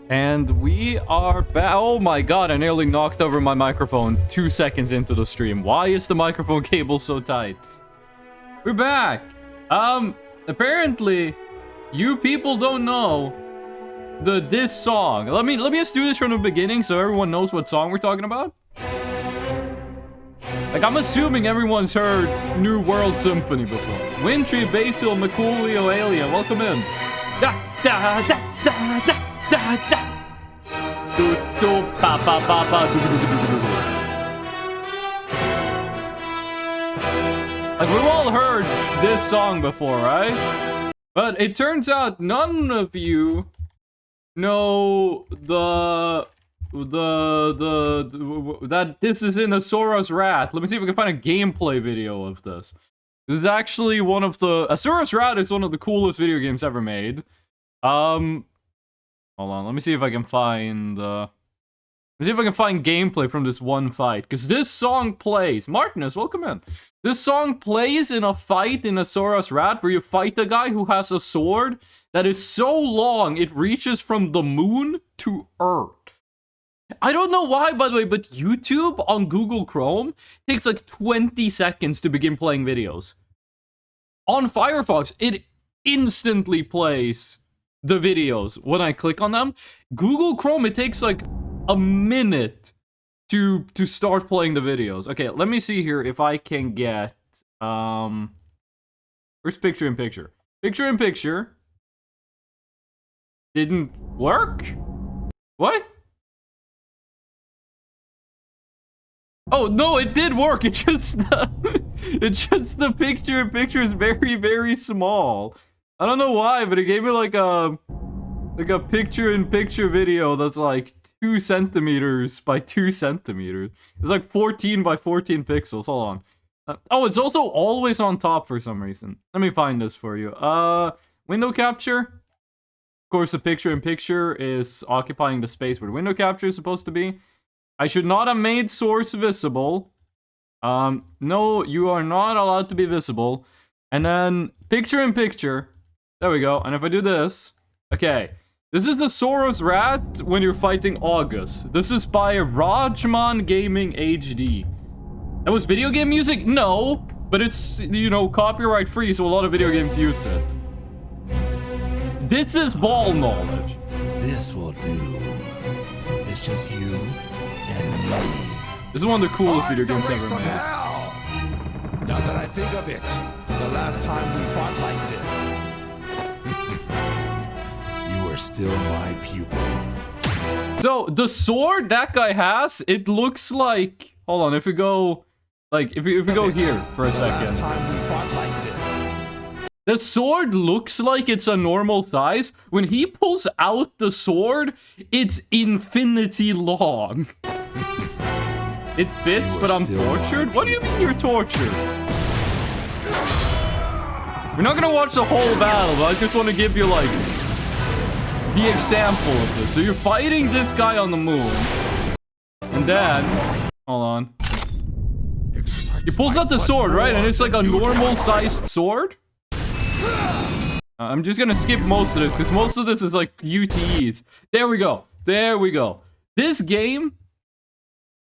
And we are back. Oh my god, I nearly knocked over my microphone 2 seconds into the stream. Why is the microphone cable so tight? We're back. Apparently, you people don't know this song. Let me just do this from the beginning so everyone knows what song we're talking about. Like, I'm assuming everyone's heard New World Symphony before. Wintry, Basil, McCoolio, Alien, welcome in. Da, da, da, da, da. Da, da. Do, do, ba, ba, ba, ba, do, do, do, do, do. Like, we've all heard this song before, right? But it turns out none of you know that this is in Asura's Wrath. Let me see if I can find a gameplay video of this. This is actually one of the... Asura's Wrath is one of the coolest video games ever made. Hold on, let me see if I can find, gameplay from this one fight. Because this song plays... Martinus, welcome in. This song plays in a fight in Asura's Wrath where you fight the guy who has a sword that is so long it reaches from the moon to Earth. I don't know why, by the way, but YouTube on Google Chrome takes like 20 seconds to begin playing videos. On Firefox, it instantly plays the videos when I click on them. Google Chrome, it takes like a minute to start playing the videos. Okay, let me see here if I can get where's picture in picture? Picture in picture didn't work? What? Oh no, it did work. It's just the picture in picture is very, very small. I don't know why, but it gave me like a picture-in-picture video that's like 2 centimeters by 2 centimeters. It's like 14 by 14 pixels. Hold on. Oh, it's also always on top for some reason. Let me find this for you. Window capture. Of course, the picture-in-picture is occupying the space where the window capture is supposed to be. I should not have made source visible. No, you are not allowed to be visible. And then picture-in-picture. There we go. And if I do this, okay. This is the Soros Rat when you're fighting August. This is by Rajman Gaming HD. That was video game music? No, but it's, you know, copyright free, so a lot of video games use it. This is ball knowledge. This will do. It's just you and me. This is one of the coolest video games ever made. Now that I think of it, the last time we fought like this, you were still my pupil. So, the sword that guy has, it looks like... Hold on, if we go... Like, if we go here for a second. The last time we fought like this. The sword looks like it's a normal size. When he pulls out the sword, it's infinity long. It fits, but I'm tortured? What do you mean you're tortured? We're not gonna watch the whole battle, but I just want to give you, like, the example of this. So you're fighting this guy on the moon. And then... Hold on. He pulls out the sword, right? And it's like a normal-sized sword. I'm just gonna skip most of this, because most of this is, like, UTEs. There we go. There we go. This game...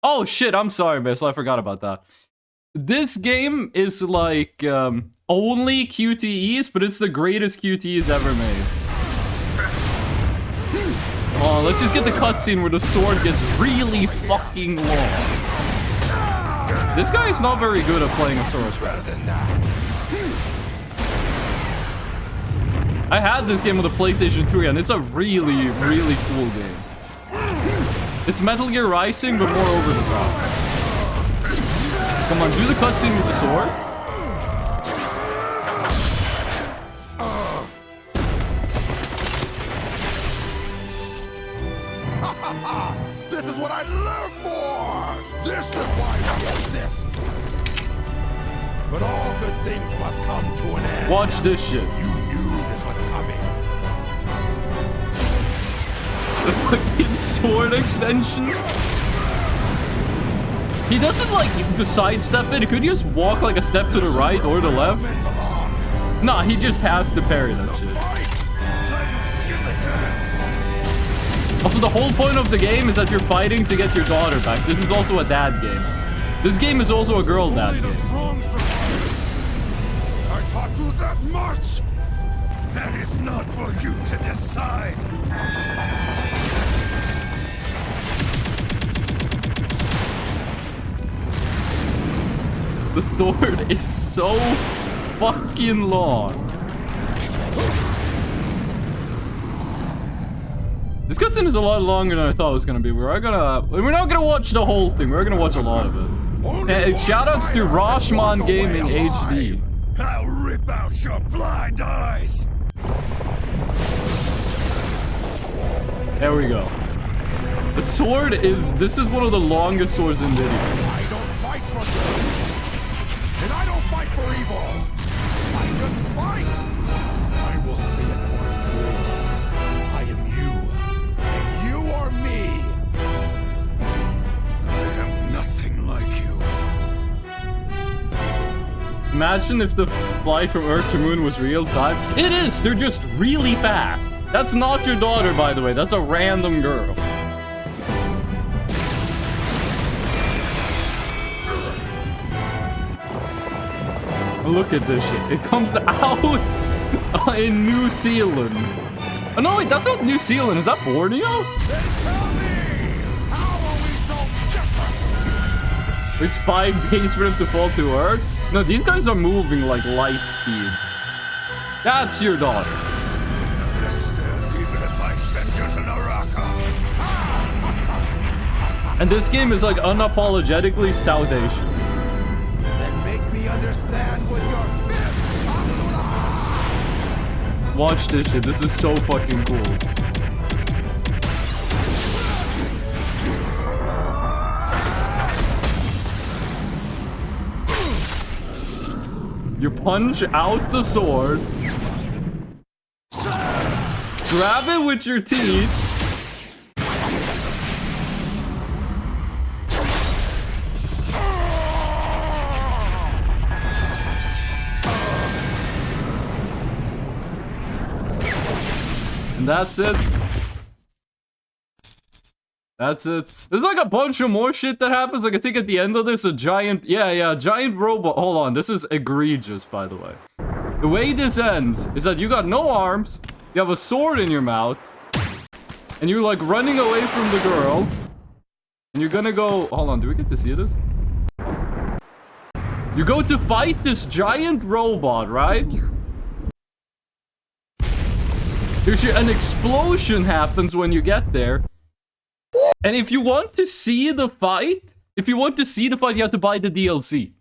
Oh, shit, I'm sorry, Miss. I forgot about that. This game is, like, only QTEs, but it's the greatest QTEs ever made. Oh, let's just get the cutscene where the sword gets really fucking long. This guy is not very good at playing a Soros Rat. I had this game with a PlayStation 3, and it's a really, really cool game. It's Metal Gear Rising, but more over the top. Come on, do the cutscene with the sword. This is what I live for! This is why I exist! But all good things must come to an end. Watch this shit. You knew this was coming. The fucking sword extension. He doesn't like the sidestep it. Could he just walk like a step to the right or the left? Nah, he just has to parry that shit. Also, the whole point of the game is that you're fighting to get your daughter back. This is also a dad game. This game is also a girl dad Only the game. strong survive. I taught you that much. That is not for you to decide. The sword is so fucking long. This cutscene is a lot longer than I thought it was gonna be. We're not gonna watch the whole thing. We're gonna watch a lot of it. And shoutouts to Rashman Gaming HD. I'll rip out your blind eyes. There we go. The sword is. This is one of the longest swords in video. I don't fight for good, and I don't fight for evil. I just fight. I will say it once more. I am you, and you are me. I am nothing like you. Imagine if the flight from Earth to Moon was real time. It is. They're just really fast. That's not your daughter, by the way. That's a random girl. Look at this shit. It comes out in New Zealand. Oh, no, wait, that's not New Zealand. Is that Borneo? Then tell me, how are we so different? It's 5 days for them to fall to Earth? No, these guys are moving like light speed. That's your daughter. Understand, even if I send you to Naraka. And this game is like unapologetically South Asian. Then make me understand with your fist, Asura! Watch this shit. This is so fucking cool. You punch out the sword. Grab it with your teeth. And that's it. That's it. There's like a bunch of more shit that happens. Like I think at the end of this, a giant, giant robot. Hold on, this is egregious, by the way. The way this ends is that you got no arms, you have a sword in your mouth, and you're like running away from the girl, and you're gonna go. Hold on, do we get to see this? You go to fight this giant robot, right? An explosion happens when you get there. And if you want to see the fight, you have to buy the DLC.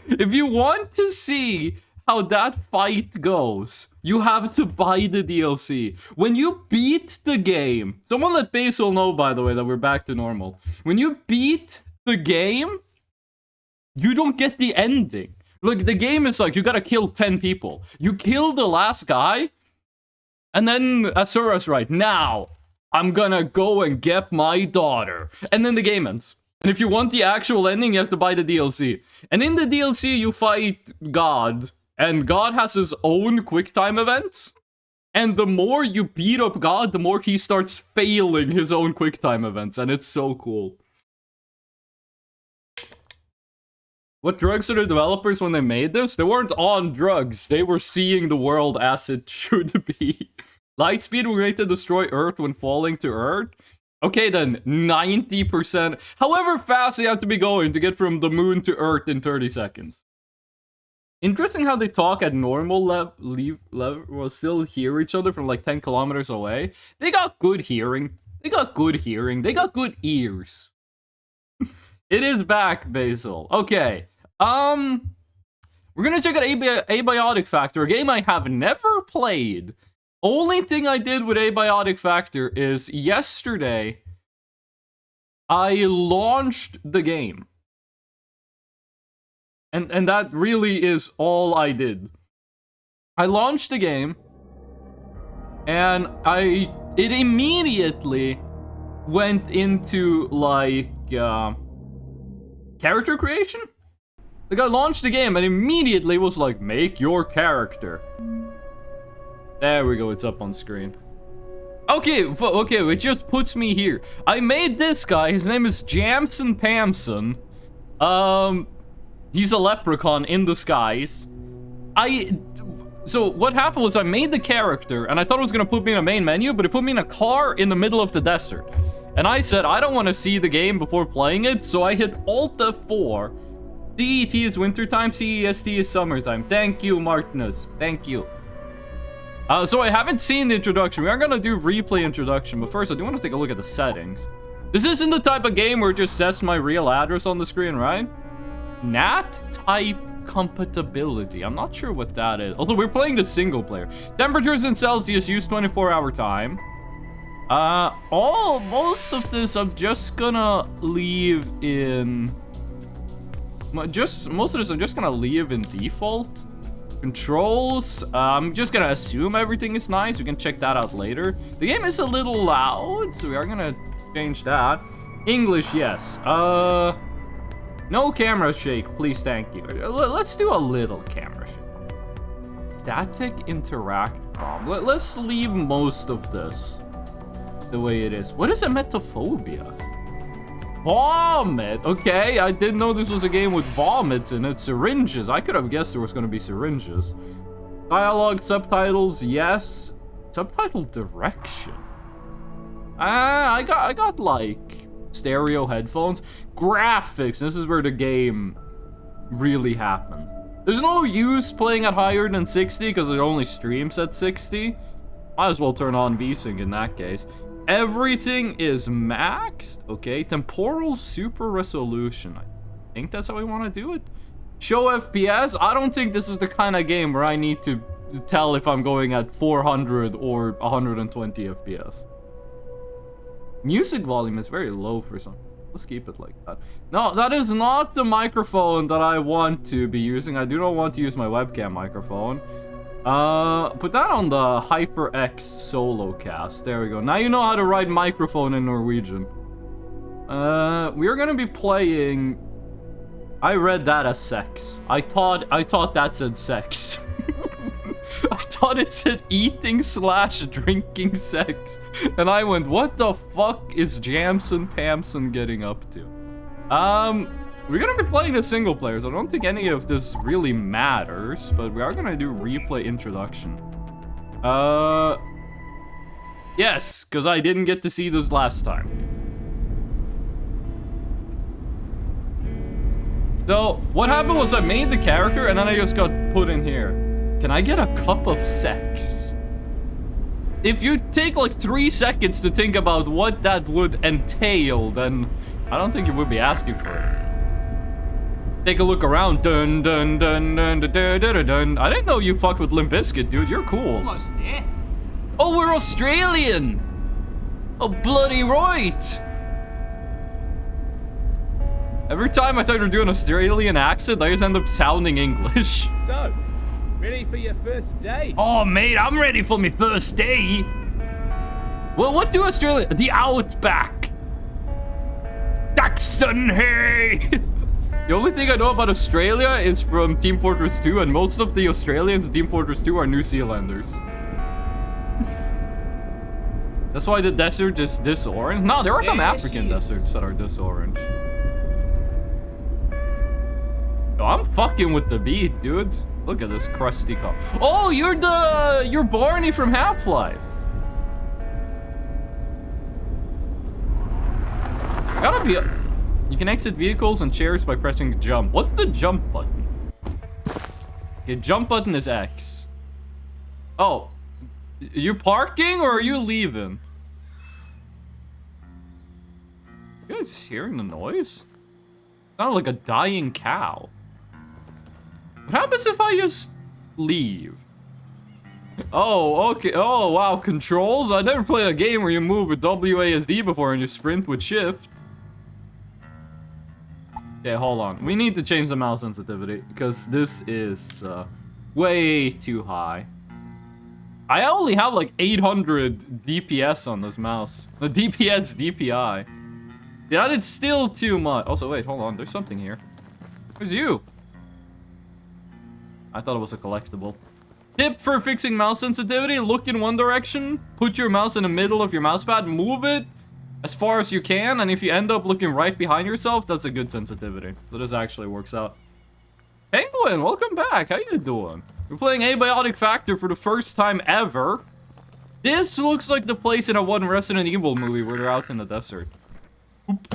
If you want to see how that fight goes, you have to buy the DLC. When you beat the game, someone let Basil know, by the way, that we're back to normal. When you beat the game, you don't get the ending. Look, the game is like, you gotta kill 10 people. You kill the last guy, and then Asura's right, now, I'm gonna go and get my daughter. And then the game ends. And if you want the actual ending, you have to buy the DLC. And in the DLC, you fight God. And God has his own QuickTime events. And the more you beat up God, the more he starts failing his own QuickTime events. And it's so cool. What drugs are the developers when they made this? They weren't on drugs. They were seeing the world as it should be. Lightspeed will make to destroy Earth when falling to Earth? Okay then, 90%. However fast they have to be going to get from the moon to Earth in 30 seconds. Interesting how they talk at normal level, will still hear each other from like 10 kilometers away. They got good hearing. They got good ears. It is back, Basil. Okay. We're gonna check out Abiotic Factor, a game I have never played. Only thing I did with Abiotic Factor is yesterday, I launched the game. And that really is all I did. I launched the game, and it immediately went into, like, character creation? Like, I launched the game and immediately was like, make your character. There we go, it's up on screen. Okay, okay, it just puts me here. I made this guy. His name is Jamsen Pamson. He's a leprechaun in disguise. So what happened was I made the character, and I thought it was gonna put me in a main menu, but it put me in a car in the middle of the desert. And I said, I don't want to see the game before playing it, so I hit Alt F4. CET is wintertime, CEST is summertime. Thank you, Martinez. Thank you. So I haven't seen the introduction. We are gonna do replay introduction, but first I do want to take a look at the settings. This isn't the type of game where it just says my real address on the screen, right? NAT type compatibility. I'm not sure what that is. Also, we're playing the single player. Temperatures in Celsius, use 24-hour time. Most of this I'm just gonna leave in... most of this I'm just gonna leave in default. Controls, I'm just gonna assume everything is nice. We can check that out later. The game is a little loud, so we are gonna change that. English, yes. No camera shake, please, thank you. Let's do a little camera shake. Static interact problem. Let's leave most of this the way it is. What is emetophobia? Vomit. Okay, I didn't know this was a game with vomits in it. Syringes. I could have guessed there was going to be syringes. Dialogue, subtitles, yes. Subtitle direction. I got like stereo headphones. Graphics. This is where the game really happens. There's no use playing at higher than 60 because it only streams at 60. Might as well turn on VSync in that case. Everything is maxed. Okay, temporal super resolution. I think that's how we want to do it. Show FPS. I don't think this is the kind of game where I need to tell if I'm going at 400 or 120 FPS. Music volume is very low for some. Let's keep it like that. No, that is not the microphone that I want to be using. I do not want to use my webcam microphone. Put that on the HyperX solo cast. There we go. Now you know how to write microphone in Norwegian. We are gonna be playing... I read that as sex. I thought that said sex. I thought it said eating/drinking sex. And I went, what the fuck is Jamsen Pamson getting up to? We're gonna be playing the single players. I don't think any of this really matters, but we are gonna do replay introduction. Yes, because I didn't get to see this last time. So, what happened was I made the character and then I just got put in here. Can I get a cup of sex? If you take like 3 seconds to think about what that would entail, then I don't think you would be asking for it. Take a look around. Dun dun dun dun dun dun dun dun. I didn't know you fucked with Limp Bizkit, dude. You're cool. Almost there. Oh, we're Australian. Oh, bloody right. Every time I try to do an Australian accent, I just end up sounding English. So, ready for your first day? Oh, mate, I'm ready for my first day. Well, what do Australia? The Outback. Daxton, hey. The only thing I know about Australia is from Team Fortress 2, and most of the Australians in Team Fortress 2 are New Zealanders. That's why the desert is this orange. No, there are some African deserts that are this orange. Yo, I'm fucking with the beat, dude. Look at this crusty car. Oh, you're Barney from Half-Life. Gotta be a... You can exit vehicles and chairs by pressing jump. What's the jump button? Okay, jump button is X. Oh. You parking or are you leaving? You guys hearing the noise? Sounded like a dying cow. What happens if I just leave? Oh, okay. Oh, wow. Controls? I never played a game where you move with WASD before and you sprint with shift. Okay, hold on. We need to change the mouse sensitivity because this is way too high. I only have like 800 DPS on this mouse. The DPS, DPI. Yeah, it's still too much. Also, wait, hold on. There's something here. Where's you? I thought it was a collectible. Tip for fixing mouse sensitivity, look in one direction, put your mouse in the middle of your mouse pad, move it as far as you can, and if you end up looking right behind yourself, that's a good sensitivity. So this actually works out. Penguin, welcome back. How you doing? We're playing Abiotic Factor for the first time ever. This looks like the place in a one Resident Evil movie where they're out in the desert. Oop.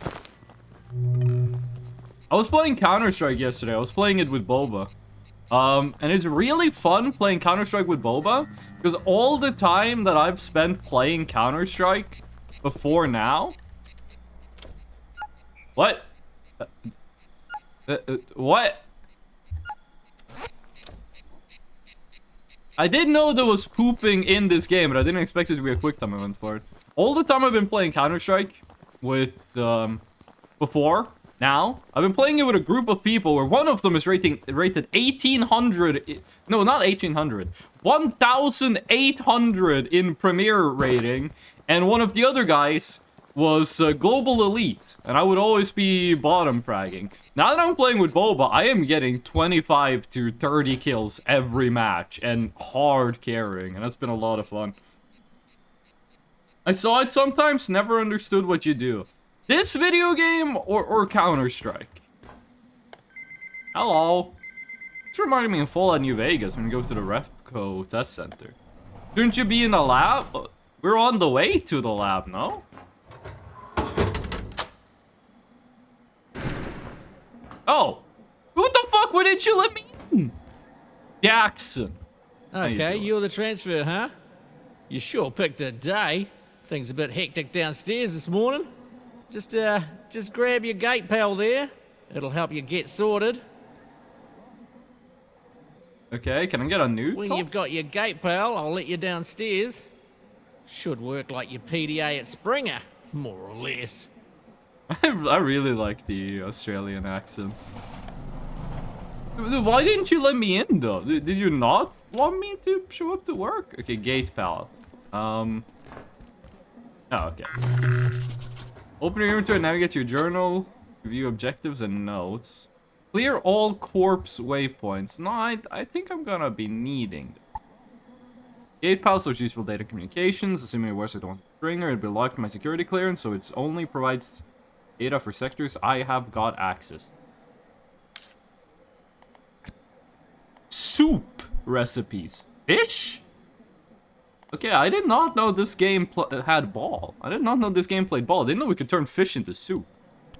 I was playing Counter-Strike yesterday. I was playing it with Boba. And it's really fun playing Counter-Strike with Boba, because all the time that I've spent playing Counter-Strike before now... What? What? I did know there was pooping in this game, but I didn't expect it to be a quick time event for it. All the time I've been playing Counter-Strike with, before... Now, I've been playing it with a group of people where one of them is rated 1800. No, not 1800. 1800 in Premier rating. And one of the other guys was Global Elite. And I would always be bottom fragging. Now that I'm playing with Boba, I am getting 25 to 30 kills every match. And hard carrying. And that's been a lot of fun. I saw it sometimes, never understood what you do. This video game or Counter-Strike? Hello. It's reminding me of Fallout New Vegas when you go to the Repco test center. Shouldn't you be in the lab? We're on the way to the lab, no? Oh. What the fuck? Why didn't you let me in? Jackson. Okay, you're the transfer, huh? You sure picked a day. Things a bit hectic downstairs this morning. Just grab your gate pal there. It'll help you get sorted. Okay, can I get a new When top? you've got your gate pal, I'll let you downstairs. Should work like your PDA at Springer, more or less. I really like the Australian accents. Why didn't you let me in, though? Did you not want me to show up to work? Okay, gate pal. Oh, okay. Open your inventory, navigate to your journal, review objectives and notes. Clear all corpse waypoints. No, I think I'm gonna be needing them. Gate pal stores useful data communications. Assuming it works, I don't want to stringer. It'll be locked in my security clearance, so it only provides data for sectors I have got access. Soup recipes. Fish? Okay, I did not know this game had ball. I did not know this game played ball. I didn't know we could turn fish into soup.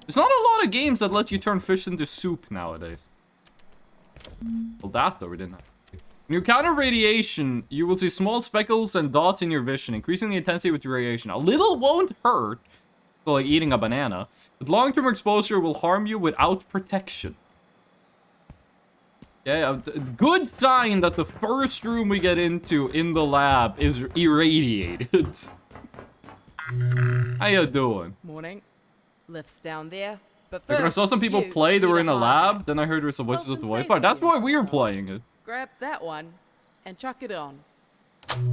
There's not a lot of games that let you turn fish into soup nowadays. Well, that though we didn't have. When you encounter radiation, you will see small speckles and dots in your vision, increasing the intensity with your radiation. A little won't hurt, so like eating a banana, but long-term exposure will harm you without protection. Yeah, good sign that the first room we get into in the lab is irradiated. How you doing? Morning. Lifts down there. But Like, first, when I saw some people play that were in a lab, then I heard there were some voices at the Wi-Fi. That's why we were playing it. Grab that one and chuck it on.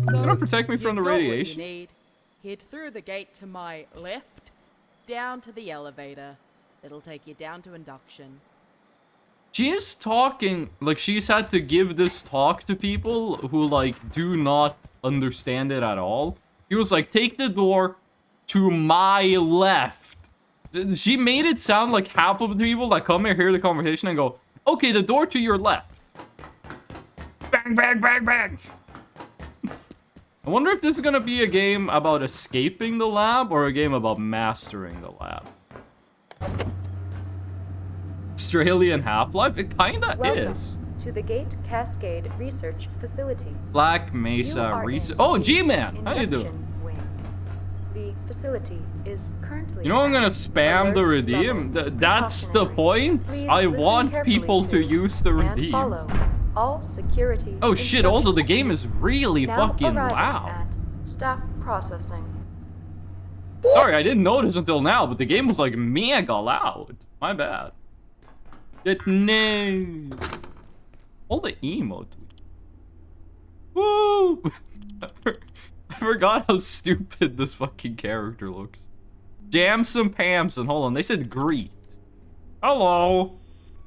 Gonna protect me from the you've got what you radiation. need. Head through the gate to my left, down to the elevator. It'll take you down to induction. She is talking, like she's had to give this talk to people who like do not understand it at all. He was like, take the door to my left. She made it sound like half of the people that come here hear the conversation and go, okay, the door to your left. Bang, bang, bang, bang. I wonder if this is gonna be a game about escaping the lab or a game about mastering the lab. Australian Half-Life? It kinda is. To the Gate Cascade Research Facility. Black Mesa Research. Oh, G-Man! How you doing? Wing. The facility is currently. You know I'm gonna spam the redeem? That's the point? I want people to use the redeem. Follow all security. Oh shit, also the game is really Now fucking arriving loud. at staff processing. Sorry, I didn't notice until now, but the game was like mega loud. My bad. No. All the emote. Woo! I forgot how stupid this fucking character looks. Jamsen Pamson. Hold on, they said greet. Hello.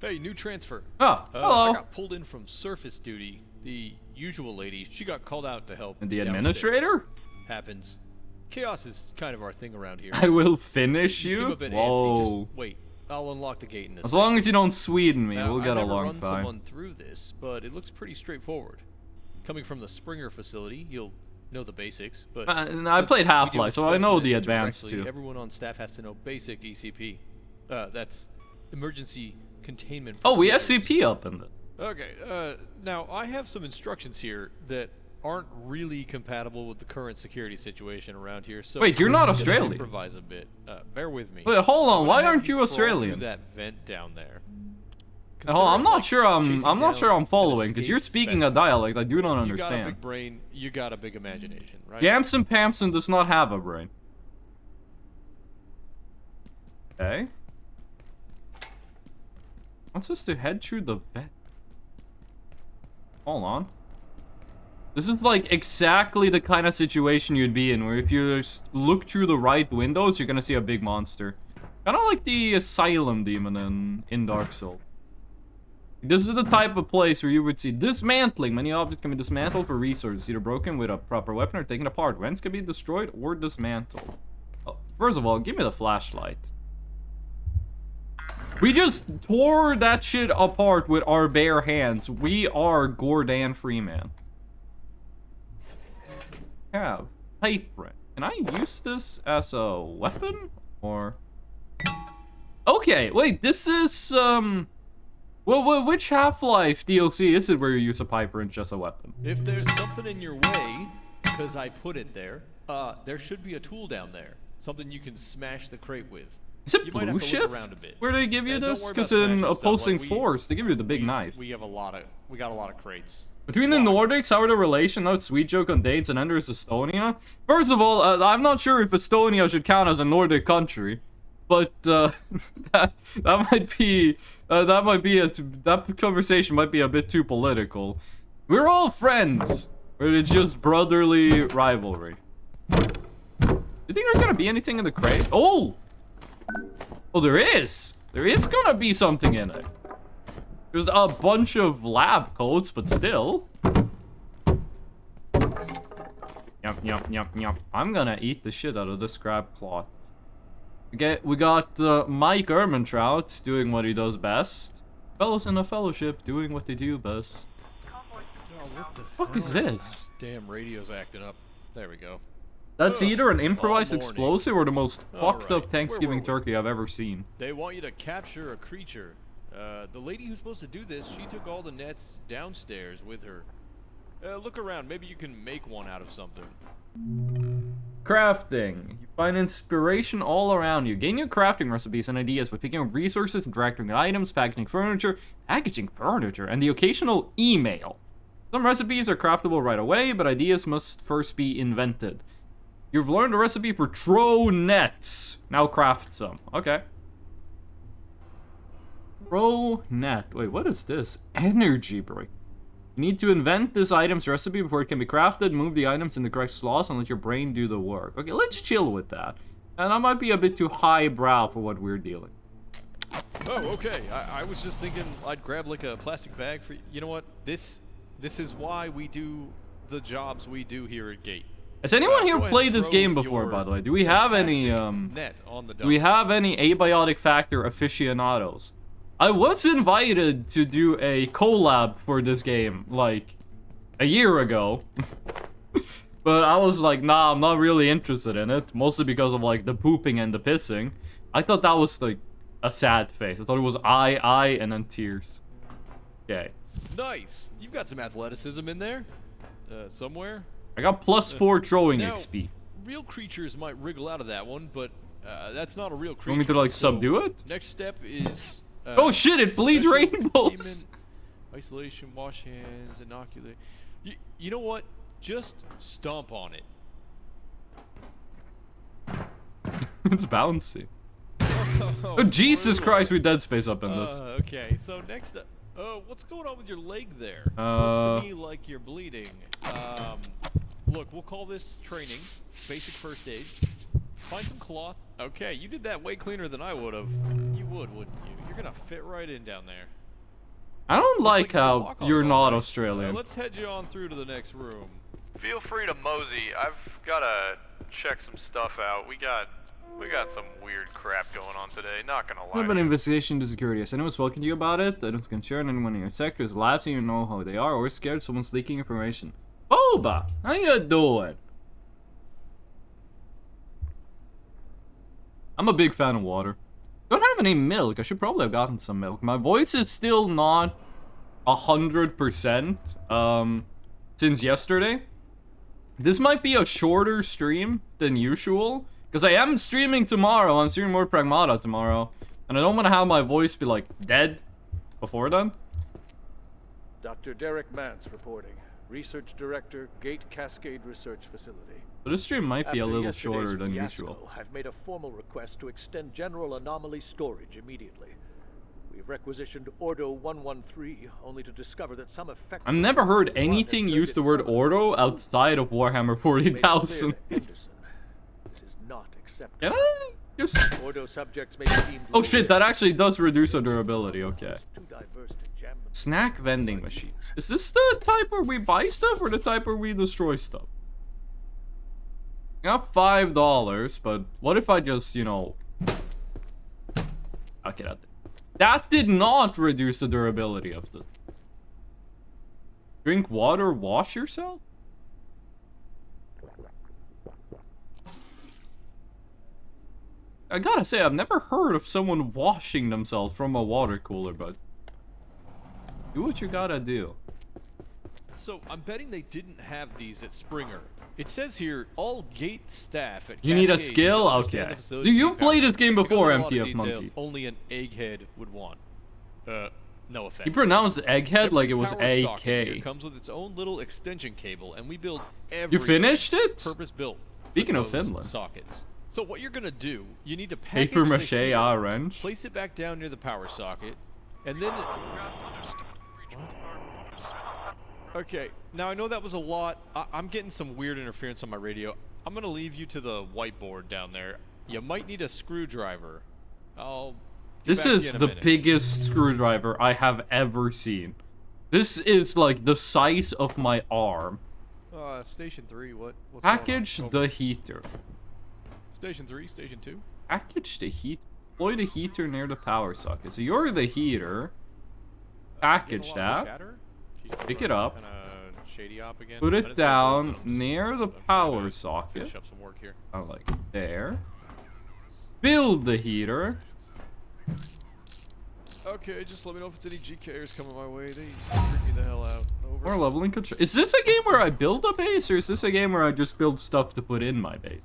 Hey, new transfer. Oh, hello. I got pulled in from surface duty. The usual lady, she got called out to help. And the downstairs. administrator? Happens. Chaos is kind of our thing around here. I will finish You seem you? a bit antsy. Whoa. Just wait. I'll unlock the gate in a As second. long as you don't Sweden me, Now, we'll get I've never along run fine. someone through this, but it looks pretty straightforward. Coming from the Springer facility, you'll know the basics, but And I since played we deal Half-Life, with so I know the specimens advanced directly, too. Everyone on staff has to know basic ECP. That's emergency containment. Oh, we procedures. SCP up in it. Okay, now I have some instructions here that aren't really compatible with the current security situation around here, so Wait, you're I'm not just gonna Australian. Improvise a bit. Bear with me. Wait, hold on. I'm Why gonna have aren't you crawl through Australian? that vent down there. Oh, I'm not sure. Chasing I'm not sure down I'm an following because you're escaped speaking a specimen. dialect I do not You got a understand. big brain. You got a big imagination, right? Jamsen Pamson does not have a brain. Okay. Wants us to head through the vent. Hold on. This is like exactly the kind of situation you'd be in where if you just look through the right windows, you're gonna see a big monster. Kinda like the Asylum demon in Dark Souls. This is the type of place where you would see dismantling. Many objects can be dismantled for resources, either broken with a proper weapon or taken apart. Vents can be destroyed or dismantled. Oh, first of all, give me the flashlight. We just tore that shit apart with our bare hands. We are Gordon Freeman. Have pipe wrench. Can I use this as a weapon? Or... Okay, wait, this is, well, which Half-Life DLC is it where you use a pipe wrench as a weapon? If there's something in your way, because I put it there, there should be a tool down there. Something you can smash the crate with. Is it You might Blue have to look Shift? around a bit. Where they give you Don't this? worry Because about in smashing stuff, Opposing like Force, they give you the big knife. We got a lot of crates. Between the Nordics, how are the relation? No sweet joke on dates and enters Estonia. First of all, I'm not sure if Estonia should count as a Nordic country, but that conversation might be a bit too political. We're all friends, but it's just brotherly rivalry. You think there's gonna be anything in the crate? Oh, there is. There is gonna be something in it. There's a bunch of lab coats, but still. Yum. I'm gonna eat the shit out of this crab claw. Okay, we got Mike Ehrmantraut doing what he does best. Fellows in the fellowship doing what they do best. Oh, what the Fuck is hell? this? Damn radio's acting up. There we go. That's Ugh, either an improvised all morning. explosive or the most fucked Alright, up Thanksgiving where were we? turkey I've ever seen. They want you to capture a creature. The lady who's supposed to do this, she took all the nets downstairs with her. Look around. Maybe you can make one out of something. Crafting. You find inspiration all around you. Gain new crafting recipes and ideas by picking up resources, interacting with items, packaging furniture, and the occasional email. Some recipes are craftable right away, but ideas must first be invented. You've learned a recipe for throw nets. Now craft some. Okay. Throw net. Wait, what is this? Energy brick. You need to invent this item's recipe before it can be crafted, move the items in the correct slots, and let your brain do the work. Okay, let's chill with that. And that might be a bit too highbrow for what we're dealing. Oh, okay. I was just thinking I'd grab like a plastic bag for. You know what? This is why we do the jobs we do here at Gate. Has anyone Go here ahead played and this throw game before, your by the way? Do we have any, fantastic net on the do we have any Abiotic Factor aficionados? I was invited to do a collab for this game, like, a year ago. But I was like, nah, I'm not really interested in it. Mostly because of, like, the pooping and the pissing. I thought that was, like, a sad face. I thought it was I, and then tears. Okay. Nice. You've got some athleticism in there. Somewhere. I got +4 throwing Now, XP. real creatures might wriggle out of that one, but that's not a real creature. You want me to, like, so subdue it? Next step is. Oh shit, it bleeds special rainbows! containment, isolation, wash hands, inoculate. You know what? Just stomp on it. It's bouncy. Oh, Jesus brutal. Christ, we dead space up in this. Okay, so next up. What's going on with your leg there? Looks to me like you're bleeding. Look, we'll call this training. Basic first aid. Find some cloth. Okay, you did that way cleaner than I would have. You would, wouldn't you? You're gonna fit right in down there. I don't like you can how walk on you're it, not alright. Australian. Let's head you on through to the next room. Feel free to mosey. I've gotta check some stuff out. We got some weird crap going on today. Not gonna What lie. about To you. investigation into security? Has anyone spoken to you about it? I don't concern anyone in your sector is lapsing, you know how they are, or scared someone's leaking information. Boba! How you doing? I'm a big fan of water. Don't have any milk. I should probably have gotten some milk. My voice is still not 100% since yesterday. This might be a shorter stream than usual, because I am streaming tomorrow. I'm streaming more Pragmata tomorrow, and I don't want to have my voice be like dead before then. Dr. Derek Mance reporting. Research Director, Gate Cascade Research Facility. So this stream might be a After little yesterday's shorter than fiasco, usual. I've made a formal request to extend general anomaly storage immediately. We've requisitioned Ordo 113, only to discover that some effects... I've never heard anything use the word Ordo outside of Warhammer 40,000. This is not acceptable. Can I just... Ordo subjects may be deemed... Oh shit, that actually does reduce our durability, okay. Too diverse to jam them. Snack vending machine. Is this the type where we buy stuff or the type where we destroy stuff? I got $5, but what if I just, you know... Okay, that did not reduce the durability of this. Drink water, wash yourself? I gotta say, I've never heard of someone washing themselves from a water cooler, but... Do what you gotta do. So, I'm betting they didn't have these at Springer. It says here, all gate staff at You need a Cascade skill? understand Okay. the facility Do you to play power. this game Because before, of a lot of MTF detail Monkey? Only an egghead would want. No offense. He pronounced egghead Every like it was power socket here AK. comes with its own little extension cable, and we build every You finished it? purpose built. Speaking of those Finland. sockets. So what you're gonna do? You need to package Paper the mache heater, wrench. place it back down near the power socket, and then. Okay, now I know that was a lot. I'm getting some weird interference on my radio. I'm gonna leave you to the whiteboard down there. You might need a screwdriver. I'll. get This back to you is in a the minute. biggest screwdriver I have ever seen. This is like the size of my arm. Station 3. What's Package going on? the heater. Station 3, Station 2. Package the heat. Deploy the heater near the power socket. So you're the heater. Package that. Pick it up. Put it down near the power socket. Finish up some work here. Oh, like there. Build the heater. Okay, just let me know if it's any GKers coming my way. They freak me the hell out. Over. More leveling control. Is this a game where I build a base, or is this a game where I just build stuff to put in my base?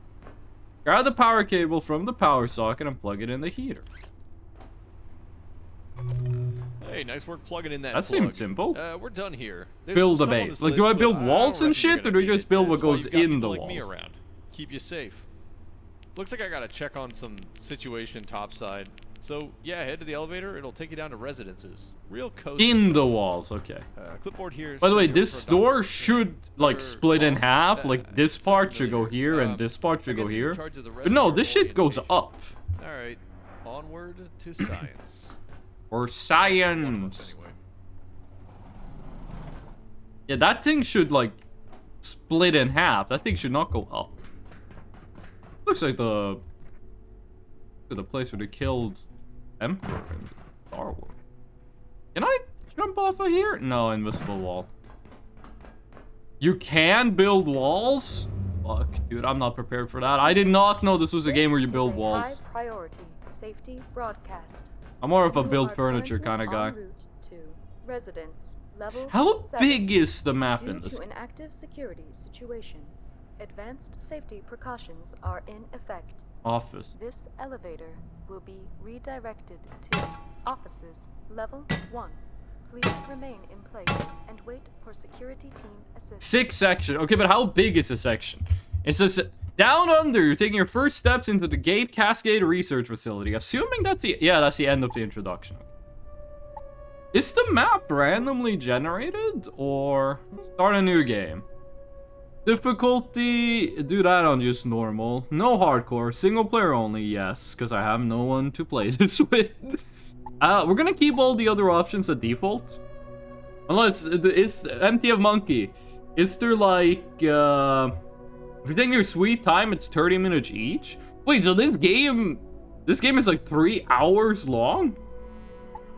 Grab the power cable from the power socket and plug it in the heater. Hey, nice work plugging in that. That seemed simple. We're done here. There's Build a some on base. this Like, do list, I build but walls don't and reckon you're shit, or gonna do I need just it. build what That's why goes you've got in the people like walls? me around. Keep you safe. Looks like I gotta check on some situation topside. So yeah, head to the elevator. It'll take you down to residences. Real cozy. In stuff. the walls, okay. Clipboard here. By the way, says this you're door for a should, like, split in half. Like, this part should go here, and this part should go guess he's in here. charge of the But no, reservoir this shit goes orientation. up. Alright, onward to science. Or One of us, science. anyway. Yeah, that thing should, like, split in half. That thing should not go up. Looks like the place where they killed Emperor in Star Wars. Can I jump off of here? No, invisible wall. You can build walls? Fuck, dude, I'm not prepared for that. I did not know this was a game where you build walls. High priority safety broadcast. I'm more of a You build are furniture currently kind of guy. en route to residence level How 7. big is the map in Due this? to an active security situation, advanced safety precautions are in effect. Office. This elevator will be redirected to offices level 1. Please remain in place and wait for security team assistance. 6 section. Okay, but how big is a section? It says down under. You're taking your first steps into the Gate Cascade Research Facility. Assuming that's the that's the end of the introduction. Is the map randomly generated or start a new game? Difficulty, do that on just normal. No hardcore, single player only, yes, because I have no one to play this with. We're gonna keep all the other options at default. Unless it's empty of monkey. Is there like if you take your sweet time, it's 30 minutes each? Wait, so this game is like 3 hours long?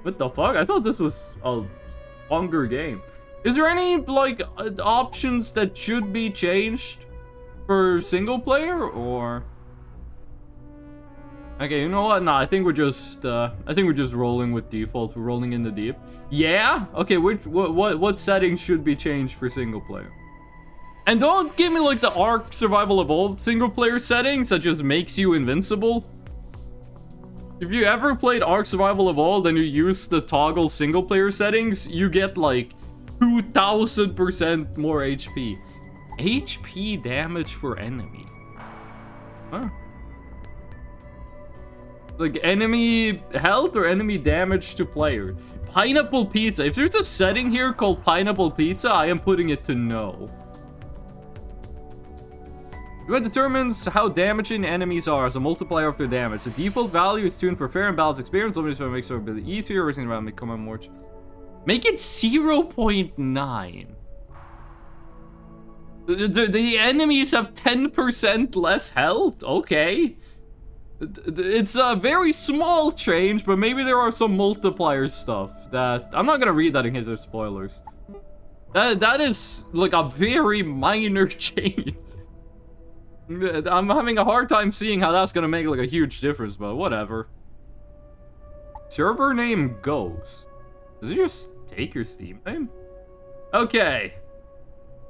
What the fuck? I thought this was a longer game. Is there any like options that should be changed for single player or? Okay, you know what? No, I think we're just rolling with default. We're rolling in the deep. Yeah? Okay, what settings should be changed for single player? And don't give me like the Ark Survival Evolved single player settings that just makes you invincible. If you ever played Ark Survival Evolved and you use the toggle single player settings, you get like 2000% more HP. HP damage for enemies. Huh. Like enemy health or enemy damage to player. Pineapple pizza. If there's a setting here called pineapple pizza, I am putting it to no. What determines how damaging enemies are as a multiplier of their damage. The default value is tuned for fair and balanced experience. Limited to make it a bit easier. Racing around become a more. Make it 0.9. The enemies have 10% less health. Okay. It's a very small change, but maybe there are some multiplier stuff that... I'm not gonna read that in case there's spoilers. That is like a very minor change. I'm having a hard time seeing how that's gonna make like a huge difference, but whatever. Server name Ghost. Does it just take your Steam name? Okay.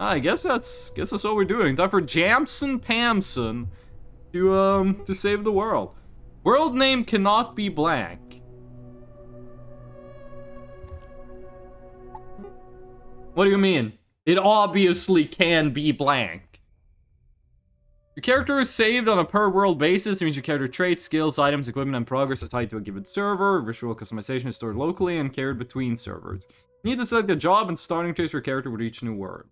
I guess that's what we're doing. Time for Jamsen Pamson to save the world. World name cannot be blank. What do you mean? It obviously can be blank. Your character is saved on a per world basis. It means your character traits, skills, items, equipment, and progress are tied to a given server. Visual customization is stored locally and carried between servers. You need to select a job and starting trace for your character with each new word.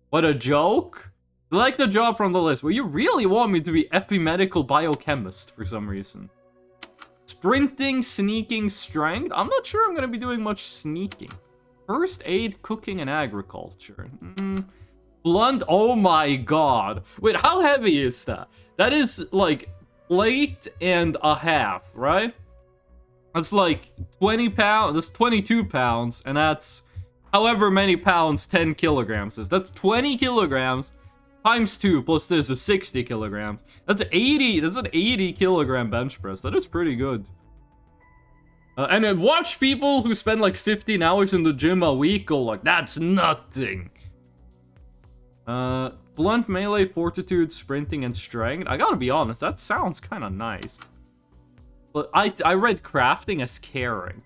What a joke! Select the job from the list. Well, you really want me to be epimedical biochemist for some reason. Sprinting, sneaking, strength. I'm not sure I'm going to be doing much sneaking. First aid, cooking, and agriculture. Blunt. Oh my god. Wait, how heavy is that? That is like plate and a half, right? That's like 20 pounds. That's 22 pounds. And that's however many pounds 10 kilograms is. That's 20 kilograms. Times 2 plus this is 60 kilograms. That's 80. That's an 80 kilogram bench press. That is pretty good. And then watch people who spend like 15 hours in the gym a week go like, that's nothing. Blunt, melee, fortitude, sprinting, and strength. I gotta be honest, that sounds kind of nice. But I read crafting as caring.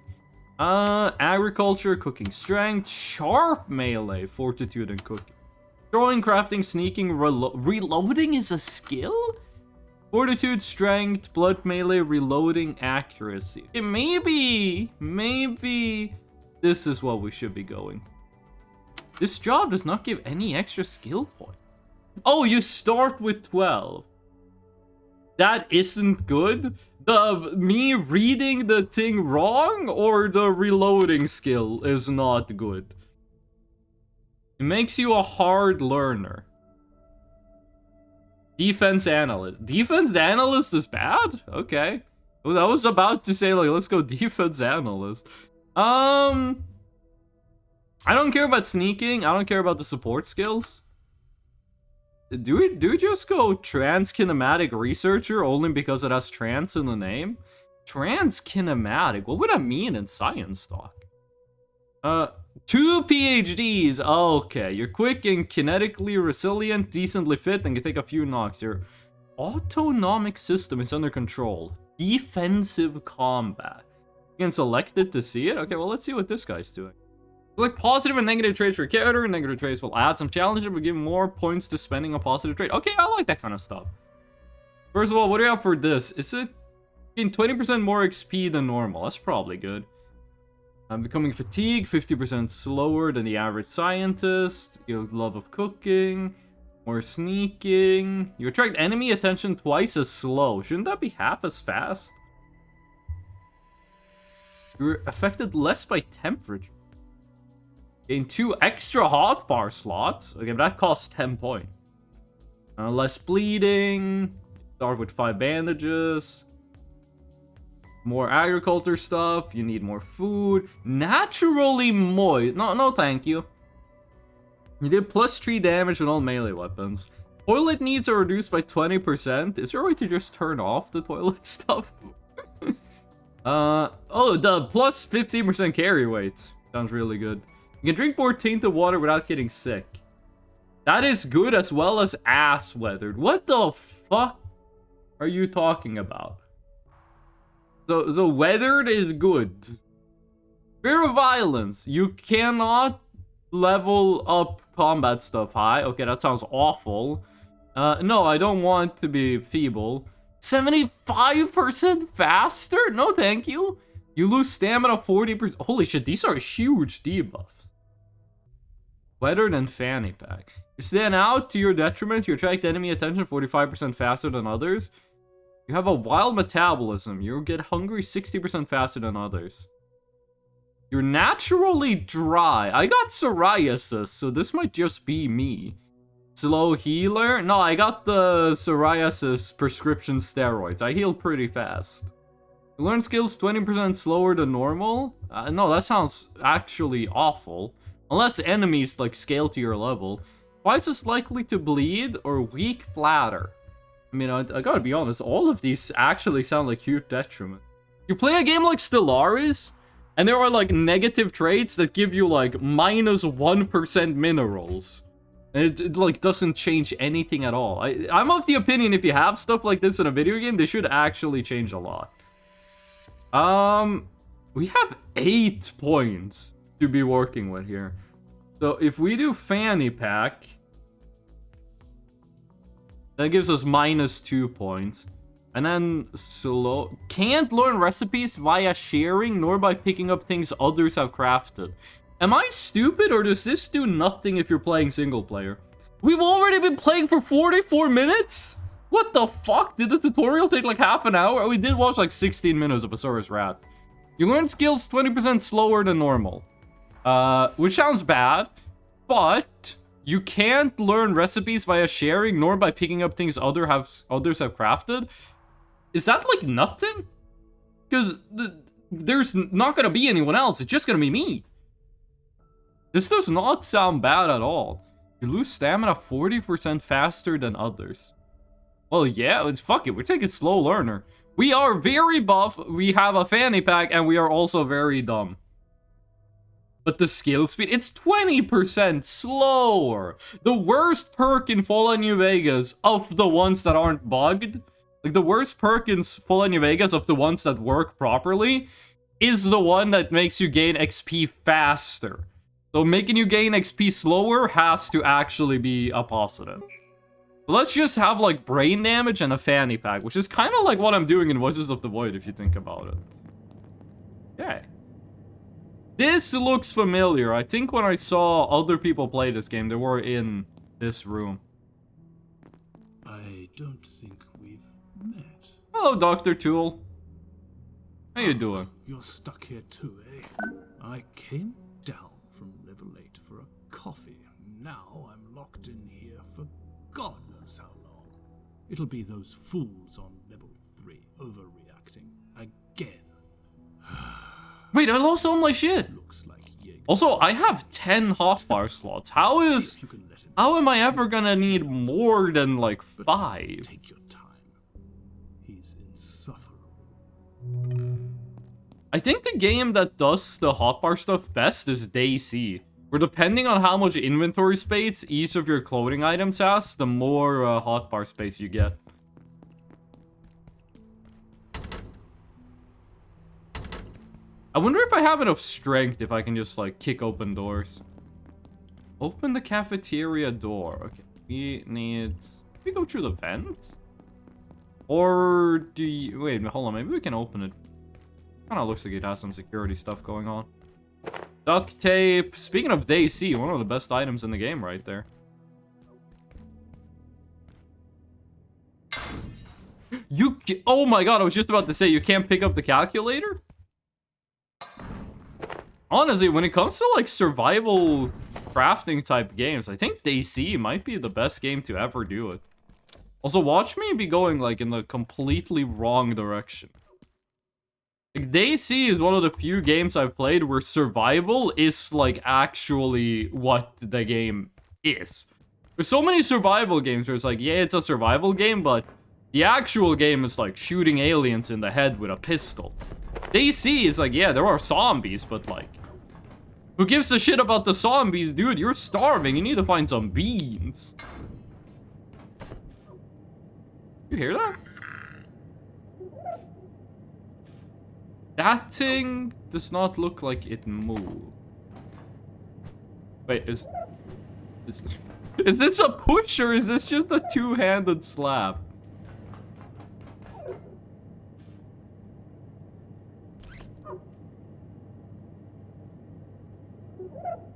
Agriculture, cooking, strength, sharp melee, fortitude, and cooking. Throwing, crafting, sneaking, reloading is a skill? Fortitude, strength, blunt, melee, reloading, accuracy. Okay, maybe this is what we should be going. This job does not give any extra skill point. Oh, you start with 12. That isn't good? Me reading the thing wrong or the reloading skill is not good? It makes you a hard learner. Defense analyst. Defense analyst is bad? Okay. I was about to say, like, let's go defense analyst. I don't care about sneaking. I don't care about the support skills. Do we just go trans-kinematic researcher only because it has trans in the name? Trans-kinematic? What would that mean in science talk? 2 PhDs. Okay, you're quick and kinetically resilient, decently fit, and can take a few knocks. Your autonomic system is under control. Defensive combat. You can select it to see it? Okay, well, let's see what this guy's doing. Select positive and negative traits for your character. Negative traits will add some challenges, but give more points to spending a positive trait. Okay, I like that kind of stuff. First of all, what do you have for this? Is it getting 20% more XP than normal? That's probably good. I'm becoming fatigued, 50% slower than the average scientist. Your love of cooking. More sneaking. You attract enemy attention twice as slow. Shouldn't that be half as fast? You're affected less by temperature. Gain 2 extra hotbar slots. Okay, but that costs 10 points. Less bleeding. Start with 5 bandages. More agriculture stuff. You need more food. Naturally moist. No, thank you. You did plus 3 damage with all melee weapons. Toilet needs are reduced by 20%. Is there a way to just turn off the toilet stuff? Oh, the plus 15% carry weight. Sounds really good. You can drink more tainted water without getting sick. That is good as well as ass weathered. What the fuck are you talking about? So weathered is good. Fear of violence. You cannot level up combat stuff high. Okay, that sounds awful. No, I don't want to be feeble. 75% faster? No, thank you. You lose stamina 40%. Holy shit, these are huge debuffs. Weathered and fanny pack. You stand out to your detriment. You attract enemy attention 45% faster than others. You have a wild metabolism. You get hungry 60% faster than others. You're naturally dry. I got psoriasis, so this might just be me. Slow healer? No, I got the psoriasis prescription steroids. I heal pretty fast. You learn skills 20% slower than normal? No, that sounds actually awful. Unless enemies, like, scale to your level. Twice as likely to bleed or weak bladder. I mean, I gotta be honest, all of these actually sound like huge detriment. You play a game like Stellaris, and there are, like, negative traits that give you, like, minus 1% minerals. And it, like, doesn't change anything at all. I'm of the opinion if you have stuff like this in a video game, they should actually change a lot. We have 8 points to be working with here. So if we do fanny pack, that gives us minus 2 points. And then slow. Can't learn recipes via sharing, nor by picking up things others have crafted. Am I stupid, or does this do nothing if you're playing single player? We've already been playing for 44 minutes? What the fuck? Did the tutorial take like half an hour? We did watch like 16 minutes of Asaurus Rat. You learn skills 20% slower than normal. Which sounds bad, but you can't learn recipes via sharing, nor by picking up things others have crafted. Is that like nothing? Because there's not gonna be anyone else. It's just gonna be me. This does not sound bad at all. You lose stamina 40% faster than others. Well, yeah, fuck it. We're taking slow learner. We are very buff. We have a fanny pack, and we are also very dumb. But the skill speed, it's 20% slower. The worst perk in Fallout New Vegas of the ones that aren't bugged, like the worst perk in Fallout New Vegas of the ones that work properly, is the one that makes you gain XP faster. So making you gain XP slower has to actually be a positive. But let's just have like brain damage and a fanny pack, which is kind of like what I'm doing in Voices of the Void if you think about it. Okay. This looks familiar. I think when I saw other people play this game, they were in this room. I don't think we've met. Hello, Dr. Tool. How you doing? You're stuck here too, eh? I came down from level 8 for a coffee. Now I'm locked in here for God knows how long. It'll be those fools on level 3 overreacting again. Wait, I lost all my shit. Looks like also, I have 10 hotbar slots. How am I ever gonna need more than like 5? Take your time. He's insufferable. I think the game that does the hotbar stuff best is DayZ, where depending on how much inventory space each of your clothing items has, the more hotbar space you get. I wonder if I have enough strength if I can just like kick open doors. Open the cafeteria door. Okay, we need... Can we go through the vents? Or do you... Wait, hold on, maybe we can open it. Kinda looks like it has some security stuff going on. Duct tape. Speaking of DayZ, one of the best items in the game right there. Oh my god, I was just about to say, you can't pick up the calculator? honestly, when it comes to like survival crafting type games, I think DayZ might be the best game to ever do it. Also, watch me be going like in the completely wrong direction. Like, DayZ is one of the few games I've played where survival is like actually what the game is. There's so many survival games where it's like, yeah, it's a survival game, but the actual game is like shooting aliens in the head with a pistol. DayZ is like, yeah, there are zombies, but like, who gives a shit about the zombies? Dude, you're starving. You need to find some beans. You hear that? That thing does not look like it moved. Wait, is this a push or is this just a two-handed slap?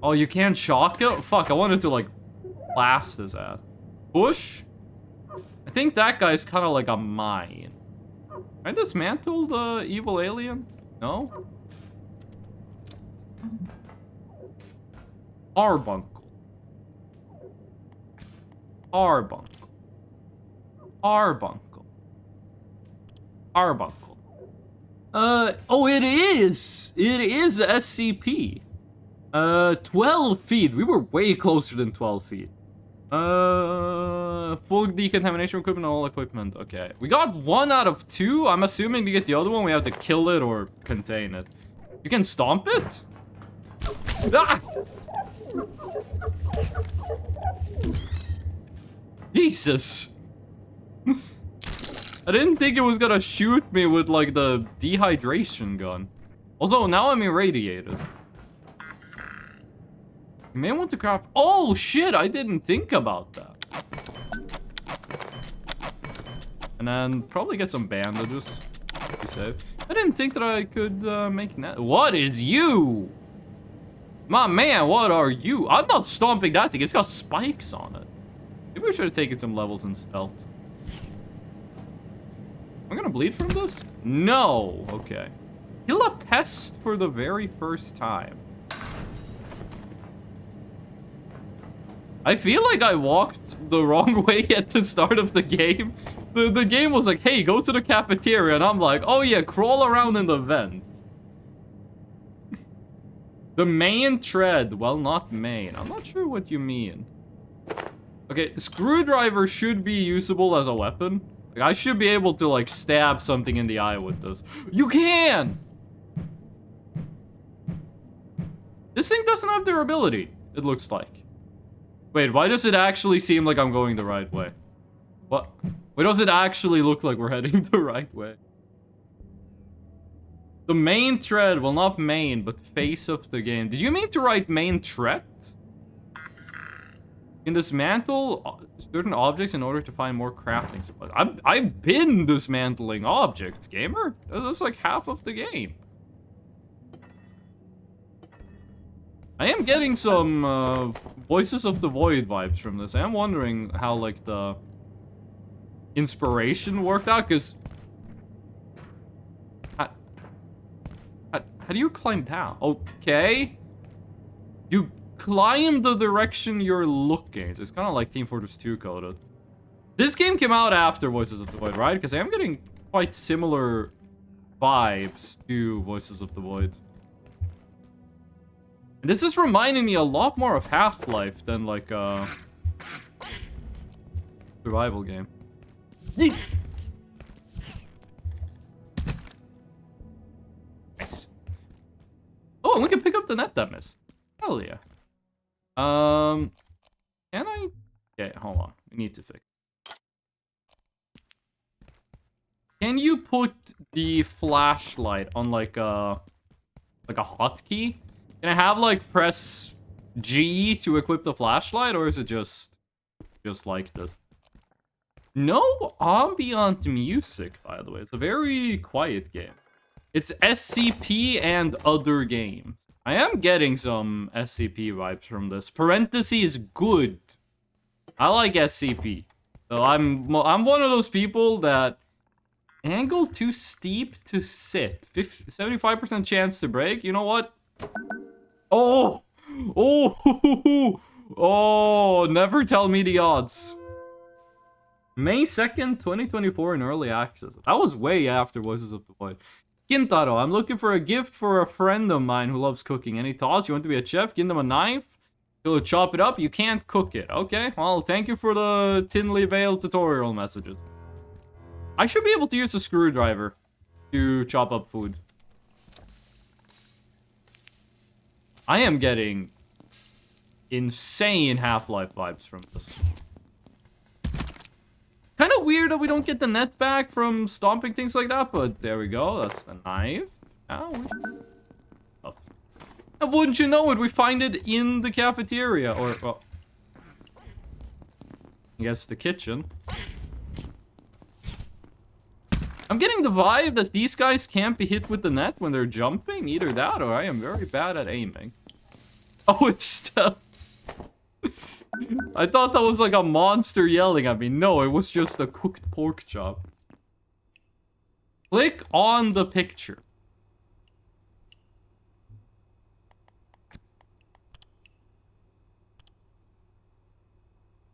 Oh, you can't shock it? Fuck, I wanted to like blast his ass. Push? I think that guy's kind of like a mine. Can I dismantle the evil alien? No? Carbuncle. Carbuncle. Carbuncle. Carbuncle. Oh, it is! It is SCP. 12 feet. We were way closer than 12 feet. Full decontamination equipment, all equipment. Okay. We got 1 out of 2. I'm assuming to get the other one, we have to kill it or contain it. You can stomp it? Ah! Jesus. I didn't think it was gonna shoot me with, like, the dehydration gun. Although, now I'm irradiated. You may want to craft... Oh, shit! I didn't think about that. And then probably get some bandages. Be safe. I didn't think that I could make net. What is you? My man, what are you? I'm not stomping that thing. It's got spikes on it. Maybe we should have taken some levels in stealth. Am I gonna bleed from this? No. Okay. Kill a pest for the very first time. I feel like I walked the wrong way at the start of the game. The game was like, hey, go to the cafeteria. And I'm like, oh yeah, crawl around in the vent. The main tread. Well, not main. I'm not sure what you mean. Okay, the screwdriver should be usable as a weapon. Like, I should be able to, like, stab something in the eye with this. You can! This thing doesn't have durability, it looks like. Wait, why does it actually seem like I'm going the right way? What? Why does it actually look like we're heading the right way? The main thread, well, not main, but face of the game. Did you mean to write main threat? Can dismantle certain objects in order to find more crafting supplies. I've been dismantling objects, gamer. That's like half of the game. I am getting some Voices of the Void vibes from this. I am wondering how, like, the inspiration worked out, because... How do you climb down? Okay. You climb the direction you're looking. So it's kind of like Team Fortress 2 coded. This game came out after Voices of the Void, right? Because I am getting quite similar vibes to Voices of the Void. And this is reminding me a lot more of Half-Life than, like, a survival game. Yeet! Nice. Oh, and we can pick up the net that missed. Hell yeah. Can I? Okay, hold on. We need to fix. Can you put the flashlight on like a hotkey? Can I have like press G to equip the flashlight, or is it just like this? No ambient music, by the way. It's a very quiet game. It's SCP and other games. I am getting some SCP vibes from this. Parentheses good. I like SCP. So I'm one of those people that angle too steep to sit. 75% chance to break. You know what? Oh! Oh! Oh! Never tell me the odds. May 2nd, 2024 in early access. That was way after Voices of the Void. Kintaro, I'm looking for a gift for a friend of mine who loves cooking. Any thoughts? You want to be a chef? Give them a knife? He'll chop it up? You can't cook it. Okay, well, thank you for the Thinly Veiled tutorial messages. I should be able to use a screwdriver to chop up food. I am getting insane Half-Life vibes from this. Kind of weird that we don't get the net back from stomping things like that, but there we go. That's the knife. And wouldn't you know it, we find it in the cafeteria, or, well, I guess the kitchen. I'm getting the vibe that these guys can't be hit with the net when they're jumping. Either that, or I am very bad at aiming. Oh, it's stuff. I thought that was like a monster yelling at me. No, it was just a cooked pork chop. Click on the picture.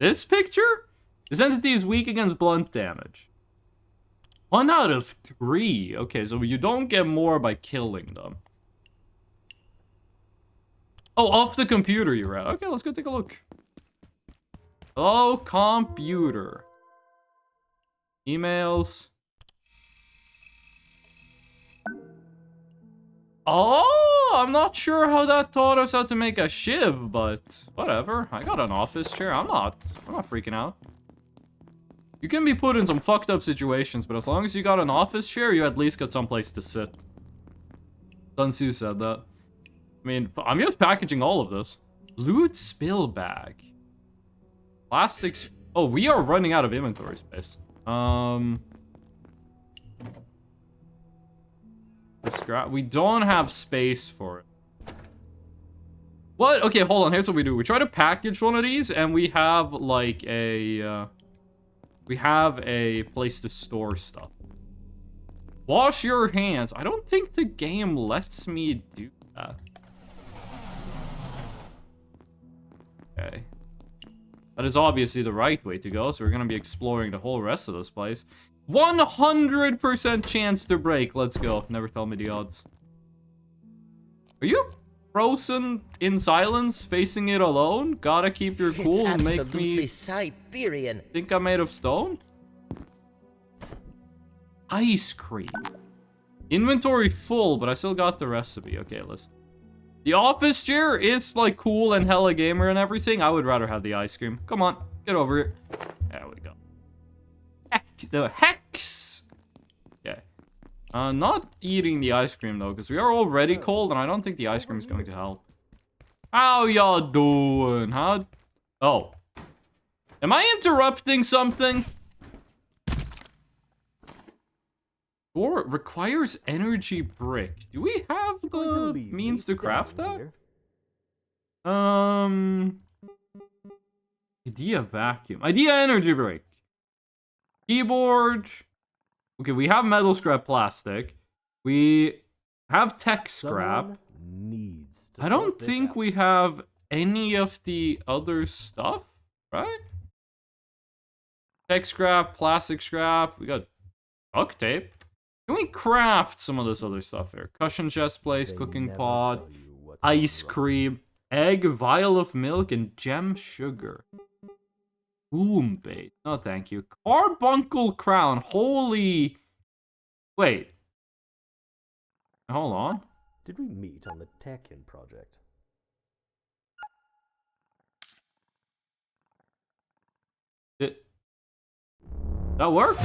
This picture? This entity is weak against blunt damage. 1 out of 3. Okay, so you don't get more by killing them. Oh, off the computer you're at. Okay, let's go take a look. Hello, computer. Emails. Oh, I'm not sure how that taught us how to make a shiv, but whatever. I got an office chair. I'm not freaking out. You can be put in some fucked up situations, but as long as you got an office chair, you at least got someplace to sit. Sun Tzu said that. I mean, I'm just packaging all of this. Loot spill bag. Plastics. Oh, we are running out of inventory space. Scrap. We don't have space for it. What? Okay, hold on. Here's what we do. We try to package one of these, and we have like a place to store stuff. Wash your hands. I don't think the game lets me do that. Okay. That is obviously the right way to go, so we're gonna be exploring the whole rest of this place. 100% chance to break. Let's go. Never tell me the odds. Are you frozen in silence, facing it alone? Gotta keep your cool and make me Siberian. Think I'm made of stone? Ice cream. Inventory full, but I still got the recipe. Okay, listen. The office chair is like cool and hella gamer and everything. I would rather have the ice cream. Come on, get over here. There we go. The hex. Okay. Not eating the ice cream though, because we are already cold, and I don't think the ice cream is going to help. How y'all doing? How? Oh. Am I interrupting something? Or requires energy brick. Do we have the means to craft that? Idea vacuum. Idea energy brick. Keyboard. Okay, we have metal scrap plastic. We have tech scrap. I don't think we have any of the other stuff, right? Tech scrap, plastic scrap. We got duct tape. Can we craft some of this other stuff here? Cushion chest place, cooking pot, ice cream, egg, vial of milk, and gem sugar. Boom bait. No, thank you. Carbuncle crown. Holy. Wait. Hold on. Did we meet on the Tekken project? Did that work?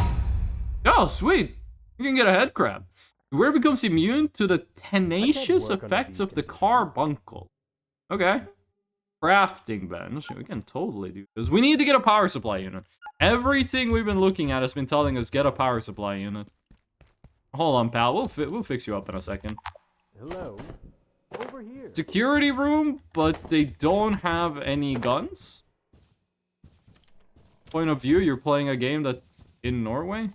Oh, sweet. You can get a head crab. The wearer becomes immune to the tenacious effects of the carbuncle. Okay. Crafting bench. We can totally do this. We need to get a power supply unit. Everything we've been looking at has been telling us get a power supply unit. Hold on, pal. We'll fix you up in a second. Hello. Over here. Security room, but they don't have any guns. Point of view, you're playing a game that's in Norway.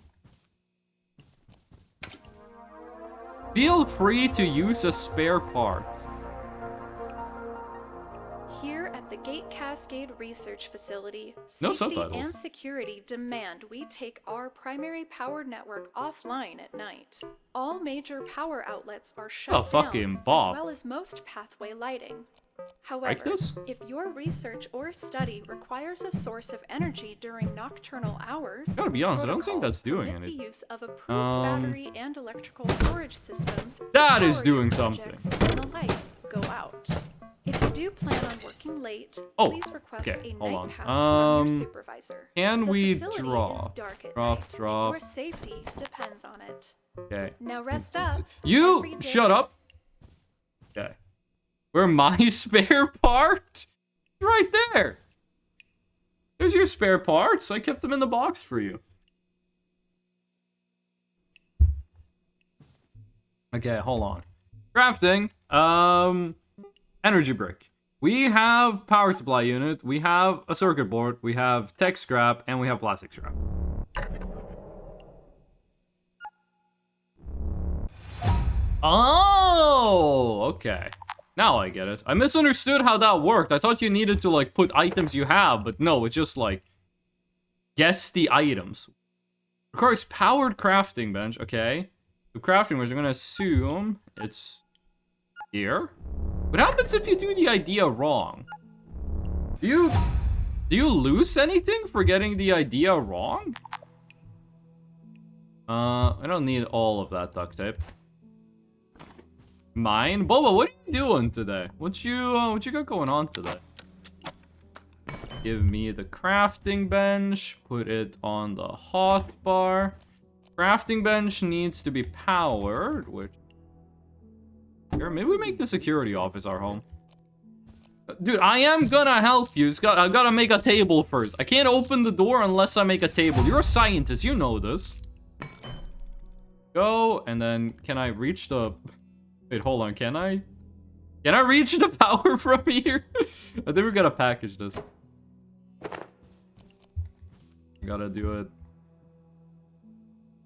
Feel free to use a spare part. research facility, No safety subtitles. and security demand we take our primary power network offline at night. All major power outlets are shut down, fucking Bob. as well as most pathway lighting. Like However, this? if your research or study requires a source of energy during nocturnal hours, Gotta be honest, I don't think protocols that's doing permit anything. the use of approved battery and electrical storage systems. to That is power your doing projects something. When the lights go out. If you do plan on working late, Oh, please request okay, a hold night on. pass from your supervisor. Can The we facility draw? is dark at Drop, night. drop. Your safety depends on it. Okay. Now rest up. You Every day- shut up. Okay. Where my spare part? Right there. There's your spare parts. I kept them in the box for you. Okay, hold on. Crafting. Energy brick. We have power supply unit. We have a circuit board. We have tech scrap, and we have plastic scrap. Oh, okay. Now I get it. I misunderstood how that worked. I thought you needed to, like, put items you have, but no, it's just, like, guess the items. Requires powered crafting bench, okay. The crafting bench, I'm gonna assume it's here. What happens if you do the idea wrong? Do you lose anything for getting the idea wrong? I don't need all of that duct tape. Mine? Boba, what are you doing today? What you got going on today? Give me the crafting bench. Put it on the hot bar. Crafting bench needs to be powered, which... Here, maybe we make the security office our home. Dude, I am gonna help you. I gotta make a table first. I can't open the door unless I make a table. You're a scientist, you know this. Go, and then can I reach the... Wait, hold on, can I? Can I reach the power from here? I think we gotta package this. Gotta do it.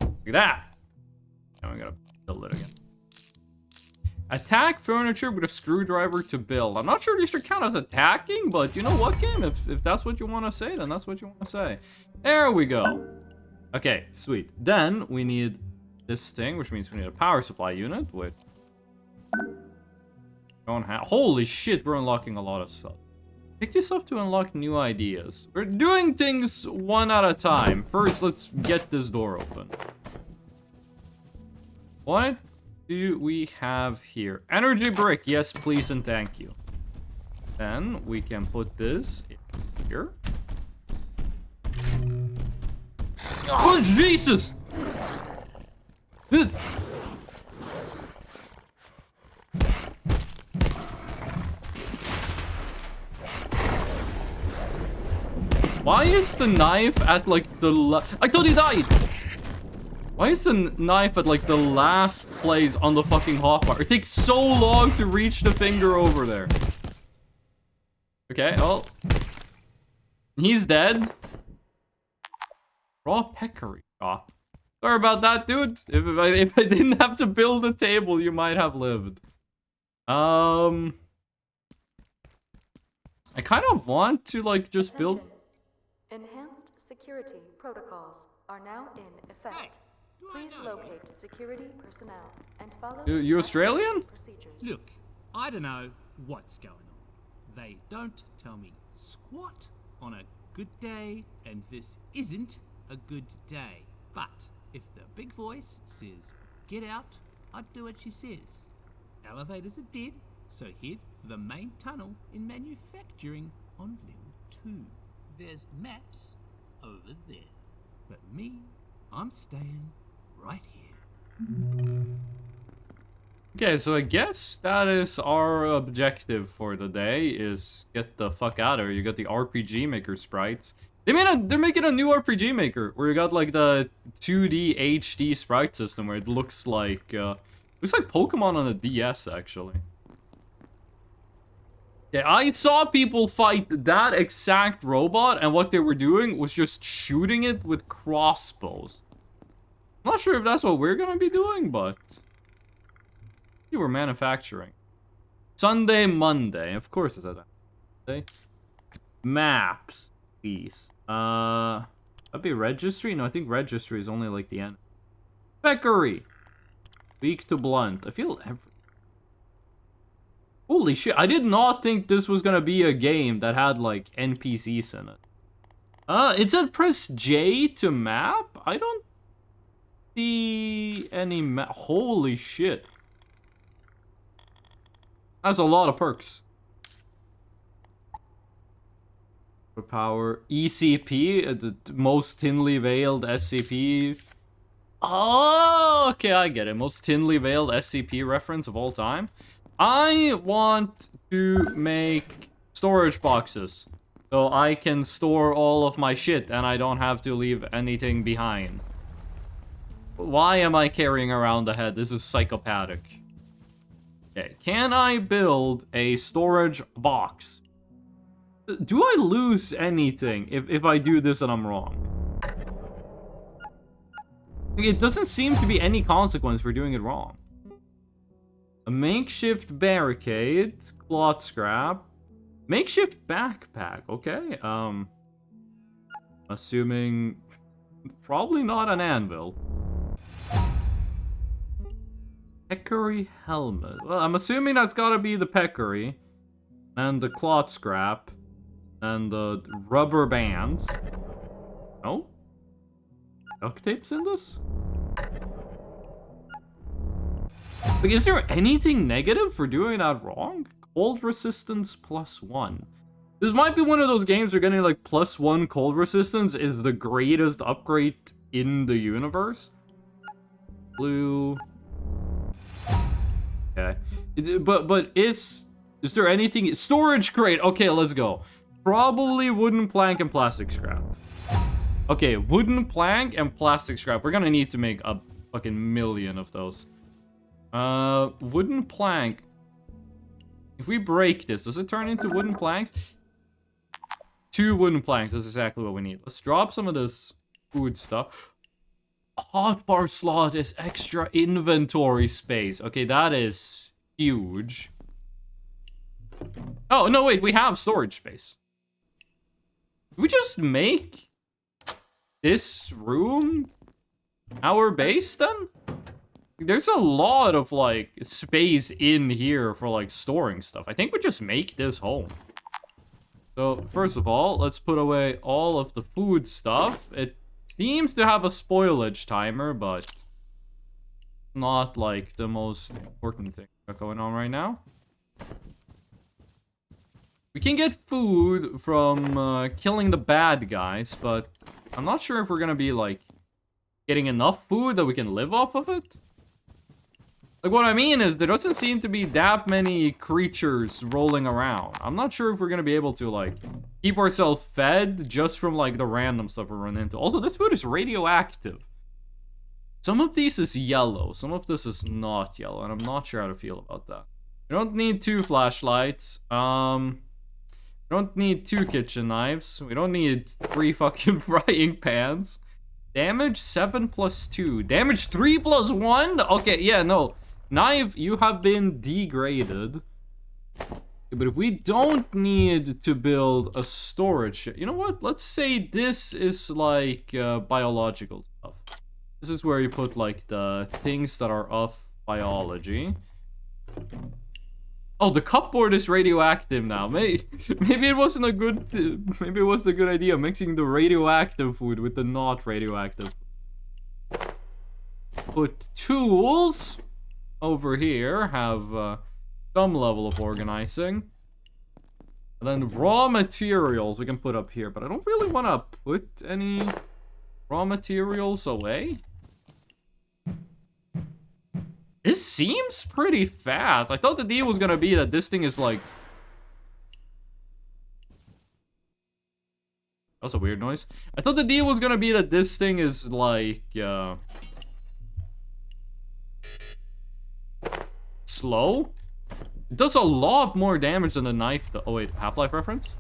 Like that. Now we gotta build it again. Attack furniture with a screwdriver to build. I'm not sure these should count as attacking, but you know what, game? If that's what you want to say, then that's what you want to say. There we go. Okay, sweet. Then we need this thing, which means we need a power supply unit, which... Don't have... Holy shit, we're unlocking a lot of stuff. Pick this up to unlock new ideas. We're doing things one at a time. First, let's get this door open. What do we have here? Energy brick, yes, please and thank you. Then we can put this in here. Oh, Jesus! Why is the knife at, like, the I thought he died! Why is the knife at, like, the last place on the fucking hotbar? It takes so long to reach the finger over there. Okay, well. He's dead. Raw peccary. Ah. Sorry about that, dude. If I didn't have to build a table, you might have lived. I kind of want to, like, just build... Enhanced security protocols are now in effect. Please locate security personnel and follow You Australian? procedures. Look, I don't know what's going on. They don't tell me squat on a good day, and this isn't a good day. But if the big voice says get out, I'd do what she says. Elevators are dead, so head for the main tunnel in manufacturing on level 2. There's maps over there. But me, I'm staying right here. Okay, so I guess that is our objective for the day, is get the fuck out of here. You got the RPG Maker sprites. They're making a new RPG Maker, where you got, like, the 2D HD sprite system, where it looks like Pokemon on a DS, actually. Yeah, I saw people fight that exact robot, and what they were doing was just shooting it with crossbows. I'm not sure if that's what we're gonna be doing, but... You were manufacturing. Sunday, Monday. Of course it's a day. Maps, please. That'd be registry? No, I think registry is only like the end. Peccary. Weak to blunt. I feel holy shit, I did not think this was gonna be a game that had like NPCs in it. It said press J to map? I don't see any map. Holy shit. That's a lot of perks. Power. ECP, the most thinly veiled SCP. Oh, okay, I get it. Most thinly veiled SCP reference of all time. I want to make storage boxes so I can store all of my shit and I don't have to leave anything behind. Why am I carrying around a head? This is psychopathic. Okay, can I build a storage box? Do I lose anything if I do this and I'm wrong? It doesn't seem to be any consequence for doing it wrong. A makeshift barricade, cloth scrap, makeshift backpack, okay. Assuming probably not an anvil. Peccary helmet. Well, I'm assuming that's gotta be the peccary and the cloth scrap and the rubber bands. No? Duct tape's in this? Like, is there anything negative for doing that wrong? Cold resistance +1. This might be one of those games where getting like +1 cold resistance is the greatest upgrade in the universe. Blue. Okay. But is there anything? Storage crate. Okay, let's go. Probably wooden plank and plastic scrap. Okay, wooden plank and plastic scrap. We're gonna need to make a fucking million of those. Wooden plank. If we break this, does it turn into wooden planks? 2 wooden planks. That's exactly what we need. Let's drop some of this food stuff. Hotbar slot is extra inventory space. Okay, that is huge. Oh, no, wait. We have storage space. Did we just make this room our base, then? There's a lot of, like, space in here for, like, storing stuff. I think we just make this home. So, first of all, let's put away all of the food stuff. It seems to have a spoilage timer, but not, like, the most important thing going on right now. We can get food from killing the bad guys, but I'm not sure if we're gonna be, like, getting enough food that we can live off of it. Like, what I mean is, there doesn't seem to be that many creatures rolling around. I'm not sure if we're gonna be able to, like, keep ourselves fed just from, like, the random stuff we run into. Also, this food is radioactive. Some of these is yellow, some of this is not yellow, and I'm not sure how to feel about that. We don't need 2 flashlights. We don't need 2 kitchen knives. We don't need 3 fucking frying pans. Damage 7 + 2. Damage 3 + 1? Okay, yeah, no. Knife, you have been degraded. But if we don't need to build a storage... You know what? Let's say this is like biological stuff. This is where you put like the things that are of biology. Oh, the cupboard is radioactive now. Maybe it wasn't a good... Maybe it was a good idea mixing the radioactive food with the not radioactive. Put tools over here. Have some level of organizing. And then raw materials we can put up here. But I don't really want to put any raw materials away. This seems pretty fast. I thought the deal was gonna be that this thing is like... That's a weird noise. I thought the deal was gonna be that this thing is like... slow? It does a lot more damage than the knife though. Oh wait, Half-Life reference?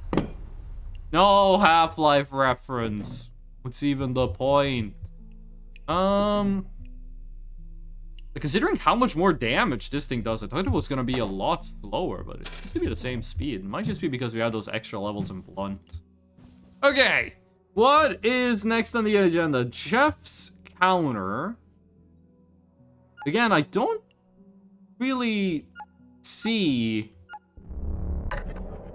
No Half-Life reference. What's even the point? Considering how much more damage this thing does, I thought it was gonna be a lot slower, but it seems to be the same speed. It might just be because we have those extra levels in Blunt. Okay, what is next on the agenda? Jeff's counter. Again, I don't really see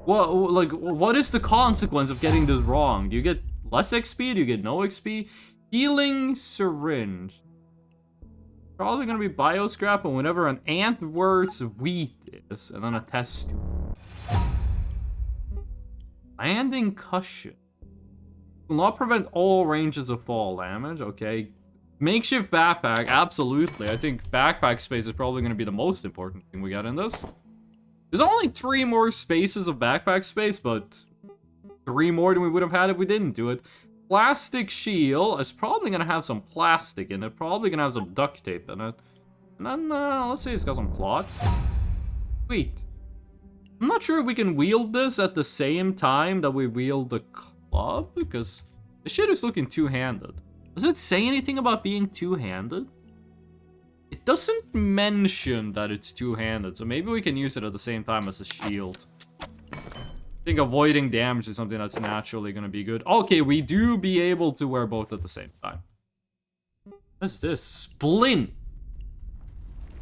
what is the consequence of getting this wrong? Do you get less XP? Do you get no XP? Healing syringe. Probably gonna be bioscrap, and whenever an ant worse wheat is, and then a test tube. Landing cushion. Will not prevent all ranges of fall damage. Okay. Makeshift backpack, absolutely. I think backpack space is probably gonna be the most important thing we got in this. There's only 3 more spaces of backpack space, but 3 more than we would have had if we didn't do it. Plastic shield is probably gonna have some plastic in it. Probably gonna have some duct tape in it. And then, let's say it's got some cloth. Sweet. I'm not sure if we can wield this at the same time that we wield the club, because the shit is looking two-handed. Does it say anything about being two-handed? It doesn't mention that it's two-handed, so maybe we can use it at the same time as the shield. I think avoiding damage is something that's naturally going to be good. Okay, we do be able to wear both at the same time. What's this? Splint.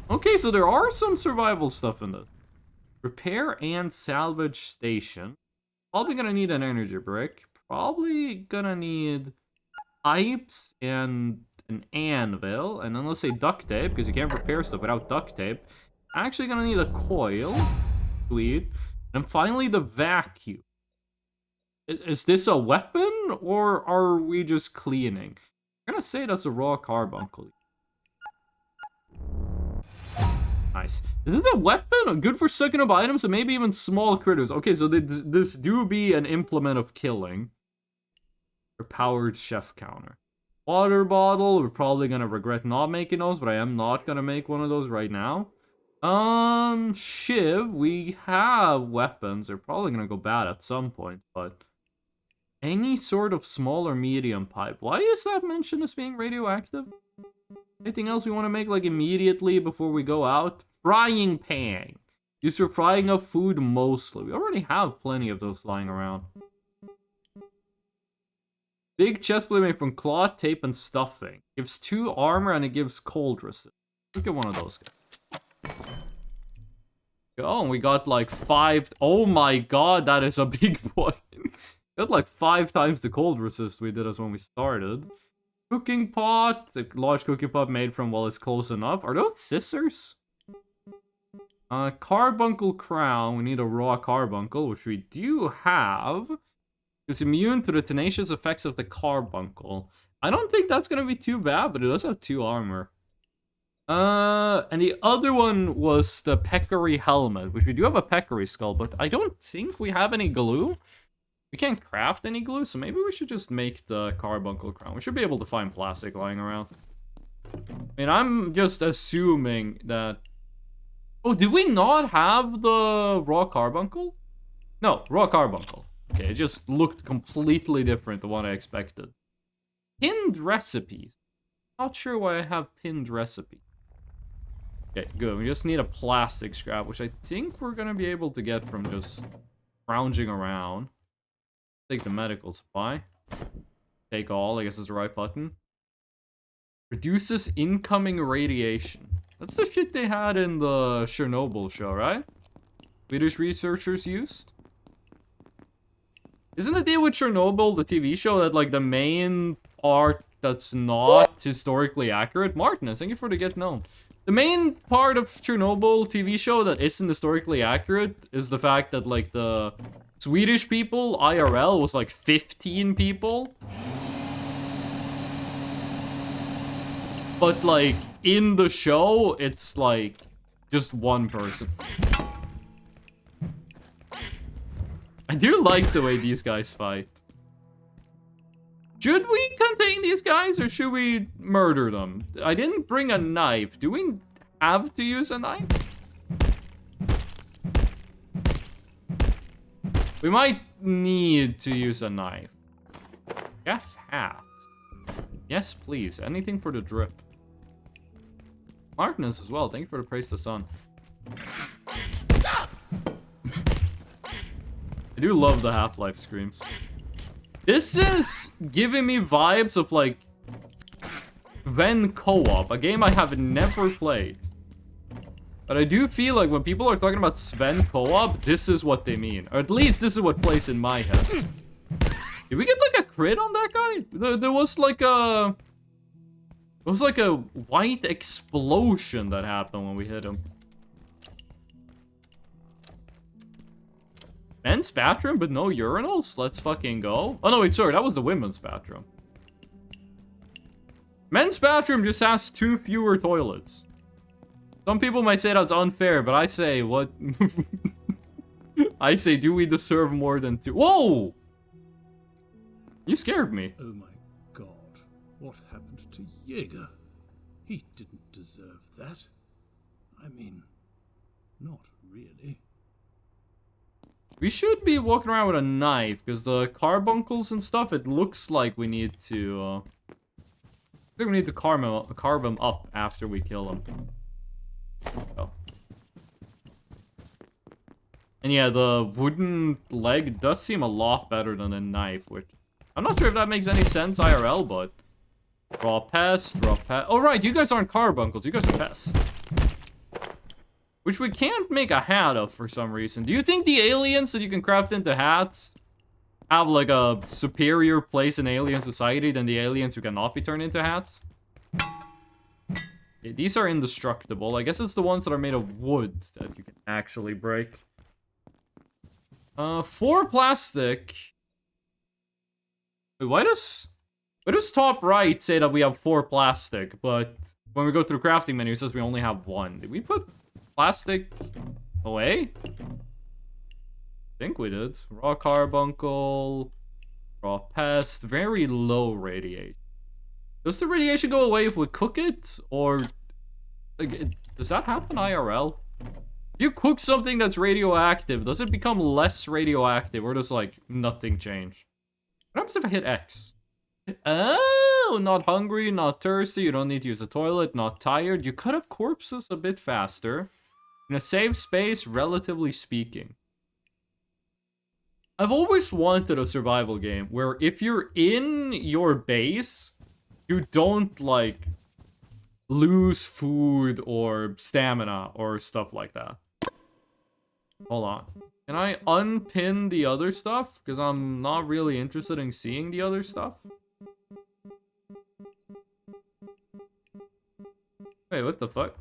Okay, so there are some survival stuff in this. Repair and salvage station. Probably going to need an energy brick. Probably going to need pipes and an anvil. And then let's say duct tape, because you can't repair stuff without duct tape. Actually going to need a coil. Sweet. And finally, the vacuum. Is this a weapon, or are we just cleaning? I'm gonna say that's a raw carbuncle. Nice. Is this a weapon? Good for sucking up items and maybe even small critters. Okay, so this do be an implement of killing. Or powered chef counter. Water bottle. We're probably gonna regret not making those, but I am not gonna make one of those right now. Shiv, we have weapons. They're probably gonna go bad at some point, but any sort of small or medium pipe. Why is that mentioned as being radioactive? Anything else we want to make like immediately before we go out? Frying pan. Used for frying up food mostly. We already have plenty of those lying around. Big chest plate made from cloth, tape, and stuffing. Gives 2 armor and it gives cold resist. Look at one of those guys. Oh, and we got like 5. Oh my god, that is a big boy. Got like 5 times the cold resist we did as when we started. Cooking pot. It's a large cooking pot made from, well, it's close enough. Are those scissors? Carbuncle crown. We need a raw carbuncle, which we do have. It's immune to the tenacious effects of the carbuncle. I don't think that's gonna be too bad, but it does have 2 armor. And the other one was the peccary helmet, which we do have a peccary skull, but I don't think we have any glue. We can't craft any glue, so maybe we should just make the carbuncle crown. We should be able to find plastic lying around. I mean, I'm just assuming that... Oh, did we not have the raw carbuncle? No, raw carbuncle. Okay, it just looked completely different than what I expected. Pinned recipes. Not sure why I have pinned recipes. Okay, good. We just need a plastic scrap, which I think we're gonna be able to get from just scrounging around. Take the medical supply. Take all, I guess is the right button. Reduces incoming radiation. That's the shit they had in the Chernobyl show, right? Swedish researchers used. Isn't the deal with Chernobyl, the TV show, that like the main part that's not historically accurate? Martin, thank you for the get known. The main part of Chernobyl TV show that isn't historically accurate is the fact that like the Swedish people, IRL, was like 15 people. But like in the show, it's like just 1 person. I do like the way these guys fight. Should we contain these guys or should we murder them? I didn't bring a knife. Do we have to use a knife? We might need to use a knife. Chef hat. Yes, please. Anything for the drip. Martinez as well. Thank you for the praise to the sun. I do love the Half-Life screams. This is giving me vibes of like Sven Co-op, a game I have never played. But I do feel like when people are talking about Sven Co-op, this is what they mean. Or at least this is what plays in my head. Did we get like a crit on that guy? There was like a... It was like a white explosion that happened when we hit him. Men's bathroom, but no urinals? Let's fucking go. Oh no, wait, sorry, that was the women's bathroom. Men's bathroom just has 2 fewer toilets. Some people might say that's unfair, but I say, what? I say, do we deserve more than 2? Whoa! You scared me. Oh my god. What happened to Jaeger? He didn't deserve that. I mean, not really. We should be walking around with a knife, because the carbuncles and stuff, it looks like we need to, I think we need to carve them up after we kill them. Oh. And yeah, the wooden leg does seem a lot better than a knife, which I'm not sure if that makes any sense IRL, but raw pest. Oh right, you guys aren't carbuncles, you guys are pests. Which we can't make a hat of for some reason. Do you think the aliens that you can craft into hats have like a superior place in alien society than the aliens who cannot be turned into hats? Yeah, these are indestructible. I guess it's the ones that are made of wood that you can actually break. 4 plastic. Wait, why does top right say that we have 4 plastic, but when we go to the crafting menu, it says we only have 1. Did we put plastic away? I think we did. Raw carbuncle, raw pest, very low radiation. Does the radiation go away if we cook it? Or does that happen IRL? If you cook something that's radioactive, does it become less radioactive or does like nothing change? What happens if I hit X? Oh, not hungry, not thirsty, you don't need to use the toilet, not tired. You cut up corpses a bit faster. In a safe space, relatively speaking. I've always wanted a survival game where if you're in your base, you don't, like, lose food or stamina or stuff like that. Hold on. Can I unpin the other stuff? Because I'm not really interested in seeing the other stuff. Wait, what the fuck?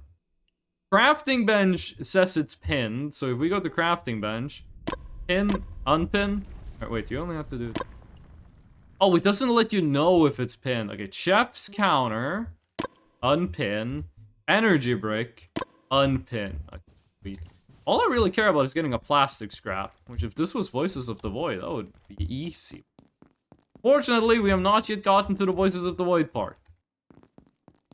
Crafting bench says it's pinned, so if we go to crafting bench, pin, unpin. Right, wait, you only have to do... Oh, it doesn't let you know if it's pinned. Okay, chef's counter, unpin, energy brick, unpin. Okay, sweet. All I really care about is getting a plastic scrap, which if this was Voices of the Void, that would be easy. Fortunately, we have not yet gotten to the Voices of the Void part.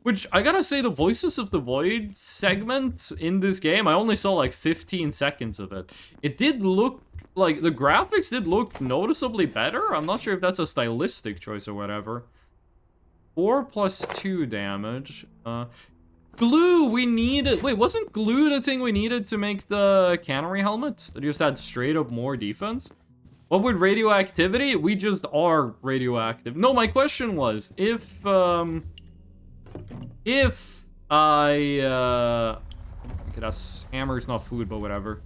Which, I gotta say, the Voices of the Void segment in this game, I only saw like 15 seconds of it. It did look, like, the graphics did look noticeably better. I'm not sure if that's a stylistic choice or whatever. 4 + 2 damage. Glue, we needed... Wait, wasn't glue the thing we needed to make the cannery helmet? That just had straight up more defense? What with radioactivity? We just are radioactive. No, my question was, if I, okay, that's hammer's not food, but whatever.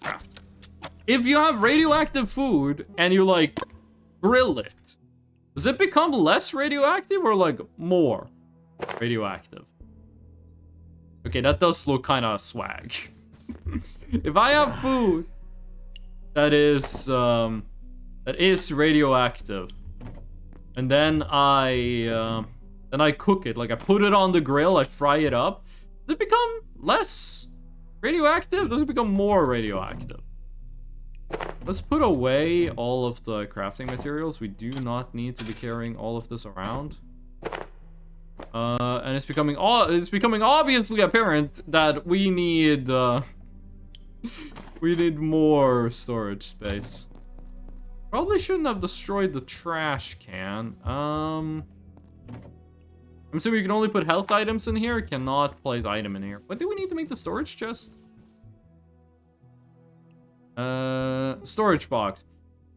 Craft. If you have radioactive food and you, like, grill it, does it become less radioactive or, like, more radioactive? Okay, that does look kind of swag. If I have food that is radioactive, and then I cook it, like I put it on the grill, I fry it up, does it become less radioactive? Does it become more radioactive? Let's put away all of the crafting materials. We do not need to be carrying all of this around. And it's becoming obviously apparent that we need more storage space. Probably shouldn't have destroyed the trash can. I'm assuming you can only put health items in here. Cannot place item in here. What do we need to make the storage chest? Storage box.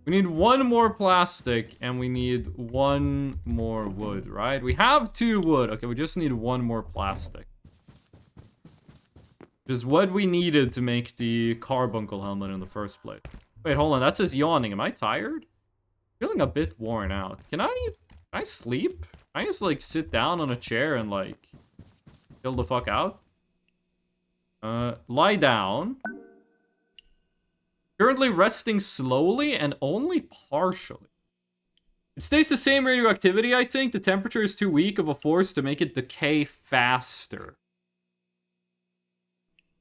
We need one more plastic and we need one more wood, right? We have 2 wood. Okay, we just need one more plastic. Which is what we needed to make the carbuncle helmet in the first place. Wait, hold on. That says yawning. Am I tired? Feeling a bit worn out. Can I sleep? Can I just, like, sit down on a chair and, like, chill the fuck out? Lie down. Currently resting slowly and only partially. It stays the same radioactivity, I think. The temperature is too weak of a force to make it decay faster.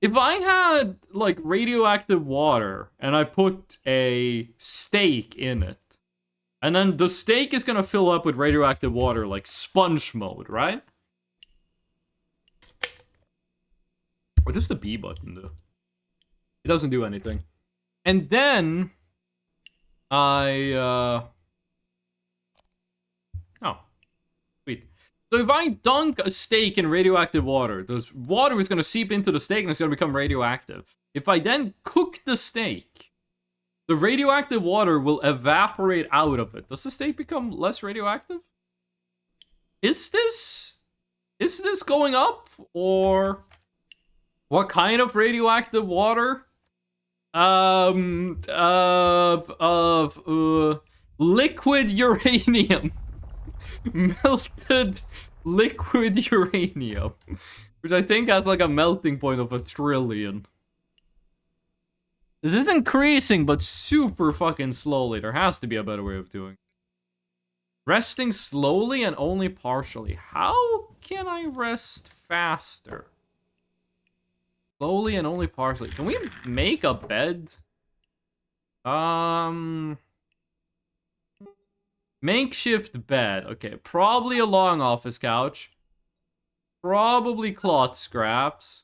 If I had, like, radioactive water and I put a steak in it, and then the steak is gonna fill up with radioactive water, like sponge mode, right? What does the B button do? It doesn't do anything. And then oh, sweet. So if I dunk a steak in radioactive water, the water is going to seep into the steak and it's going to become radioactive. If I then cook the steak, the radioactive water will evaporate out of it. Does the steak become less radioactive? Is this going up? Or what kind of radioactive water? Liquid uranium. Melted liquid uranium. Which I think has like a melting point of 1 trillion. This is increasing, but super fucking slowly. There has to be a better way of doing it. Resting slowly and only partially. How can I rest faster? Slowly and only partially. Can we make a bed? Makeshift bed. Okay, probably a long office couch. Probably cloth scraps.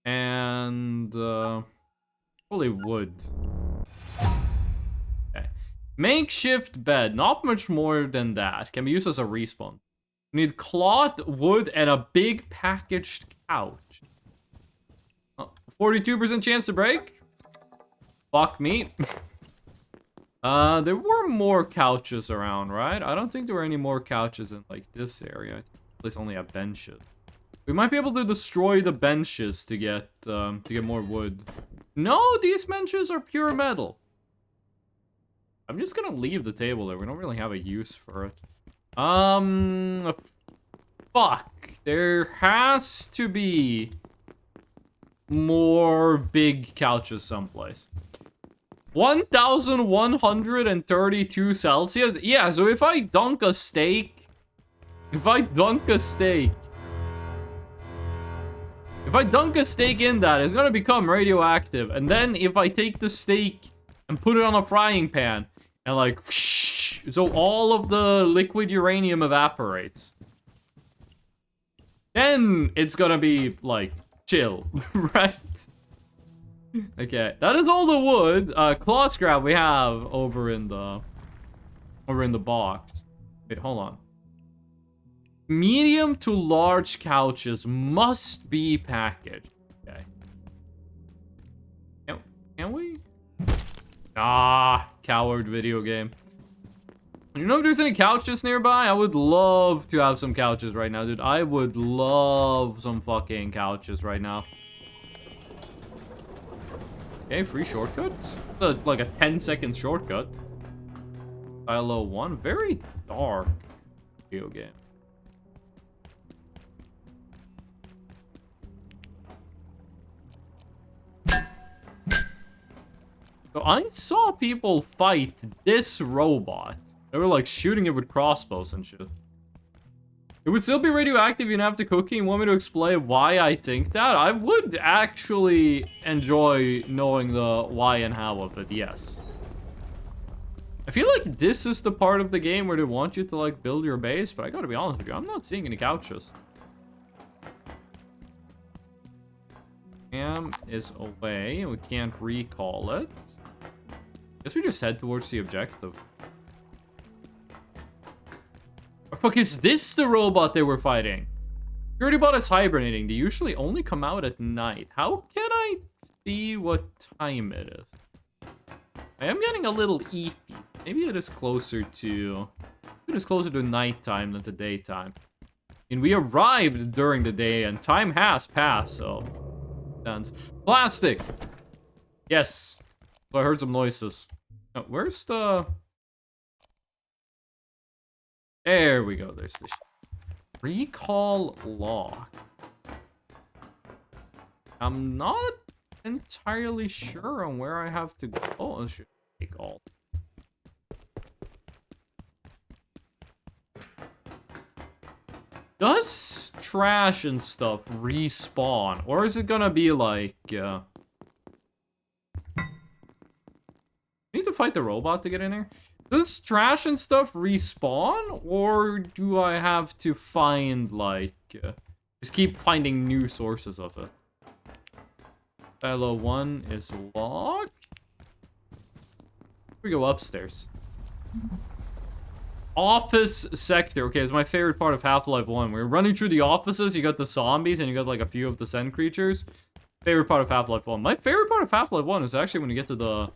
And, probably wood. Okay. Makeshift bed. Not much more than that. Can be used as a respawn. We need cloth, wood, and a big packaged couch. 42% chance to break? Fuck me. There were more couches around, right? I don't think there were any more couches in, like, this area. At least only have benches. We might be able to destroy the benches to get more wood. No, these benches are pure metal. I'm just gonna leave the table there. We don't really have a use for it. Fuck. There has to be more big couches someplace. 1,132 Celsius? Yeah, so if I dunk a steak... If I dunk a steak in that, it's gonna become radioactive. And then if I take the steak and put it on a frying pan, and like... So all of the liquid uranium evaporates. Then it's gonna be, like, chill, right? Okay, that is all the wood. Cloth scrap we have over in the box. Wait, hold on. Medium to large couches must be packaged. Okay. Can we? Ah, coward video game. You know if there's any couches nearby? I would love to have some couches right now, dude. I would love some fucking couches right now. Okay, free shortcut. Like a 10-second shortcut. Silo 1. Very dark video game. So I saw people fight this robot. They were like shooting it with crossbows and shit. It would still be radioactive even after cooking. You want me to explain why I think that? I would actually enjoy knowing the why and how of it, yes. I feel like this is the part of the game where they want you to like build your base, but I gotta be honest with you, I'm not seeing any couches. Cam is away, and we can't recall it. Guess we just head towards the objective. fuck is this the robot they were fighting? Security bot is hibernating. They usually only come out at night. How can I see what time it is? I am getting a little eepy. Maybe it is closer to... It is closer to nighttime than to daytime. And we arrived during the day and time has passed, so... Sense. Plastic! Yes. So I heard some noises. Oh, where's the... There we go. There's the... Recall lock. I'm not entirely sure on where I have to go. Oh, I should take all. Does trash and stuff respawn? Or is it gonna be like, I need to fight the robot to get in here? Does trash and stuff respawn? Or do I have to find, like, just keep finding new sources of it? Fellow 1 is locked. We go upstairs. Office sector. Okay, it's my favorite part of Half-Life 1. We're running through the offices. You got the zombies and you got like a few of the Sand creatures. Favorite part of Half-Life 1. My favorite part of Half-Life 1 is actually when you get to the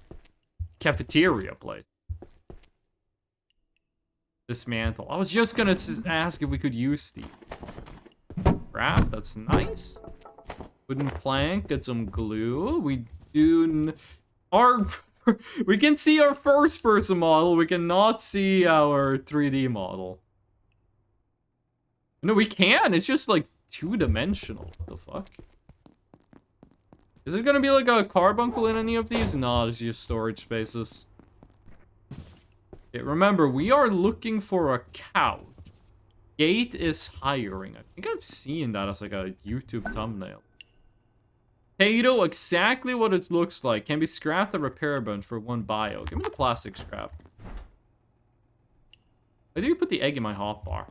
cafeteria place. Dismantle. I was just gonna ask if we could use the crap. That's nice. Wooden plank. Get some glue. We do... We can see our first-person model. We cannot see our 3D model. No, we can. It's just, like, two-dimensional. What the fuck? Is it gonna be, like, a carbuncle in any of these? No, it's just storage spaces. Okay, remember, we are looking for a couch. Gate is hiring. I think I've seen that as, like, a YouTube thumbnail. Potato, exactly what it looks like. Can be scrapped at repair bench for 1 bio. Give me the plastic scrap. Why do you put the egg in my hotbar?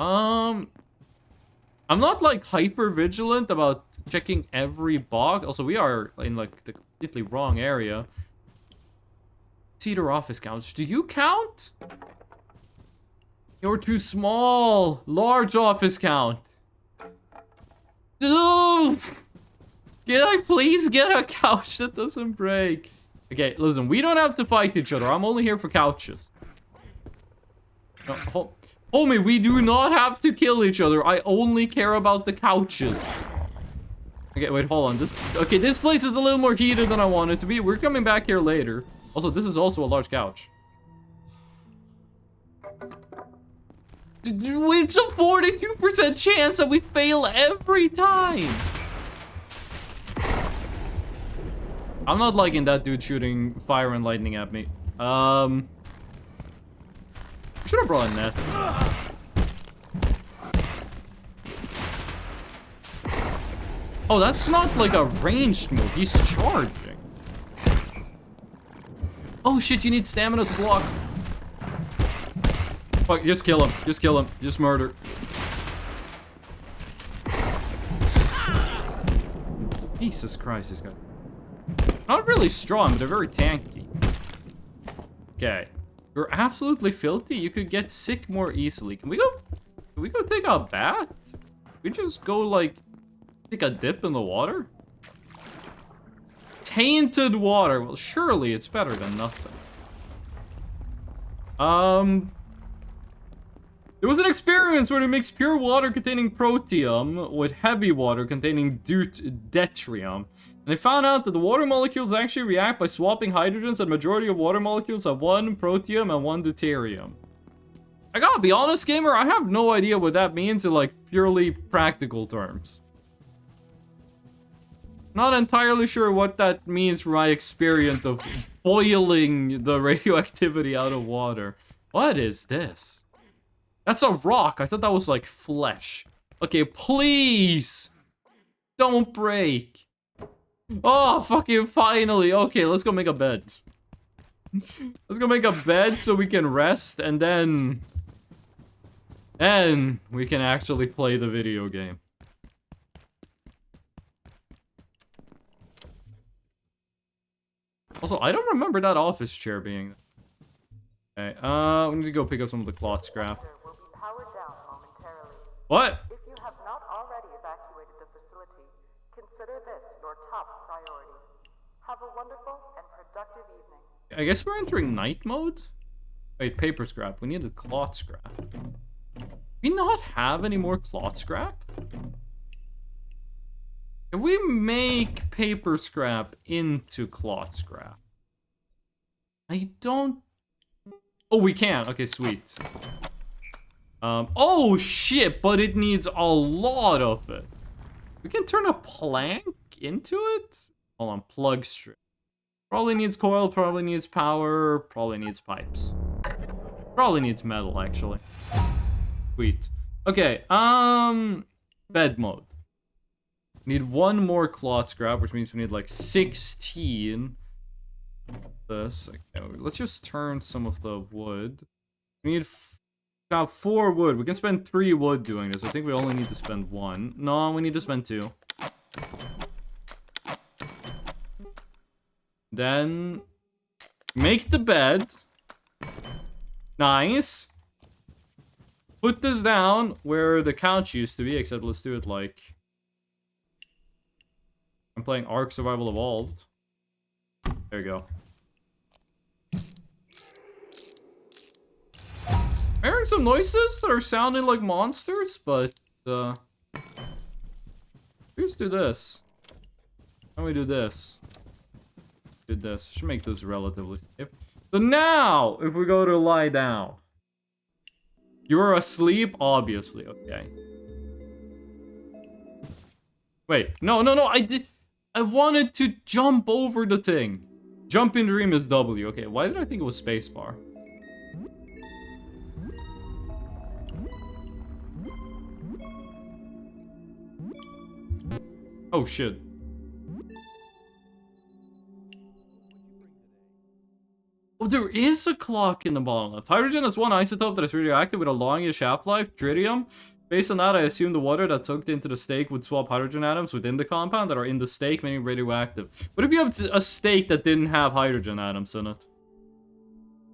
I'm not like hyper vigilant about checking every box. Also, we are in like the completely wrong area. Cedar office counts. Do you count? You're too small. Large office count. Ooh. Can I please get a couch that doesn't break? Okay, listen, we don't have to fight each other. I'm only here for couches. No, homie, we do not have to kill each other. I only care about the couches. Okay, wait, hold on. This place is a little more heated than I want it to be. We're coming back here later. Also, this is also a large couch. It's a 42% chance that we fail every time. I'm not liking that dude shooting fire and lightning at me. Should have brought a net. Oh, that's not like a ranged move. He's charging. Oh shit, you need stamina to block. Fuck, just kill him. Just kill him. Just murder. Jesus Christ, this guy. Not really strong, but they're very tanky. Okay. You're absolutely filthy. You could get sick more easily. Can we go take a bath? Can we just go, like, take a dip in the water? Tainted water. Well, surely it's better than nothing. There was an experiment where they mixed pure water containing protium with heavy water containing deuterium. And they found out that the water molecules actually react by swapping hydrogens, and the majority of water molecules have 1 protium and 1 deuterium. I gotta be honest, gamer, I have no idea what that means in, like, purely practical terms. Not entirely sure what that means from my experience of boiling the radioactivity out of water. What is this? That's a rock. I thought that was, like, flesh. Okay, please! Don't break. Oh, fucking finally. Okay, let's go make a bed. Let's go make a bed so we can rest, and then we can actually play the video game. Also, I don't remember that office chair being... Okay, we need to go pick up some of the cloth scrap. What? If you have not already evacuated the facility, consider this your top priority. Have a wonderful and productive evening. I guess we're entering night mode? Wait, paper scrap. We needed cloth scrap. Do we not have any more cloth scrap? Can we make paper scrap into cloth scrap? I don't... Oh, we can. Okay, sweet. Oh, shit, but it needs a lot of it. We can turn a plank into it? Hold on, plug strip. Probably needs coil, probably needs power, probably needs pipes. Probably needs metal, actually. Sweet. Okay, bed mode. Need one more cloth scrap, which means we need like 16. This. Okay, let's just turn some of the wood. We need got 4 wood. We can spend 3 wood doing this. I think we only need to spend 1. No, we need to spend 2. Then make the bed. Nice. Put this down where the couch used to be, except let's do it like I'm playing Ark Survival Evolved. There you go. I'm hearing some noises that are sounding like monsters, but let's do this. How do we do this? Did this. Should make this relatively safe. So now, if we go to lie down. You're asleep? Obviously. Okay. Wait. No. I wanted to jump over the thing. Jump in dream is W. Okay, why did I think it was spacebar? Oh, shit. Oh, there is a clock in the bottom left. Hydrogen is one isotope that is radioactive with a longish half-life. Tritium. Based on that, I assume the water that soaked into the steak would swap hydrogen atoms within the compound that are in the steak, making radioactive. What if you have a steak that didn't have hydrogen atoms in it?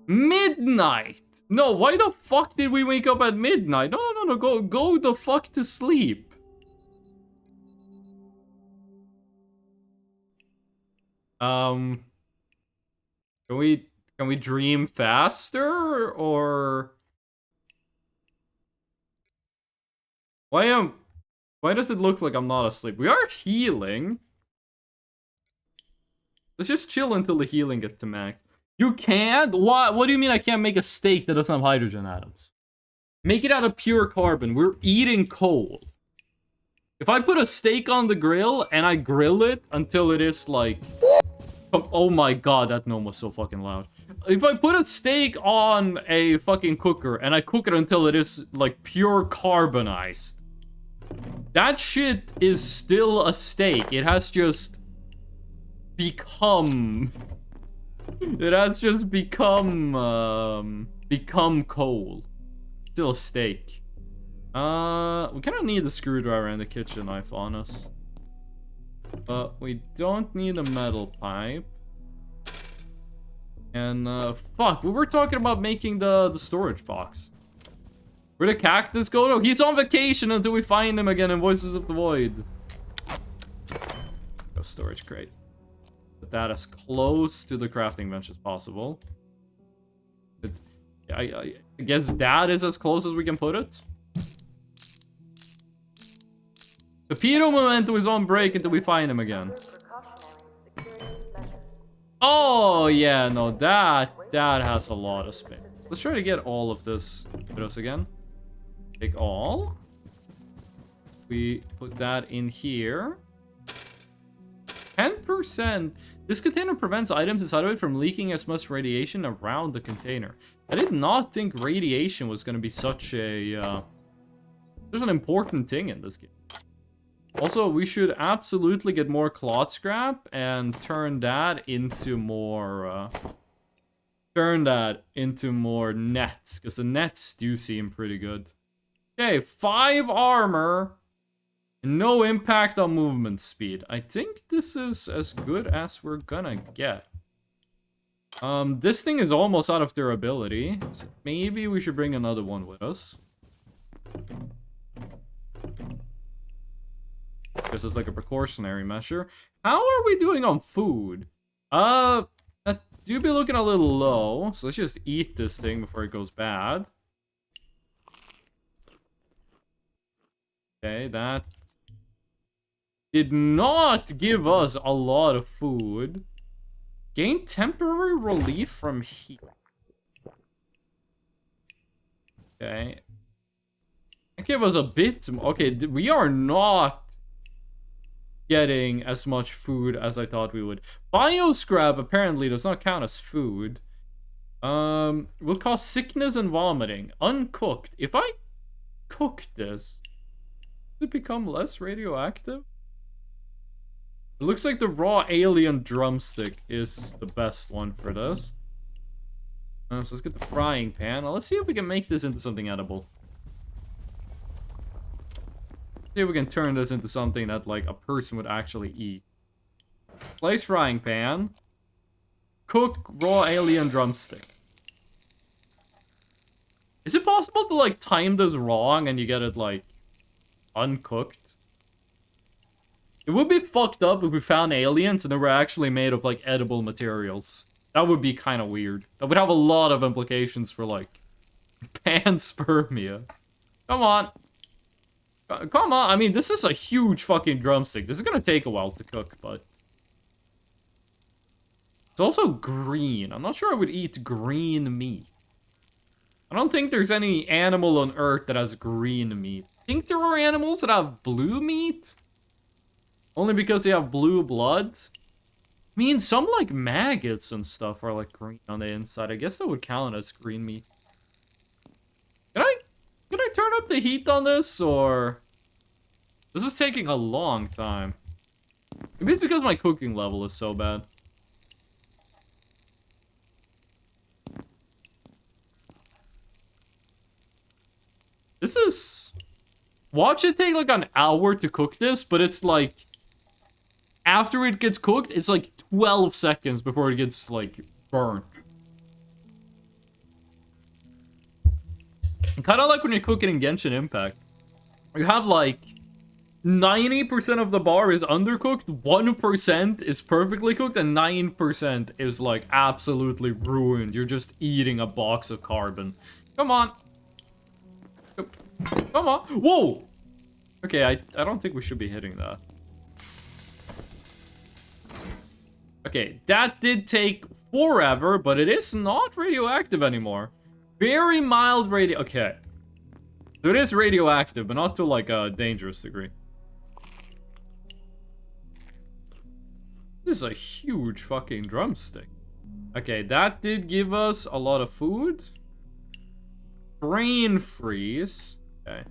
Midnight! No, why the fuck did we wake up at midnight? No. Go the fuck to sleep. Can we dream faster, or... Why does it look like I'm not asleep? We are healing. Let's just chill until the healing gets to max. You can't? What do you mean I can't make a steak that doesn't have hydrogen atoms? Make it out of pure carbon. We're eating coal. If I put a steak on the grill and I grill it until it is like... Oh my god, that gnome was so fucking loud. If I put a steak on a fucking cooker and I cook it until it is like pure carbonized, that shit is still a steak. It has just become... It has just become coal. Still a steak. We kind of need the screwdriver and the kitchen knife on us. But we don't need a metal pipe. And, fuck, we were talking about making the storage box. Where'd the cactus go? No, he's on vacation until we find him again in Voices of the Void. Go storage crate. Put that as close to the crafting bench as possible. I guess that is as close as we can put it. The pedo memento is on break until we find him again. Oh, yeah, no, that has a lot of space. Let's try to get all of this with us again. Take all. We put that in here. 10%. This container prevents items inside of it from leaking as much radiation around the container. I did not think radiation was going to be such a... There's an important thing in this game. Also, we should absolutely get more cloth scrap and turn that into more... nets, because the nets do seem pretty good. Okay, 5 armor. No impact on movement speed. I think this is as good as we're gonna get. This thing is almost out of durability. So maybe we should bring another one with us. This is like a precautionary measure. How are we doing on food? That do be looking a little low. So let's just eat this thing before it goes bad. Okay, that did not give us a lot of food. Gain temporary relief from heat. Okay. That gave us a bit. Okay, we are not getting as much food as I thought we would. Bioscrap apparently does not count as food. Will cause sickness and vomiting. Uncooked. If I cook this, does it become less radioactive? It looks like the raw alien drumstick is the best one for this. So let's get the frying pan. Now let's see if we can make this into something edible. See if we can turn this into something that, like, a person would actually eat. Place frying pan. Cook raw alien drumstick. Is it possible to, like, time this wrong and you get it, like, uncooked? It would be fucked up if we found aliens and they were actually made of, like, edible materials. That would be kind of weird. That would have a lot of implications for, like, panspermia. Come on. Come on. I mean, this is a huge fucking drumstick. This is gonna take a while to cook, but... It's also green. I'm not sure I would eat green meat. I don't think there's any animal on Earth that has green meat. I think there are animals that have blue meat. Only because they have blue blood. I mean, some, like, maggots and stuff are, like, green on the inside. I guess that would count as green meat. Can I turn up the heat on this, or... This is taking a long time. Maybe it's because my cooking level is so bad. This is... Watch it take, like, an hour to cook this, but it's, like... After it gets cooked, it's, like, 12 seconds before it gets, like, burnt. Kind of like when you're cooking in Genshin Impact. You have, like, 90% of the bar is undercooked, 1% is perfectly cooked, and 9% is, like, absolutely ruined. You're just eating a box of carbon. Come on. Come on. Whoa! Okay, I don't think we should be hitting that. Okay, that did take forever, but it is not radioactive anymore. Very mild okay. So it is radioactive, but not to, like, a dangerous degree. This is a huge fucking drumstick. Okay, that did give us a lot of food. Brain freeze. Okay.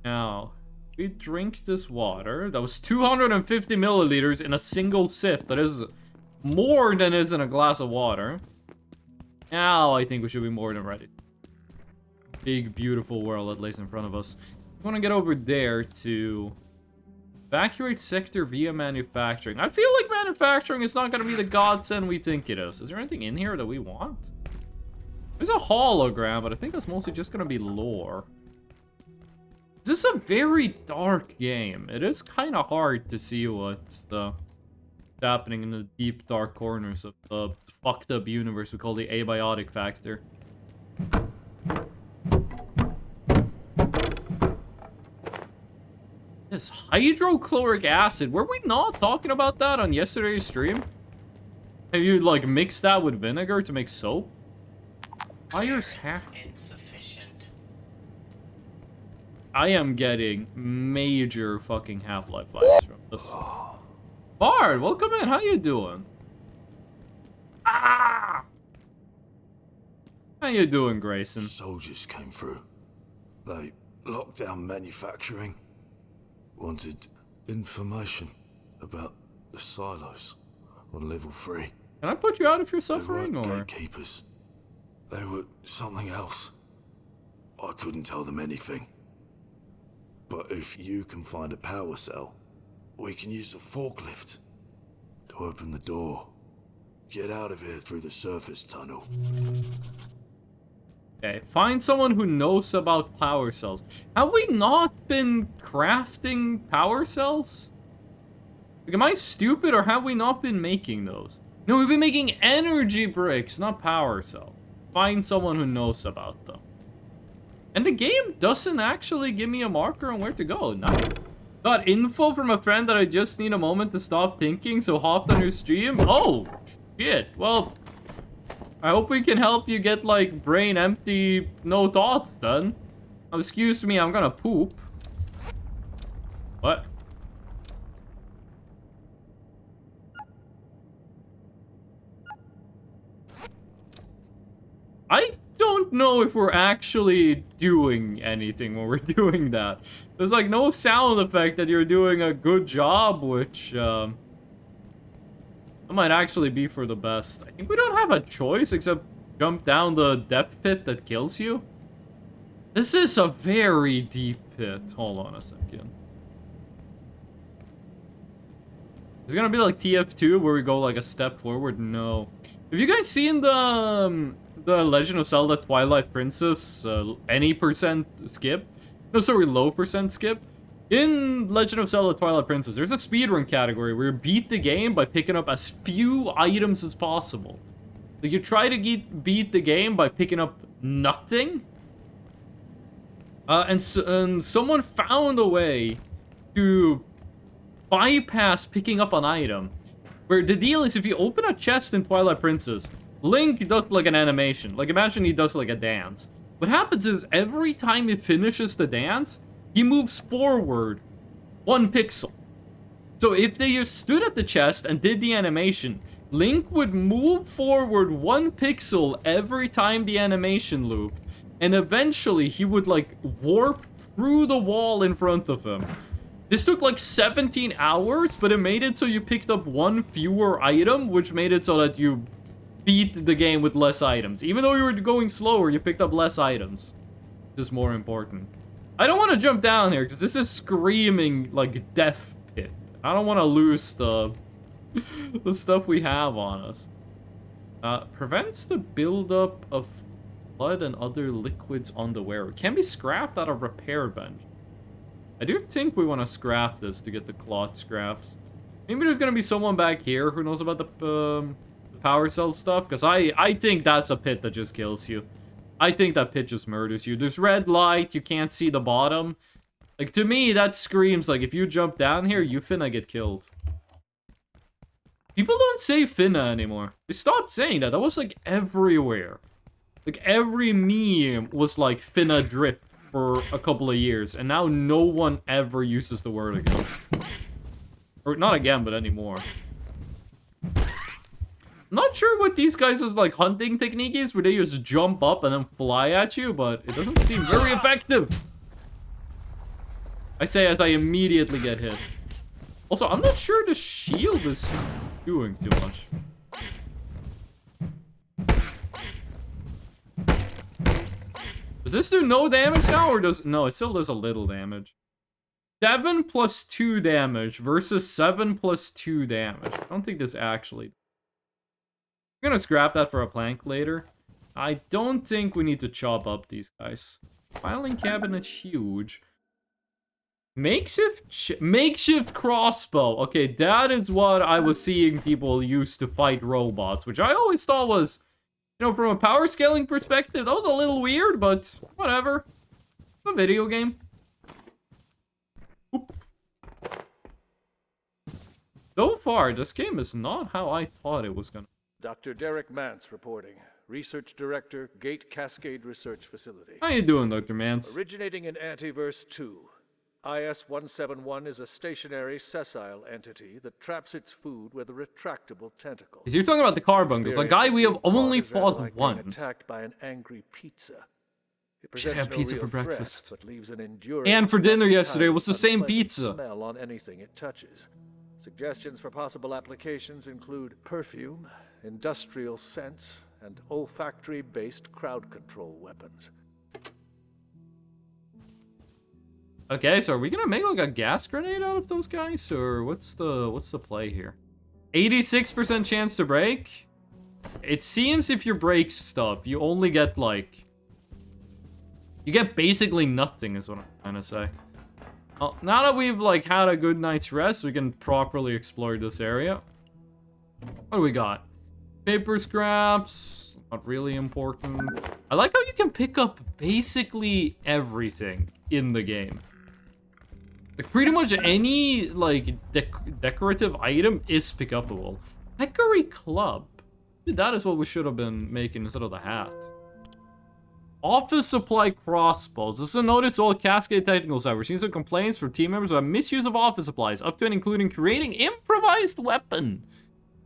Now, we drink this water. That was 250 milliliters in a single sip. That is more than is in a glass of water. Now, I think we should be more than ready. Big, beautiful world that lays in front of us. I want to get over there to evacuate sector via manufacturing. I feel like manufacturing is not going to be the godsend we think it is. Is there anything in here that we want? There's a hologram, but I think that's mostly just going to be lore. This is a very dark game. It is kind of hard to see what's happening in the deep, dark corners of the fucked up universe we call the Abiotic Factor. This hydrochloric acid. Were we not talking about that on yesterday's stream? Have you, like, mixed that with vinegar to make soap? Fire's insufficient. I am getting major fucking Half-Life vibes from this. Bard, welcome in. How you doing? Ah! How you doing, Grayson? Soldiers came through. They locked down manufacturing. Wanted information about the silos on level 3. Can I put you out if you're suffering, they weren't or? gatekeepers. They were something else. I couldn't tell them anything. But if you can find a power cell, we can use a forklift to open the door. Get out of here through the surface tunnel. Okay, find someone who knows about power cells. Have we not been crafting power cells? Like, am I stupid or have we not been making those? No, we've been making energy bricks, not power cell. Find someone who knows about them. And the game doesn't actually give me a marker on where to go. Nice. Got info from a friend that I just need a moment to stop thinking, so hopped on your stream. Oh, shit. Well, I hope we can help you get, like, brain empty, no thoughts done. Oh, excuse me, I'm gonna poop. What? I don't know if we're actually doing anything when we're doing that. There's like no sound effect that you're doing a good job, which that might actually be for the best. I think we don't have a choice except jump down the death pit that kills you. This is a very deep pit. Hold on a second. Is it gonna be like TF2 where we go like a step forward? No. Have you guys seen the Legend of Zelda Twilight Princess any percent skip? No, sorry, low percent skip. In Legend of Zelda Twilight Princess, there's a speedrun category where you beat the game by picking up as few items as possible. Like, you try to beat the game by picking up nothing. And someone found a way to bypass picking up an item. Where the deal is, if you open a chest in Twilight Princess, Link does like an animation. Like, imagine he does like a dance. What happens is, every time he finishes the dance, he moves forward 1 pixel. So if they just stood at the chest and did the animation, Link would move forward 1 pixel every time the animation looped. And eventually, he would like warp through the wall in front of him. This took like 17 hours, but it made it so you picked up 1 fewer item, which made it so that you beat the game with less items. Even though you were going slower, you picked up less items. Which is more important. I don't want to jump down here, because this is screaming like death pit. I don't want to lose the stuff we have on us. Prevents the buildup of blood and other liquids on the wearer. Can be scrapped at a repair bench. I do think we want to scrap this to get the cloth scraps. Maybe there's going to be someone back here who knows about the power cell stuff. Because I think that's a pit that just kills you. I think that pit just murders you. There's red light. You can't see the bottom. Like, to me, that screams like if you jump down here, you finna get killed. People don't say finna anymore. They stopped saying that. That was like everywhere. Like, every meme was like finna drip for a couple of years, and now no one ever uses the word again. Or not again, but anymore. Not sure what these guys' like hunting technique is, where they just jump up and then fly at you, but it doesn't seem very effective. I say as I immediately get hit. Also, I'm not sure the shield is doing too much. Does this do no damage now, or does... No, it still does a little damage. 7 plus 2 damage versus 7 plus 2 damage. I don't think this actually... I'm gonna scrap that for a plank later. I don't think we need to chop up these guys. Filing cabinet's huge. Makeshift crossbow. Okay, that is what I was seeing people use to fight robots, which I always thought was... You know, from a power scaling perspective, that was a little weird, but whatever. It's a video game. Oop. So far, this game is not how I thought it was gonna. Dr. Derek Mance reporting. Research Director, Gate Cascade Research Facility. How you doing, Dr. Mance? Originating in Antiverse 2. IS-171 is a stationary, sessile entity that traps its food with a retractable tentacle. You're talking about the carbuncles, a guy we have only fought once. Attacked by an angry pizza. Should have pizza for breakfast. But leaves an enduring and for dinner yesterday was the same pizza. Smell on anything it touches. Suggestions for possible applications include perfume, industrial scents, and olfactory-based crowd control weapons. Okay, so are we gonna make like a gas grenade out of those guys, or what's the play here? 86% chance to break. It seems if you break stuff, you only get like, you get basically nothing, is what I'm trying to say. Well, now that we've, like, had a good night's rest, we can properly explore this area. What do we got? Paper scraps. Not really important. I like how you can pick up basically everything in the game. Like, pretty much any, like, decorative item is pick-upable. Peccary Club. That is what we should have been making instead of the hat. Office supply crossbows. This is a notice to all Cascade technical staff. We're seeing some complaints from team members about misuse of office supplies, up to and including creating improvised weapon.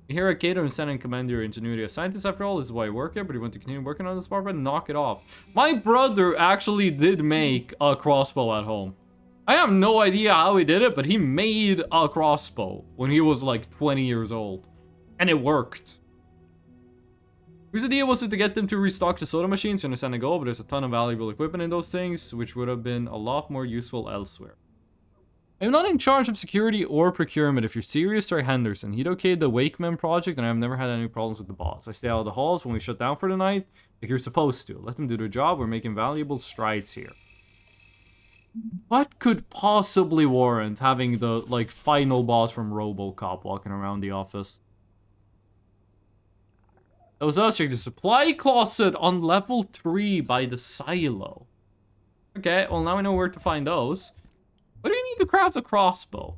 Here at Gator and sending command your ingenuity. A scientist after all, this is why I work here, but he want to continue working on this part, but knock it off. My brother actually did make a crossbow at home. I have no idea how he did it, but he made a crossbow when he was like 20 years old. And it worked. Whose idea was it to get them to restock the soda machines? To understand the goal, but there's a ton of valuable equipment in those things, which would have been a lot more useful elsewhere. I'm not in charge of security or procurement. If you're serious, try Henderson. He'd okayed the Wakeman project, and I've never had any problems with the boss. I stay out of the halls when we shut down for the night, like you're supposed to. Let them do their job. We're making valuable strides here. What could possibly warrant having the, like, final boss from RoboCop walking around the office? That was us. Check the supply closet on level 3 by the silo. Okay, well now we know where to find those. What do you need to craft a crossbow?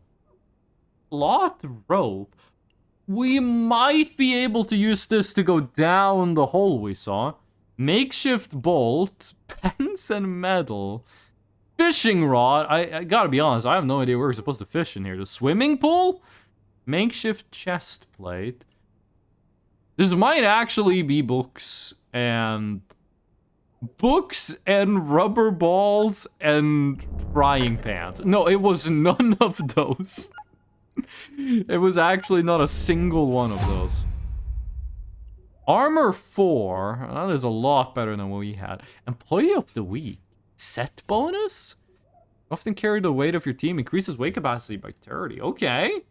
Cloth rope. We might be able to use this to go down the hole we saw. Makeshift bolt, pens and metal, fishing rod. I gotta be honest, I have no idea where we're supposed to fish in here. The swimming pool? Makeshift chest plate. This might actually be books and rubber balls and frying pans. No, it was none of those. It was actually not a single one of those. Armor 4. That is a lot better than what we had. Employee of the week. Set bonus? Often carry the weight of your team. Increases weight capacity by 30. Okay.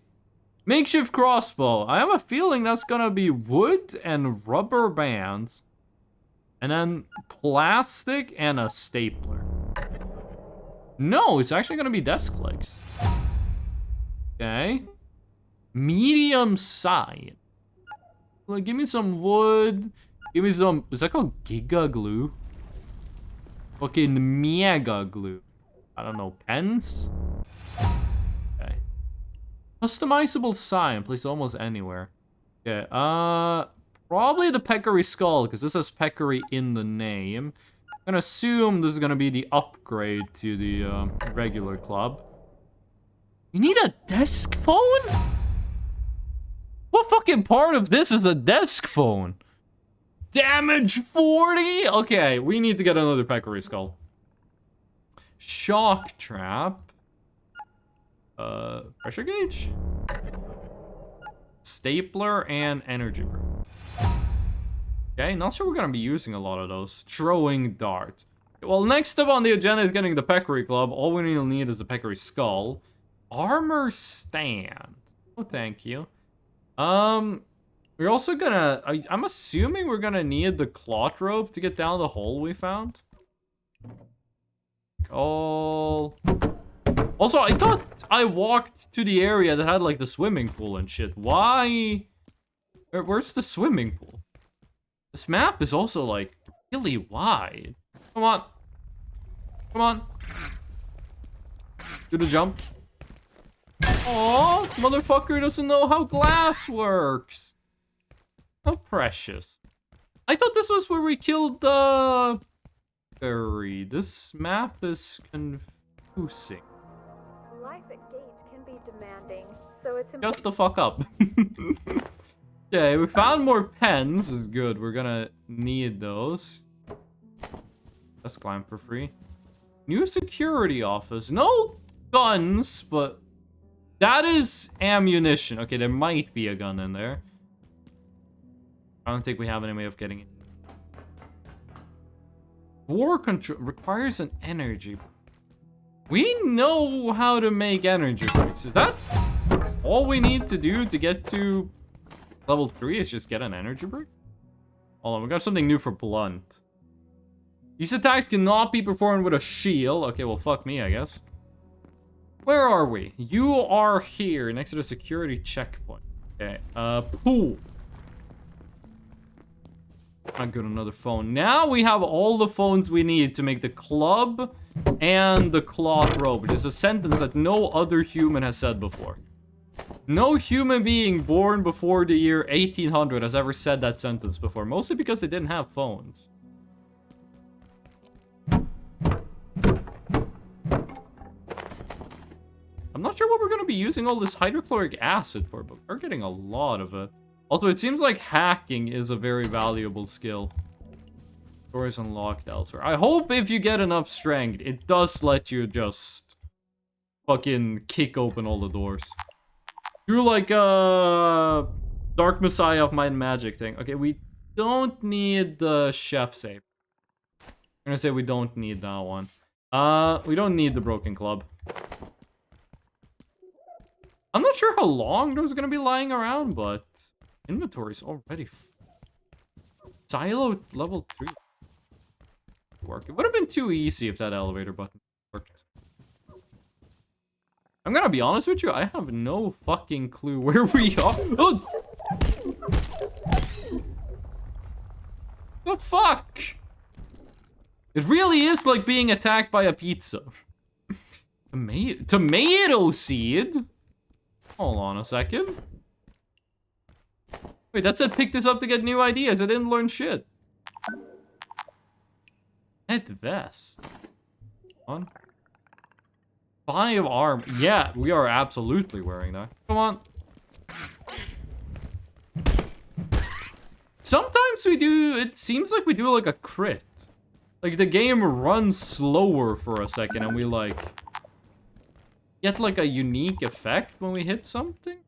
Makeshift crossbow. I have a feeling that's gonna be wood and rubber bands. And then plastic and a stapler. No, it's actually gonna be desk legs. Okay. Medium side. Like, give me some wood. Give me some, is that called Giga Glue? Fucking Mega Glue. I don't know, pens? Okay. Customizable sign, placed almost anywhere. Okay, probably the Peccary Skull, because this has Peccary in the name. I'm gonna assume this is gonna be the upgrade to the regular club. You need a desk phone? What fucking part of this is a desk phone? Damage 40? Okay, we need to get another Peccary Skull. Shock trap. Pressure gauge? Stapler and energy brick. Okay, not sure we're gonna be using a lot of those. Throwing dart. Well, next up on the agenda is getting the Peccary Club. All we need is the Peccary Skull. Armor stand. Oh, thank you. We're also gonna... I'm assuming we're gonna need the cloth rope to get down the hole we found. Oh. Also, I thought I walked to the area that had, like, the swimming pool and shit. Why? Where's the swimming pool? This map is also, like, really wide. Come on. Come on. Do the jump. Aw, motherfucker doesn't know how glass works. How precious. I thought this was where we killed the... Fairy. This map is confusing. Life at Gate can be demanding, so it's Shut the fuck up. Okay, we found more pens. This is good. We're gonna need those. Let's climb for free. New security office. No guns, but that is ammunition. Okay, there might be a gun in there. I don't think we have any way of getting it. War control requires an energy. We know how to make energy bricks. Is that all we need to do to get to level 3 is just get an energy brick? Hold on, we got something new for blunt. These attacks cannot be performed with a shield. Okay, well, fuck me, I guess. Where are we? You are here, next to the security checkpoint. Okay, pool. I got another phone. Now we have all the phones we need to make the club and the cloth robe, which is a sentence that no other human has said before. No human being born before the year 1800 has ever said that sentence before, mostly because they didn't have phones. I'm not sure what we're going to be using all this hydrochloric acid for, but we're getting a lot of it. Also, it seems like hacking is a very valuable skill. Doors unlocked elsewhere. I hope if you get enough strength, it does let you just fucking kick open all the doors. Do like a Dark Messiah of Might and Magic thing. Okay, we don't need the chef safe. I'm gonna say we don't need that one. We don't need the broken club. I'm not sure how long those are gonna be lying around, but inventory's already silo level 3. Work. It would have been too easy if that elevator button worked. I'm gonna be honest with you, I have no fucking clue where we are. Oh! The fuck? It really is like being attacked by a pizza. Tomato seed? Hold on a second. Wait, that said pick this up to get new ideas. I didn't learn shit. Head vest. On. 5 arm. Yeah, we are absolutely wearing that. Come on. Sometimes we do, it seems like we do like a crit. Like the game runs slower for a second and we like get like a unique effect when we hit something.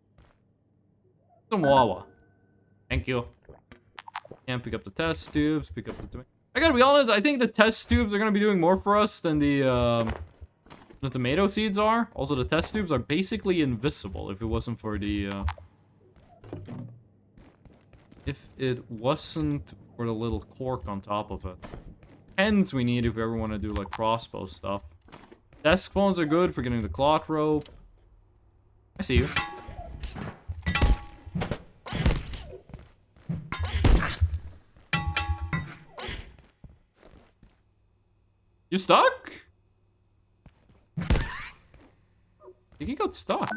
Some Wawa. Thank you. Can't pick up the test tubes, pick up the... I gotta be honest, I think the test tubes are gonna be doing more for us than the tomato seeds are. Also, the test tubes are basically invisible if it wasn't for the, if it wasn't for the little cork on top of it. Pens we need if we ever want to do, like, crossbow stuff. Desk phones are good for getting the cloth rope. I see you. You stuck? I think he got stuck.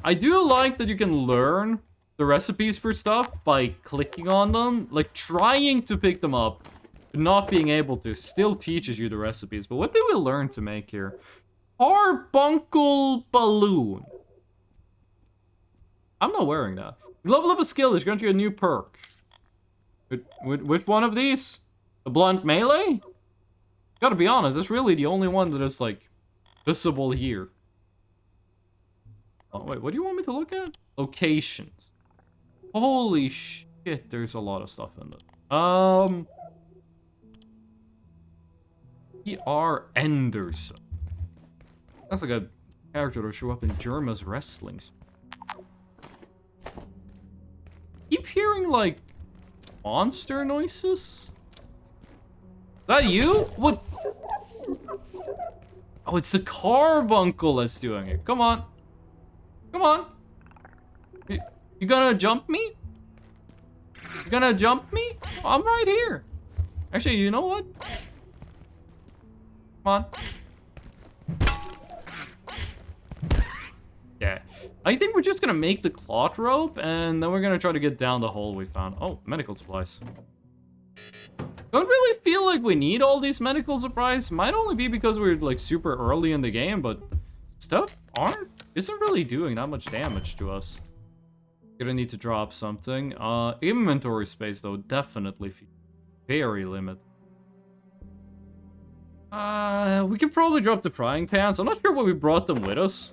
I do like that you can learn the recipes for stuff by clicking on them. Like, trying to pick them up, but not being able to, still teaches you the recipes. But what did we learn to make here? Carbuncle balloon. I'm not wearing that. Level up a skill is going to get a new perk. Which one of these? The blunt melee? Gotta be honest, that's really the only one that is, like, visible here. Oh, wait, what do you want me to look at? Locations. Holy shit, there's a lot of stuff in it. E.R. Enderson. That's like a character that'll show up in Germa's wrestlings. Keep hearing, like, monster noises? Is that you? What? Oh, it's the carbuncle that's doing it. Come on. Come on. You gonna jump me? You gonna jump me? I'm right here. Actually, you know what? Come on. Yeah. I think we're just gonna make the cloth rope, and then we're gonna try to get down the hole we found. Oh, medical supplies. Don't really feel like we need all these medical supplies. Might only be because we're like super early in the game, but stuff isn't really doing that much damage to us. Gonna need to drop something. Inventory space though, definitely very limited. We could probably drop the frying pans. I'm not sure why we brought them with us.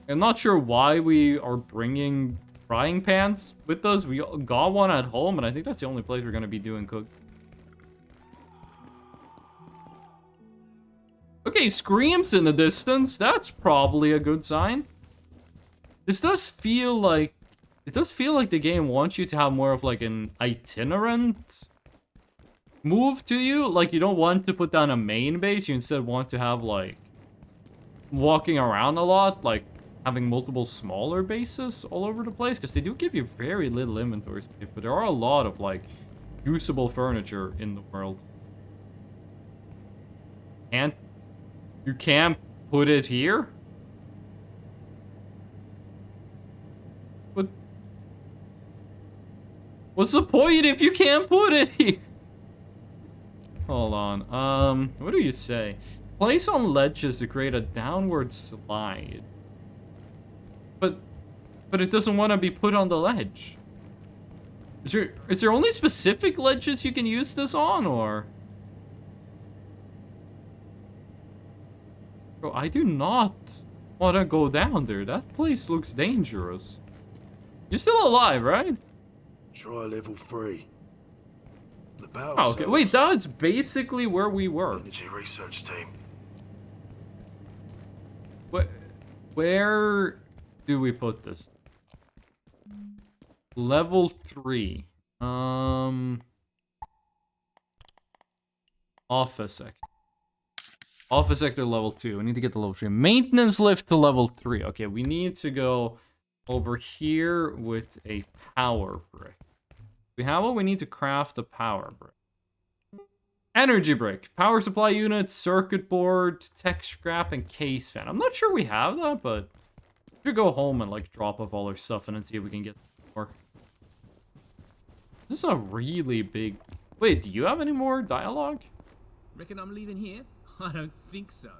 I'm not sure why we are bringing frying pans with us. We got one at home, and I think that's the only place we're gonna be doing cook. Okay, screams in the distance. That's probably a good sign. This does feel like... It does feel like the game wants you to have more of like an itinerant move to you. Like you don't want to put down a main base. You instead want to have like walking around a lot, like having multiple smaller bases all over the place, because they do give you very little inventory space, but there are a lot of like usable furniture in the world. And you can't put it here? What? What's the point if you can't put it here? Hold on. What do you say? Place on ledges to create a downward slide. But it doesn't want to be put on the ledge. Is there only specific ledges you can use this on, or? Bro, I do not want to go down there. That place looks dangerous. You're still alive, right? Try level 3. The power Oh, okay. cells. Wait, that's basically where we were. Energy research team. Where do we put this? Level 3. Office sector. Office sector level 2. We need to get to level 3. Maintenance lift to level 3. Okay, we need to go over here with a power brick. We have what we need to craft a power brick. Energy brick, power supply unit, circuit board, tech scrap, and case fan. I'm not sure we have that, but we should go home and like drop off all our stuff and then see if we can get more. This is a really big... Wait, do you have any more dialogue? Reckon I'm leaving here? I don't think so.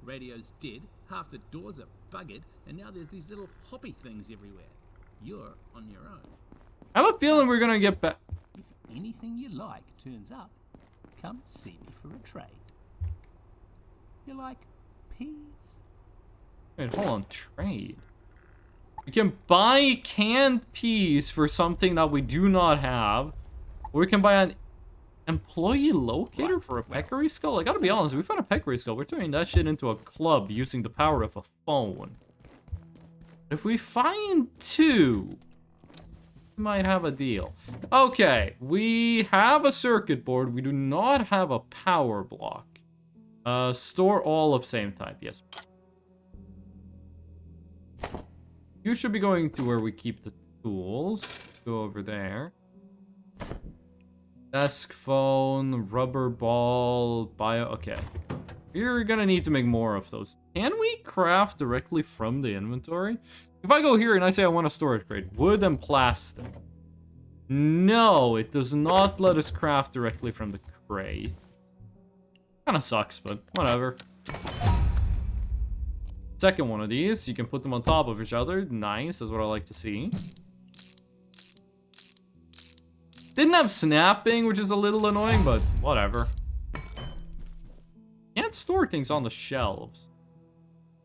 Radio's dead, half the doors are buggered, and now there's these little hoppy things everywhere. You're on your own. I have a feeling we're gonna get back. If anything you like turns up, come see me for a trade. You like peas? Wait, hold on, trade. We can buy canned peas for something that we do not have. Or we can buy an employee locator for a peccary skull. I gotta be honest, we found a peccary skull. We're turning that shit into a club using the power of a phone. If we find 2, we might have a deal. Okay, we have a circuit board. We do not have a power block. Store all of same type, yes. You should be going to where we keep the tools. Go over there. Desk phone, rubber ball, okay. We're gonna need to make more of those. Can we craft directly from the inventory? If I go here and I say I want a storage crate, wood and plastic. No, it does not let us craft directly from the crate. Kinda sucks, but whatever. Second one of these, you can put them on top of each other. Nice, that's what I like to see. Didn't have snapping, which is a little annoying, but whatever. Can't store things on the shelves.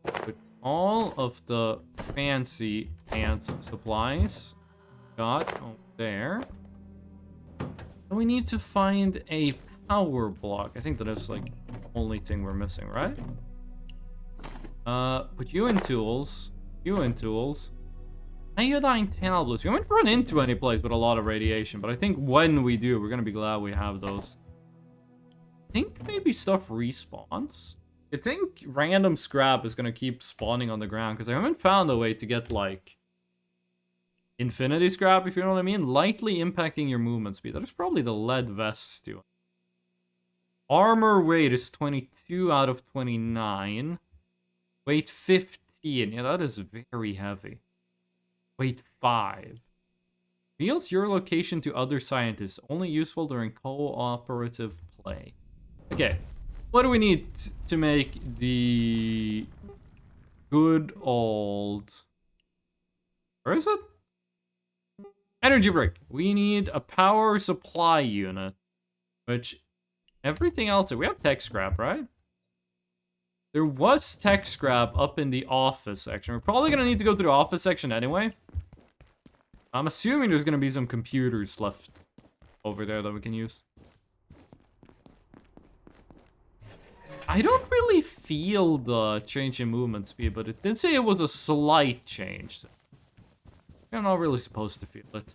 Put all of the fancy pants supplies got over there. And we need to find a power block. I think that is like the only thing we're missing, right? Put you in tools. You in tools. Iodine tablets. We haven't run into any place with a lot of radiation, but I think when we do, we're gonna be glad we have those. I think maybe stuff respawns. I think random scrap is gonna keep spawning on the ground, because I haven't found a way to get, like, infinity scrap, if you know what I mean. Lightly impacting your movement speed. That is probably the lead vest doing. Armor weight is 22 out of 29. Weight 15. Yeah, that is very heavy. Weight 5. Reveals your location to other scientists. Only useful during cooperative play. Okay. What do we need to make the good old... Where is it? Energy brick. We need a power supply unit. Which... Everything else... We have tech scrap, right? There was tech scrap up in the office section. We're probably going to need to go to the office section anyway. I'm assuming there's going to be some computers left over there that we can use. I don't really feel the change in movement speed, but it did say it was a slight change. I'm not really supposed to feel it.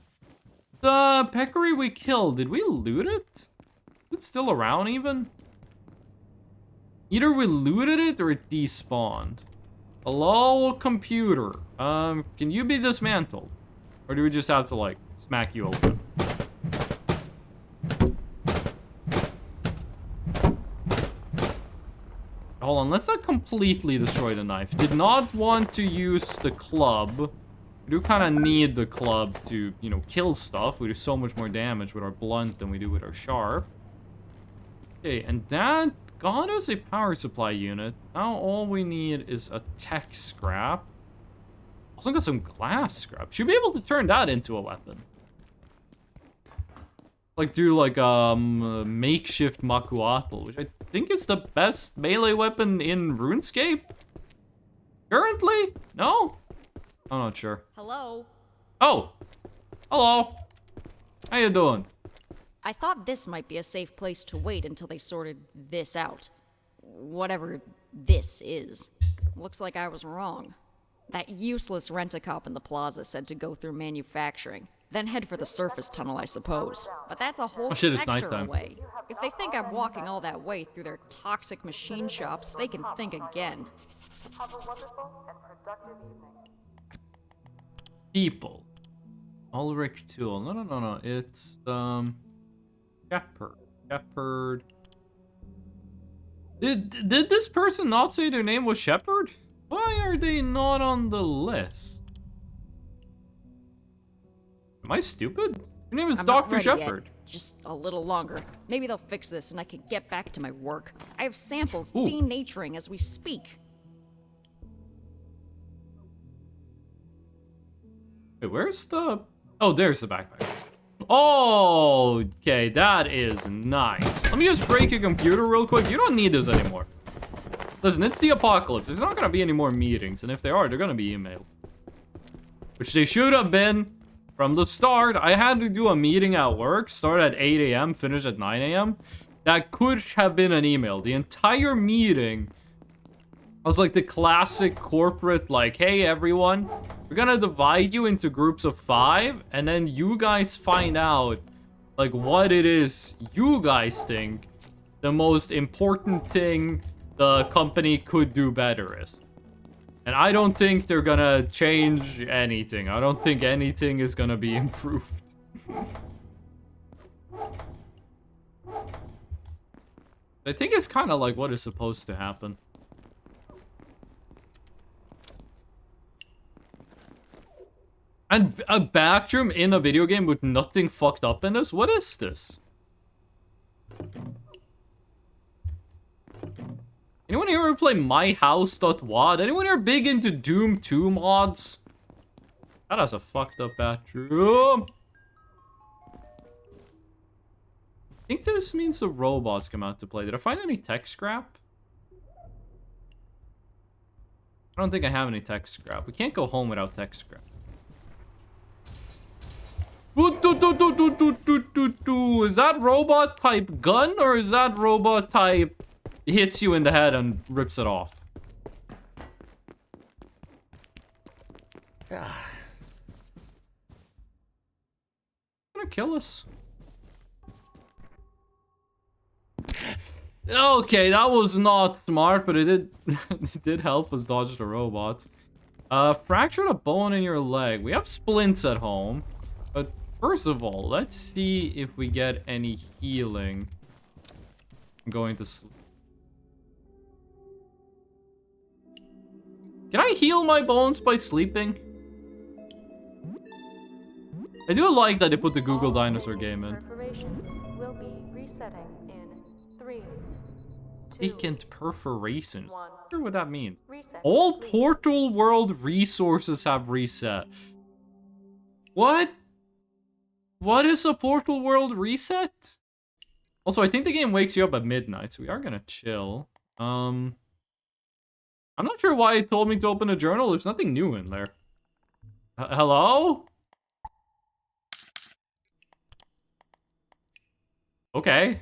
The peccary we killed, did we loot it? Is it still around even? Either we looted it or it despawned. Hello, computer. Can you be dismantled? Or do we just have to, like, smack you open? Hold on, let's not completely destroy the knife. Did not want to use the club. We do kind of need the club to, you know, kill stuff. We do so much more damage with our blunt than we do with our sharp. Okay, and that got us a power supply unit. Now all we need is a tech scrap. Also got some glass scrap. Should be able to turn that into a weapon. Like do like makeshift makuatl, which I think is the best melee weapon in RuneScape. Currently? No? I'm not sure. Hello? Oh! Hello! How you doing? I thought this might be a safe place to wait until they sorted this out. Whatever this is. Looks like I was wrong. That useless rent-a-cop in the plaza said to go through manufacturing, then head for the surface tunnel, I suppose. But that's a whole shit, it's sector nighttime. away. If they think I'm walking all that way through their toxic machine shops, they can think again. Have a wonderful and productive evening. People. Ulrich Tool. No. It's, Shepherd. Did this person not say their name was Shepherd? Why are they not on the list? Am I stupid? Your name is I'm not Dr. ready Shepherd. yet. Just a little longer. Maybe they'll fix this and I can get back to my work. I have samples Ooh. denaturing as we speak. Wait, where's the... Oh, there's the backpack. Oh, okay, that is nice. Let me just break your computer real quick. You don't need this anymore. Listen, it's the apocalypse. There's not gonna be any more meetings, and if they are, they're gonna be emailed. Which they should have been from the start. I had to do a meeting at work, start at 8 a.m., finish at 9 a.m. That could have been an email. The entire meeting was like the classic corporate, like, hey, everyone, we're gonna divide you into groups of 5, and then you guys find out, like, what it is you guys think the most important thing the company could do better is. And I don't think they're gonna change anything. I don't think anything is gonna be improved. I think it's kind of like what is supposed to happen. And a bathroom in a video game with nothing fucked up in this? What is this? Anyone here ever play myhouse.wad? Anyone here big into Doom 2 mods? That has a fucked up bathroom. I think this means the robots come out to play. Did I find any tech scrap? I don't think I have any tech scrap. We can't go home without tech scrap. Is that robot type gun or is that robot type hits you in the head and rips it off? Gonna kill us. Okay, that was not smart, but it did help us dodge the robots. Fractured a bone in your leg. We have splints at home, but first of all, let's see if we get any healing. I'm going to sleep. Can I heal my bones by sleeping? I do like that they put the Google Dinosaur game in. Perforations will be resetting in 3, 2, Vacant perforations. 1. I wonder what that means. Reset All complete. Portal World resources have reset. What? What is a Portal World reset? Also, I think the game wakes you up at midnight, so we are gonna chill. I'm not sure why it told me to open a journal. There's nothing new in there. Hello? Okay.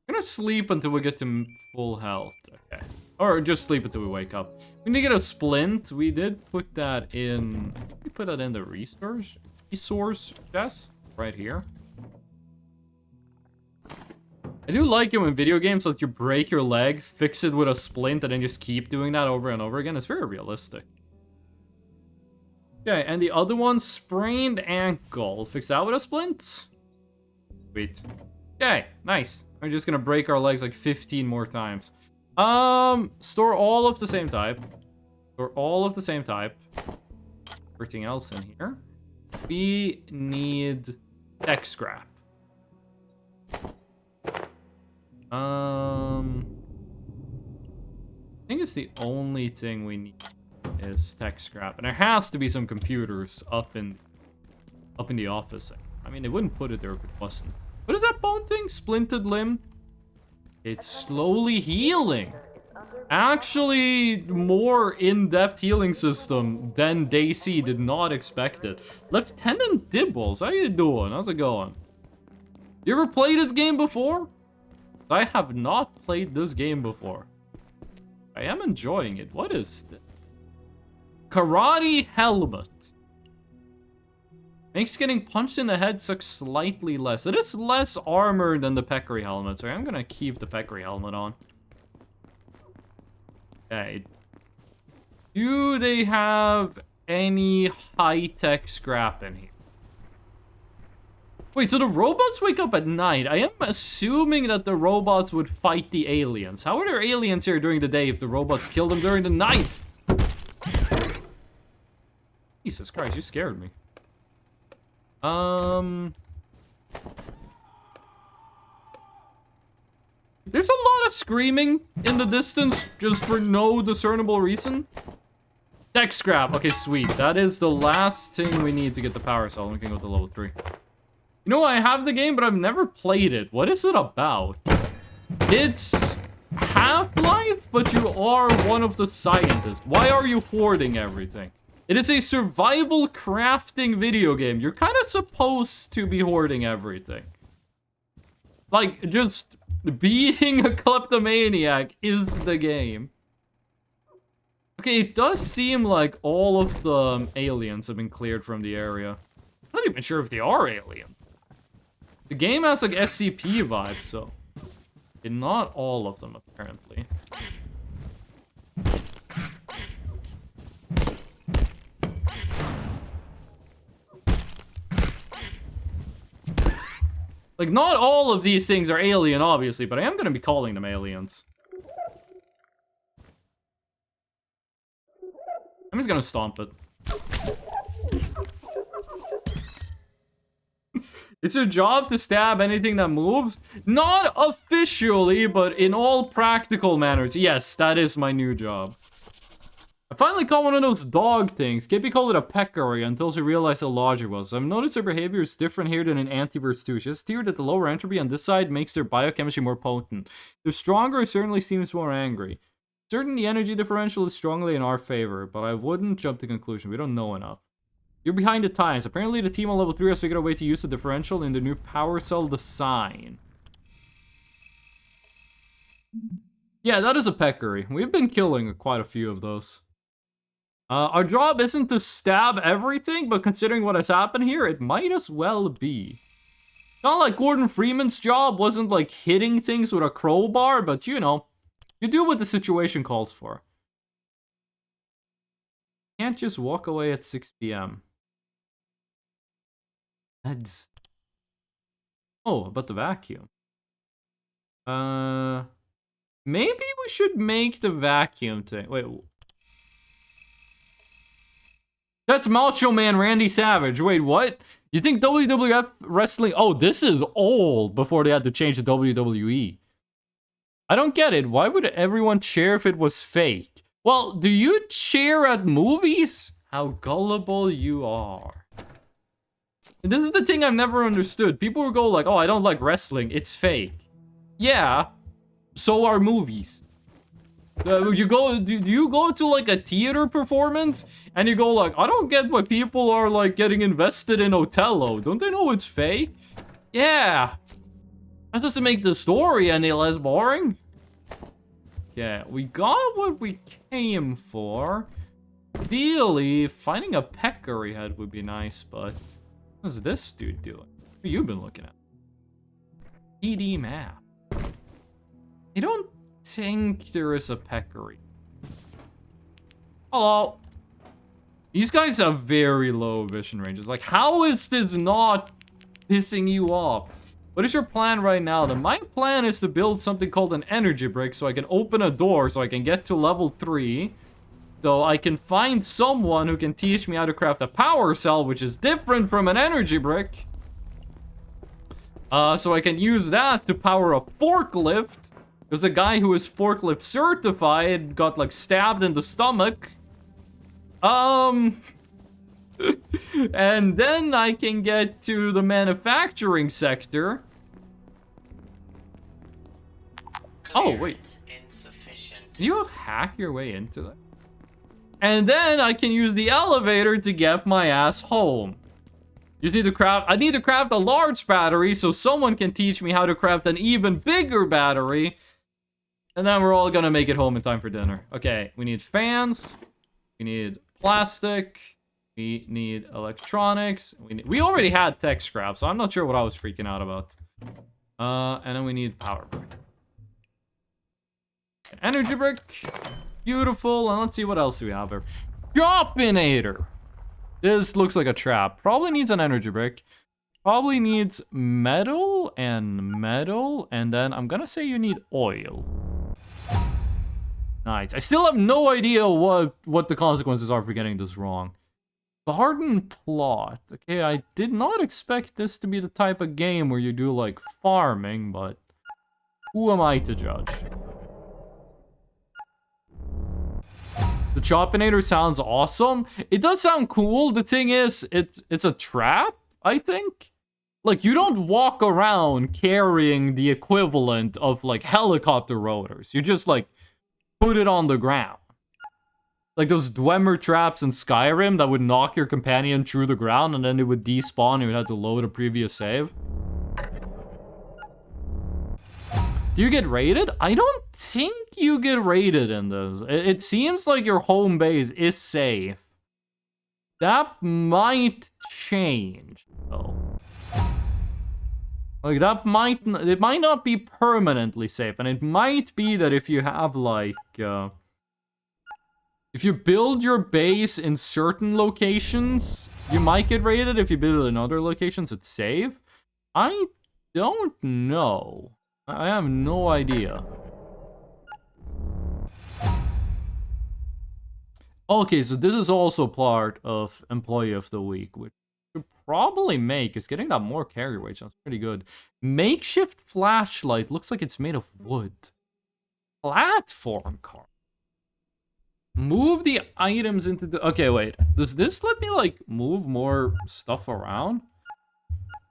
I'm gonna sleep until we get to full health. Okay. Or just sleep until we wake up. We need to get a splint. We did put that in... I think we put that in the resource chest right here. I do like it when video games let you break your leg, fix it with a splint, and then just keep doing that over and over again. It's very realistic. Okay, and the other one, sprained ankle. Fix that with a splint? Sweet. Okay, nice. We're just gonna break our legs like 15 more times. Store all of the same type. Store all of the same type. Everything else in here. We need tech scrap. I think it's the only thing we need is tech scrap, and there has to be some computers up in the office. I mean, they wouldn't put it there if it wasn't. What is that bone thing? Splinted limb? It's slowly healing. Actually, more in-depth healing system than Daisy did not expect it. Lieutenant Dibbles, how you doing? How's it going? You ever played this game before? I have not played this game before. I am enjoying it. What is this? Karate helmet. Makes getting punched in the head suck slightly less. It is less armor than the Peccary helmet, so I'm gonna keep the Peccary helmet on. Okay. Do they have any high-tech scrap in here? Wait, so the robots wake up at night. I am assuming that the robots would fight the aliens. How are there aliens here during the day if the robots kill them during the night? Jesus Christ, you scared me. There's a lot of screaming in the distance just for no discernible reason. Tech scrap. Okay, sweet. That is the last thing we need to get the power cell. We can go to level 3. You know, I have the game, but I've never played it. What is it about? It's Half-Life, but you are one of the scientists. Why are you hoarding everything? It is a survival crafting video game. You're kind of supposed to be hoarding everything. Like, just being a kleptomaniac is the game. Okay, it does seem like all of the aliens have been cleared from the area. I'm not even sure if they are aliens. The game has like SCP vibes, so... And not all of them, apparently. Like, not all of these things are alien, obviously, but I am going to be calling them aliens. I'm just going to stomp it. It's your job to stab anything that moves? Not officially, but in all practical manners. Yes, that is my new job. I finally caught one of those dog things. Skippy called it a peccary until she realized how large it was. I've noticed her behavior is different here than in Antiverse 2. She has steered that the lower entropy on this side makes their biochemistry more potent. The stronger it certainly seems more angry. Certain the energy differential is strongly in our favor, but I wouldn't jump to conclusion. We don't know enough. You're behind the times. Apparently the team on level 3 has figured out a way to use the differential in the new power cell design. Yeah, that is a peccary. We've been killing quite a few of those. Our job isn't to stab everything, but considering what has happened here, it might as well be. Not like Gordon Freeman's job wasn't like hitting things with a crowbar, but you know, you do what the situation calls for. Can't just walk away at 6 p.m. That's... Oh, about the vacuum. Maybe we should make the vacuum thing. Wait. That's Macho Man Randy Savage. Wait, what? You think WWF wrestling... Oh, this is old before they had to change to WWE. I don't get it. Why would everyone cheer if it was fake? Well, do you cheer at movies? How gullible you are. And this is the thing I've never understood. People will go like, oh, I don't like wrestling. It's fake. Yeah. So are movies. Do you go to like a theater performance and you go like, I don't get why people are like getting invested in Othello. Don't they know it's fake? Yeah. That doesn't make the story any less boring. Yeah, we got what we came for. Ideally, finding a peccary head would be nice, but what's this dude doing? What have you been looking at? PD map. I don't think there is a peccary. Hello. These guys have very low vision ranges. Like, how is this not pissing you off? What is your plan right now? Then my plan is to build something called an energy brick so I can open a door so I can get to level 3. So I can find someone who can teach me how to craft a power cell, which is different from an energy brick. So I can use that to power a forklift. Because the guy who is forklift certified got like stabbed in the stomach. And then I can get to the manufacturing sector. Oh, wait. Can you hack your way into that? And then I can use the elevator to get my ass home. You need to craft. I need to craft a large battery so someone can teach me how to craft an even bigger battery. And then we're all gonna make it home in time for dinner. Okay, we need fans. We need plastic. We need electronics. We already had tech scrap, so I'm not sure what I was freaking out about. And then we need power brick. An energy brick. Beautiful. And let's see what else do we have here. Shopinator. This looks like a trap. Probably needs an energy brick. Probably needs metal. And then I'm gonna say you need oil. Nice. I still have no idea what the consequences are for getting this wrong. Garden plot. Okay, I did not expect this to be the type of game where you do like farming, but who am I to judge? The Chopinator sounds awesome. It does sound cool. The thing is, it's a trap, I think. Like, you don't walk around carrying the equivalent of like helicopter rotors. You just like put it on the ground. Like those Dwemer traps in Skyrim that would knock your companion through the ground and then it would despawn and you would have to load a previous save. Do you get raided? I don't think you get raided in this. It seems like your home base is safe. That might change, though. Like, it might not be permanently safe. And it might be that if you have, like, if you build your base in certain locations, you might get raided. If you build it in other locations, it's safe. I don't know. I have no idea. Okay, so this is also part of Employee of the Week, which should probably make, is getting that more carry weight. Sounds pretty good. Makeshift flashlight. Looks like it's made of wood. Platform car. Move the items into the... Okay, wait. Does this let me, like, move more stuff around?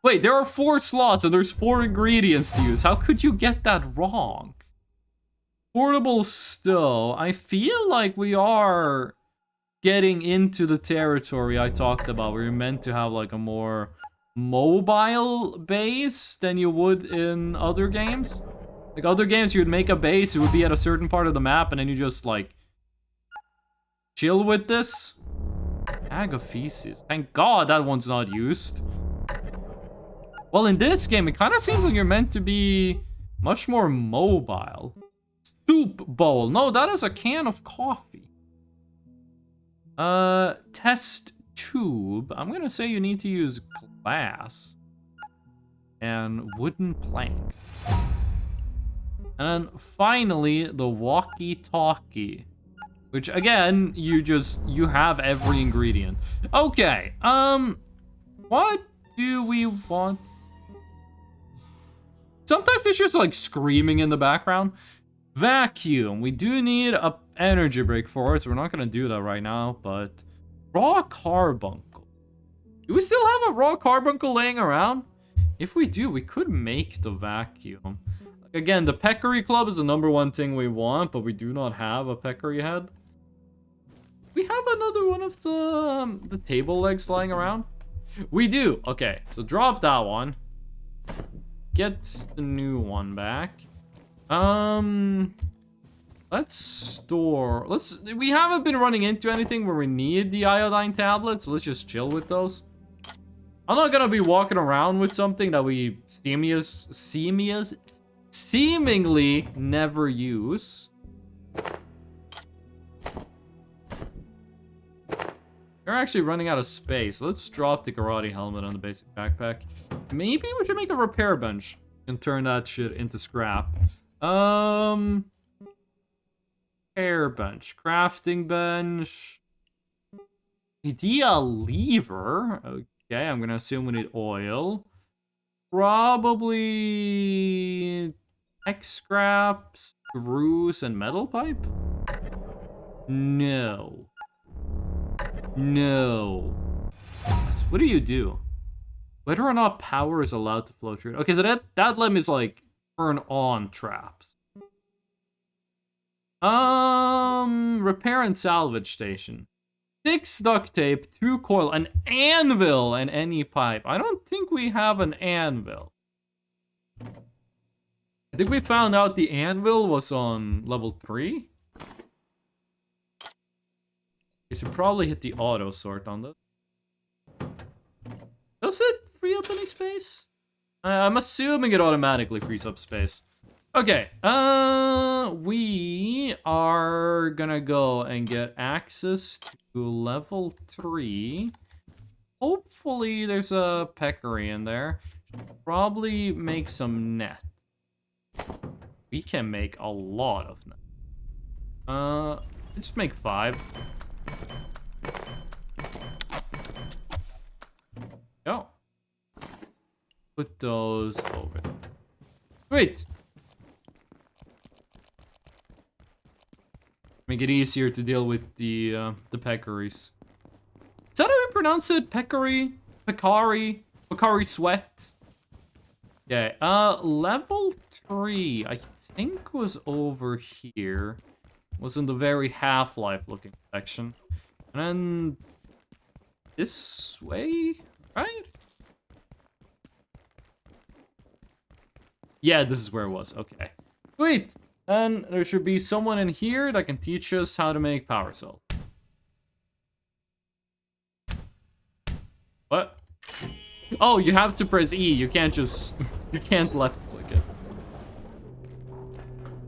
Wait, there are 4 slots and there's 4 ingredients to use. How could you get that wrong? Portable stove. I feel like we are getting into the territory I talked about, where you're meant to have, like, a more mobile base than you would in other games. Like, other games, you would make a base, it would be at a certain part of the map, and then you just, like, chill with this. Bag of feces. Thank God that one's not used. Well, in this game, it kind of seems like you're meant to be much more mobile. Soup bowl. No, that is a can of coffee. Test tube. I'm gonna say you need to use glass. And wooden planks. And then finally, the walkie-talkie. Which, again, you have every ingredient. Okay, what do we want? Sometimes it's just like screaming in the background. Vacuum. We do need a energy break for it, so we're not gonna do that right now, but raw carbuncle. Do we still have a raw carbuncle laying around? If we do, we could make the vacuum. Like, again, the peccary club is the #1 thing we want, but we do not have a peccary head. We have another one of the table legs lying around. We do. Okay, so drop that one. Get the new one back. Let's store. We haven't been running into anything where we need the iodine tablets, so let's just chill with those. I'm not gonna be walking around with something that we seemingly never use. We're actually running out of space. Let's drop the karate helmet on the basic backpack. Maybe we should make a repair bench and turn that shit into scrap. Repair bench, crafting bench. Idea lever. Okay, I'm gonna assume we need oil. Probably tech scrap, screws, and metal pipe? No. No. What do you do? Whether or not power is allowed to flow through. Okay, so that limb is like turn on traps. Repair and salvage station. 6 duct tape, 2 coil, an anvil, and any pipe. I don't think we have an anvil. I think we found out the anvil was on level 3. We should probably hit the auto sort on this. Does it free up any space? I'm assuming it automatically frees up space. Okay, we are gonna go and get access to level 3. Hopefully there's a peccary in there. Probably make some net. We can make a lot of net. Let's make 5. Go. Put those over there. Sweet. Make it easier to deal with the peccaries. Is that how we pronounce it? Peccary? Peccari? Peccari sweat? Okay, level 3, I think was over here. Was in the very Half-Life looking section. And then this way, right? Yeah, this is where it was. Okay. Sweet. And there should be someone in here that can teach us how to make power cells. What? Oh, you have to press E. You can't just... you can't left click it.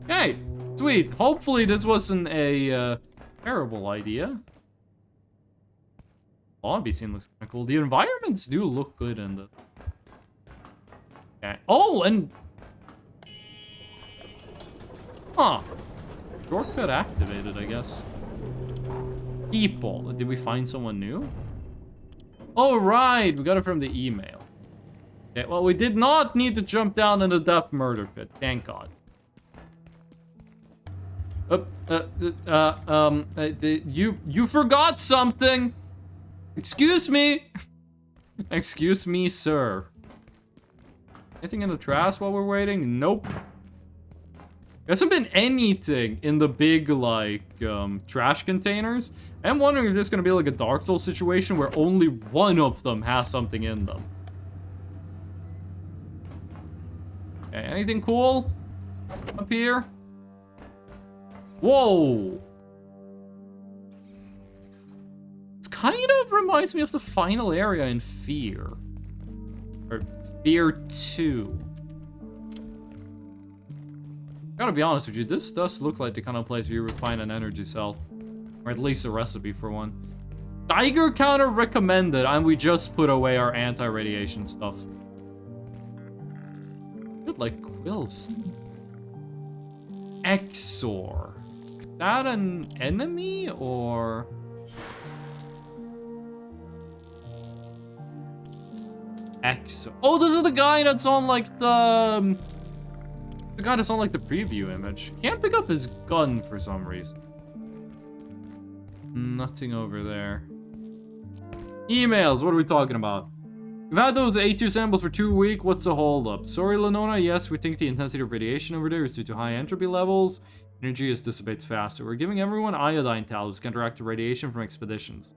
Okay. Sweet. Hopefully this wasn't a terrible idea. Lobby scene looks kind of cool. The environments do look good in the... Okay. Oh, and... Huh. Shortcut activated, I guess. People. Did we find someone new? Oh, right. We got it from the email. Okay, well, we did not need to jump down in the death murder pit. Thank God. You forgot something. Excuse me. Excuse me, sir. Anything in the trash while we're waiting? Nope. There hasn't been anything in the big, like, trash containers. I'm wondering if this is gonna be like a Dark Souls situation where only one of them has something in them. Okay, anything cool up here? Whoa! It kind of reminds me of the final area in Fear. Or Fear 2. Gotta be honest with you, this does look like the kind of place where you would find an energy cell. Or at least a recipe for one. Tiger counter recommended, and we just put away our anti-radiation stuff. Good, like quills. Exor. Is that an enemy, or... Exor. Oh, this is the guy that's on, like, the guy that's on, like, the preview image. Can't pick up his gun for some reason. Nothing over there. Emails, what are we talking about? We've had those A2 samples for 2 weeks. What's the holdup? Sorry, Lenona. Yes, we think the intensity of radiation over there is due to high entropy levels. Energy dissipates faster. We're giving everyone iodine tablets to counteract the radiation from expeditions.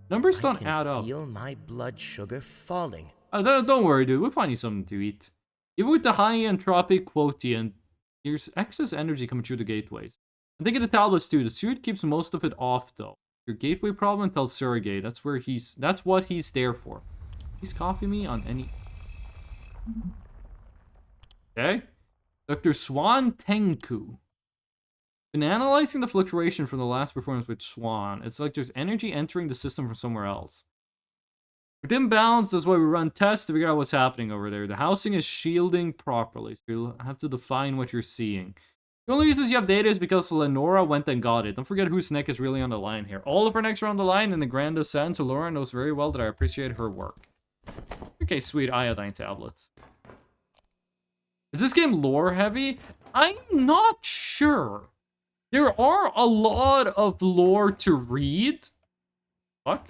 Numbers don't add up. I feel my blood sugar falling. Don't worry, dude. We'll find you something to eat. Even with the high entropy quotient, there's excess energy coming through the gateways. I'm thinking the tablets too. The suit keeps most of it off though. Your gateway problem, tell Surrogate. That's what he's there for. Please copy me on any... Okay. Dr. Swan Tenku. Been analyzing the fluctuation from the last performance with Swan. It's like there's energy entering the system from somewhere else. With imbalance, that's why we run tests to figure out what's happening over there. The housing is shielding properly, so you'll have to define what you're seeing. The only reason you have data is because Lenora went and got it. Don't forget whose neck is really on the line here. All of her necks are on the line in the grandest sense, so Laura knows very well that I appreciate her work. Okay, sweet iodine tablets. Is this game lore heavy? I'm not sure. There are a lot of lore to read. Fuck.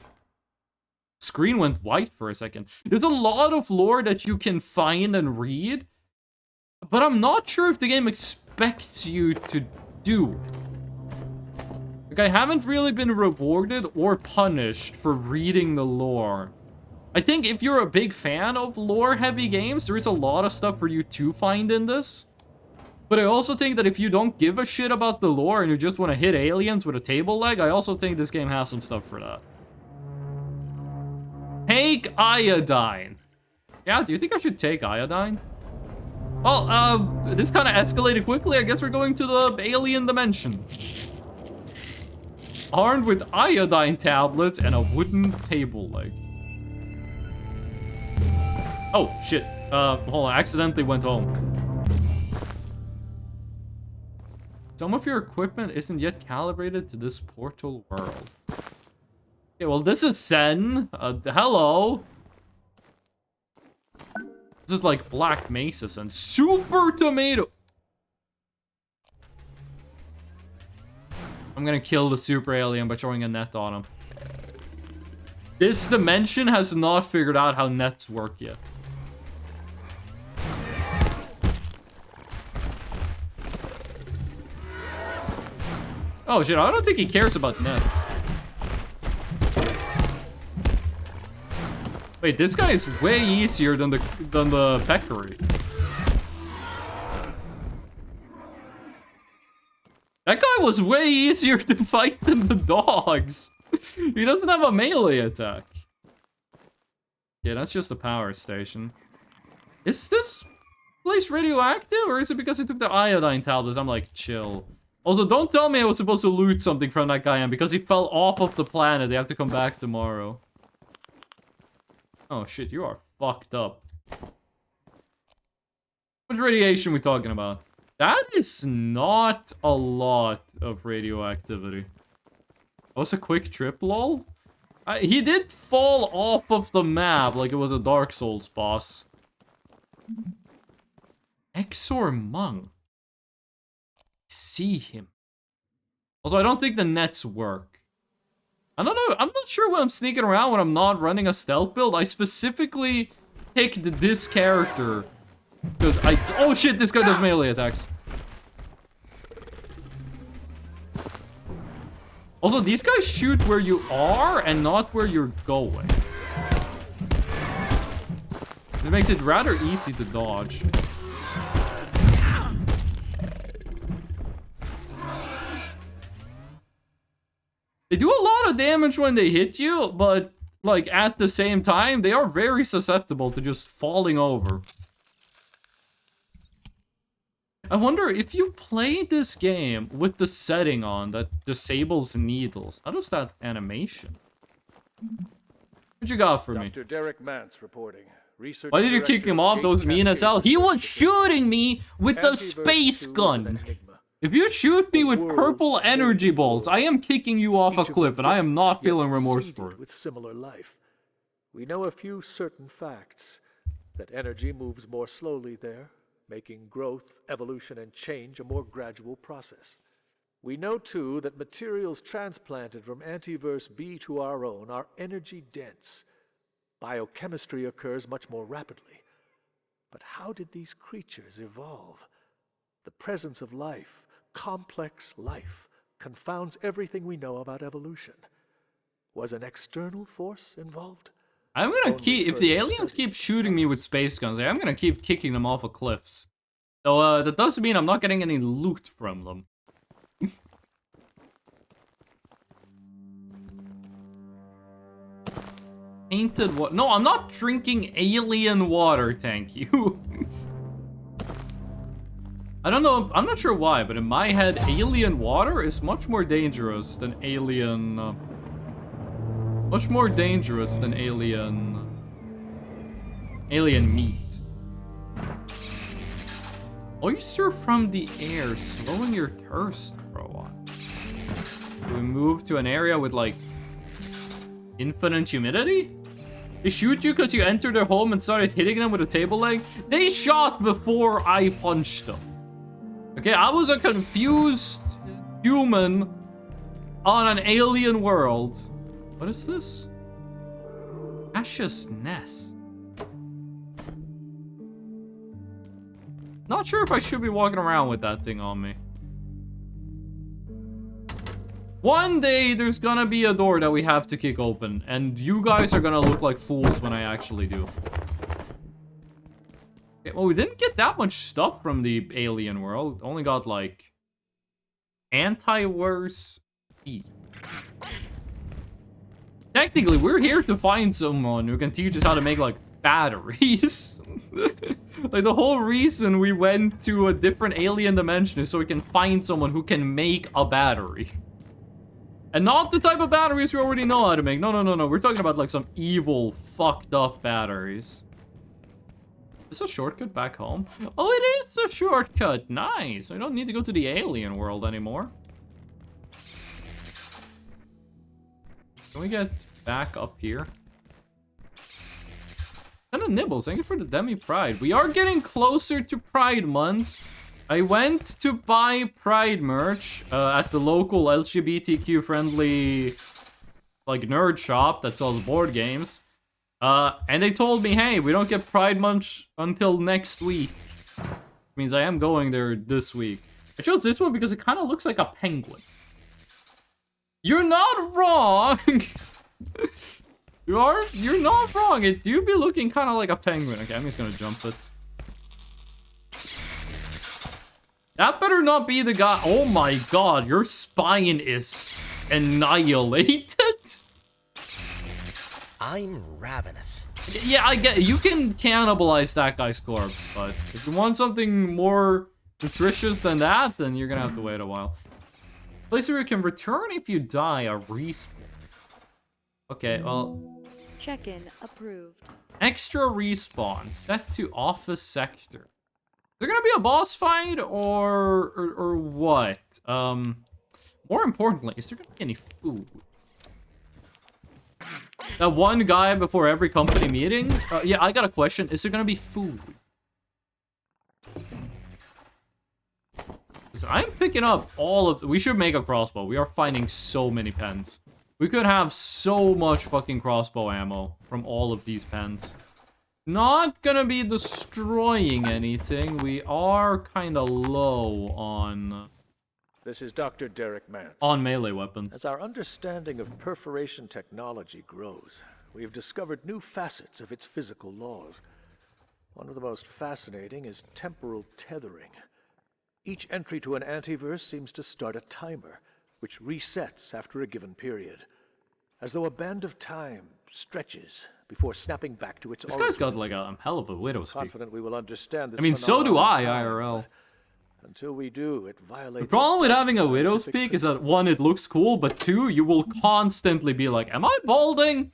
Screen went white for a second. There's a lot of lore that you can find and read, but I'm not sure if the game expects you to do it. Like, I haven't really been rewarded or punished for reading the lore. I think if you're a big fan of lore-heavy games, there is a lot of stuff for you to find in this. But I also think that if you don't give a shit about the lore and you just want to hit aliens with a table leg, I also think this game has some stuff for that. Take iodine. Yeah, do you think I should take iodine? Well, this kind of escalated quickly. I guess we're going to the alien dimension. Armed with iodine tablets and a wooden table leg. Oh, shit. Hold on, I accidentally went home. Some of your equipment isn't yet calibrated to this portal world. Okay, well, this is Sen. Hello. This is like Black Mesa Sen. Super Tomato. I'm gonna kill the super alien by throwing a net on him. This dimension has not figured out how nets work yet. Oh shit, I don't think he cares about nets. Wait, this guy is way easier than the peccary. That guy was way easier to fight than the dogs. He doesn't have a melee attack. Yeah, that's just a power station. Is this place radioactive, or is it because I took the iodine tablets? I'm like, chill. Also, don't tell me I was supposed to loot something from that guy, and because he fell off of the planet, they have to come back tomorrow. Oh shit, you are fucked up. How much radiation we talking about? That is not a lot of radioactivity. That was a quick trip, lol. He did fall off of the map like it was a Dark Souls boss. Exor Monk. See him. Also, I don't think the nets work. I don't know. I'm not sure when I'm sneaking around when I'm not running a stealth build. I specifically picked this character because oh shit, this guy does melee attacks. Also, these guys shoot where you are and not where you're going. It makes it rather easy to dodge. They do a lot of damage when they hit you, but, like, at the same time, they are very susceptible to just falling over. I wonder if you play this game with the setting on that disables needles. How does that animation? What you got for me? Dr. Derek Mance reporting. Research Why did you kick him off? That was mean as hell. He was shooting me with the space gun. If you shoot me with purple energy bolts, I am kicking you off a cliff, and I am not feeling remorseful. With similar life, we know a few certain facts: that energy moves more slowly there, making growth, evolution, and change a more gradual process. We know too that materials transplanted from Antiverse B to our own are energy dense. Biochemistry occurs much more rapidly. But how did these creatures evolve? The presence of life, complex life, confounds everything we know about evolution. Was an external force involved? I'm gonna keep, if the aliens keep shooting me with space guns, I'm gonna keep kicking them off of cliffs. So, that doesn't mean I'm not getting any loot from them. Painted water. No, I'm not drinking alien water, thank you. I don't know, I'm not sure why, but in my head, alien water is much more dangerous than alien... much more dangerous than alien... alien meat. Oyster from the air, slowing your thirst for a while. Do we move to an area with, like, infinite humidity? They shoot you because you entered their home and started hitting them with a table leg? They shot before I punched them. Okay, I was a confused human on an alien world. What is this? Ashes nest. Not sure if I should be walking around with that thing on me. One day, there's gonna be a door that we have to kick open, and you guys are gonna look like fools when I actually do. Okay, well, we didn't get that much stuff from the alien world. Only got, like, anti-worse feet. Technically, we're here to find someone who can teach us how to make, like, batteries. Like, the whole reason we went to a different alien dimension is so we can find someone who can make a battery. And not the type of batteries we already know how to make. No, no, no, no. We're talking about, like, some evil, fucked up batteries. Is this a shortcut back home? Oh, it is a shortcut. Nice. I don't need to go to the alien world anymore. Can we get back up here? 10 of nibbles. Thank you for the Demi Pride. We are getting closer to Pride Month. I went to buy Pride merch at the local LGBTQ friendly, like, nerd shop that sells board games. And they told me, hey, we don't get Pride Month until next week. Means I am going there this week. I chose this one because it kind of looks like a penguin. You're not wrong. You're not wrong. It do be looking kind of like a penguin. Okay, I'm just gonna jump it. That better not be the guy. Oh my god, your spine is annihilated. I'm ravenous. Yeah, I get it. You can cannibalize that guy's corpse, but if you want something more nutritious than that, then you're gonna have to wait a while. Place where you can return if you die, a respawn. Okay, well... Check-in approved. Extra respawn, set to office sector. Is there gonna be a boss fight, or what? More importantly, is there gonna be any food? That one guy before every company meeting? Yeah, I got a question. Is there gonna be food? I'm picking up all of... We should make a crossbow. We are finding so many pens. We could have so much fucking crossbow ammo from all of these pens. Not gonna be destroying anything. We are kind of low on... This is Dr. Derek Mance. On melee weapons. As our understanding of perforation technology grows, we've discovered new facets of its physical laws. One of the most fascinating is temporal tethering. Each entry to an antiverse seems to start a timer, which resets after a given period, as though a band of time stretches before snapping back to its origin. This guy's got like a hell of a widow's peak. Confident we will understand this. I mean, so do I, phenomenon IRL. Until we do, it violates... The problem with having a widow's peak is that, one, it looks cool, but two, you will constantly be like, am I balding?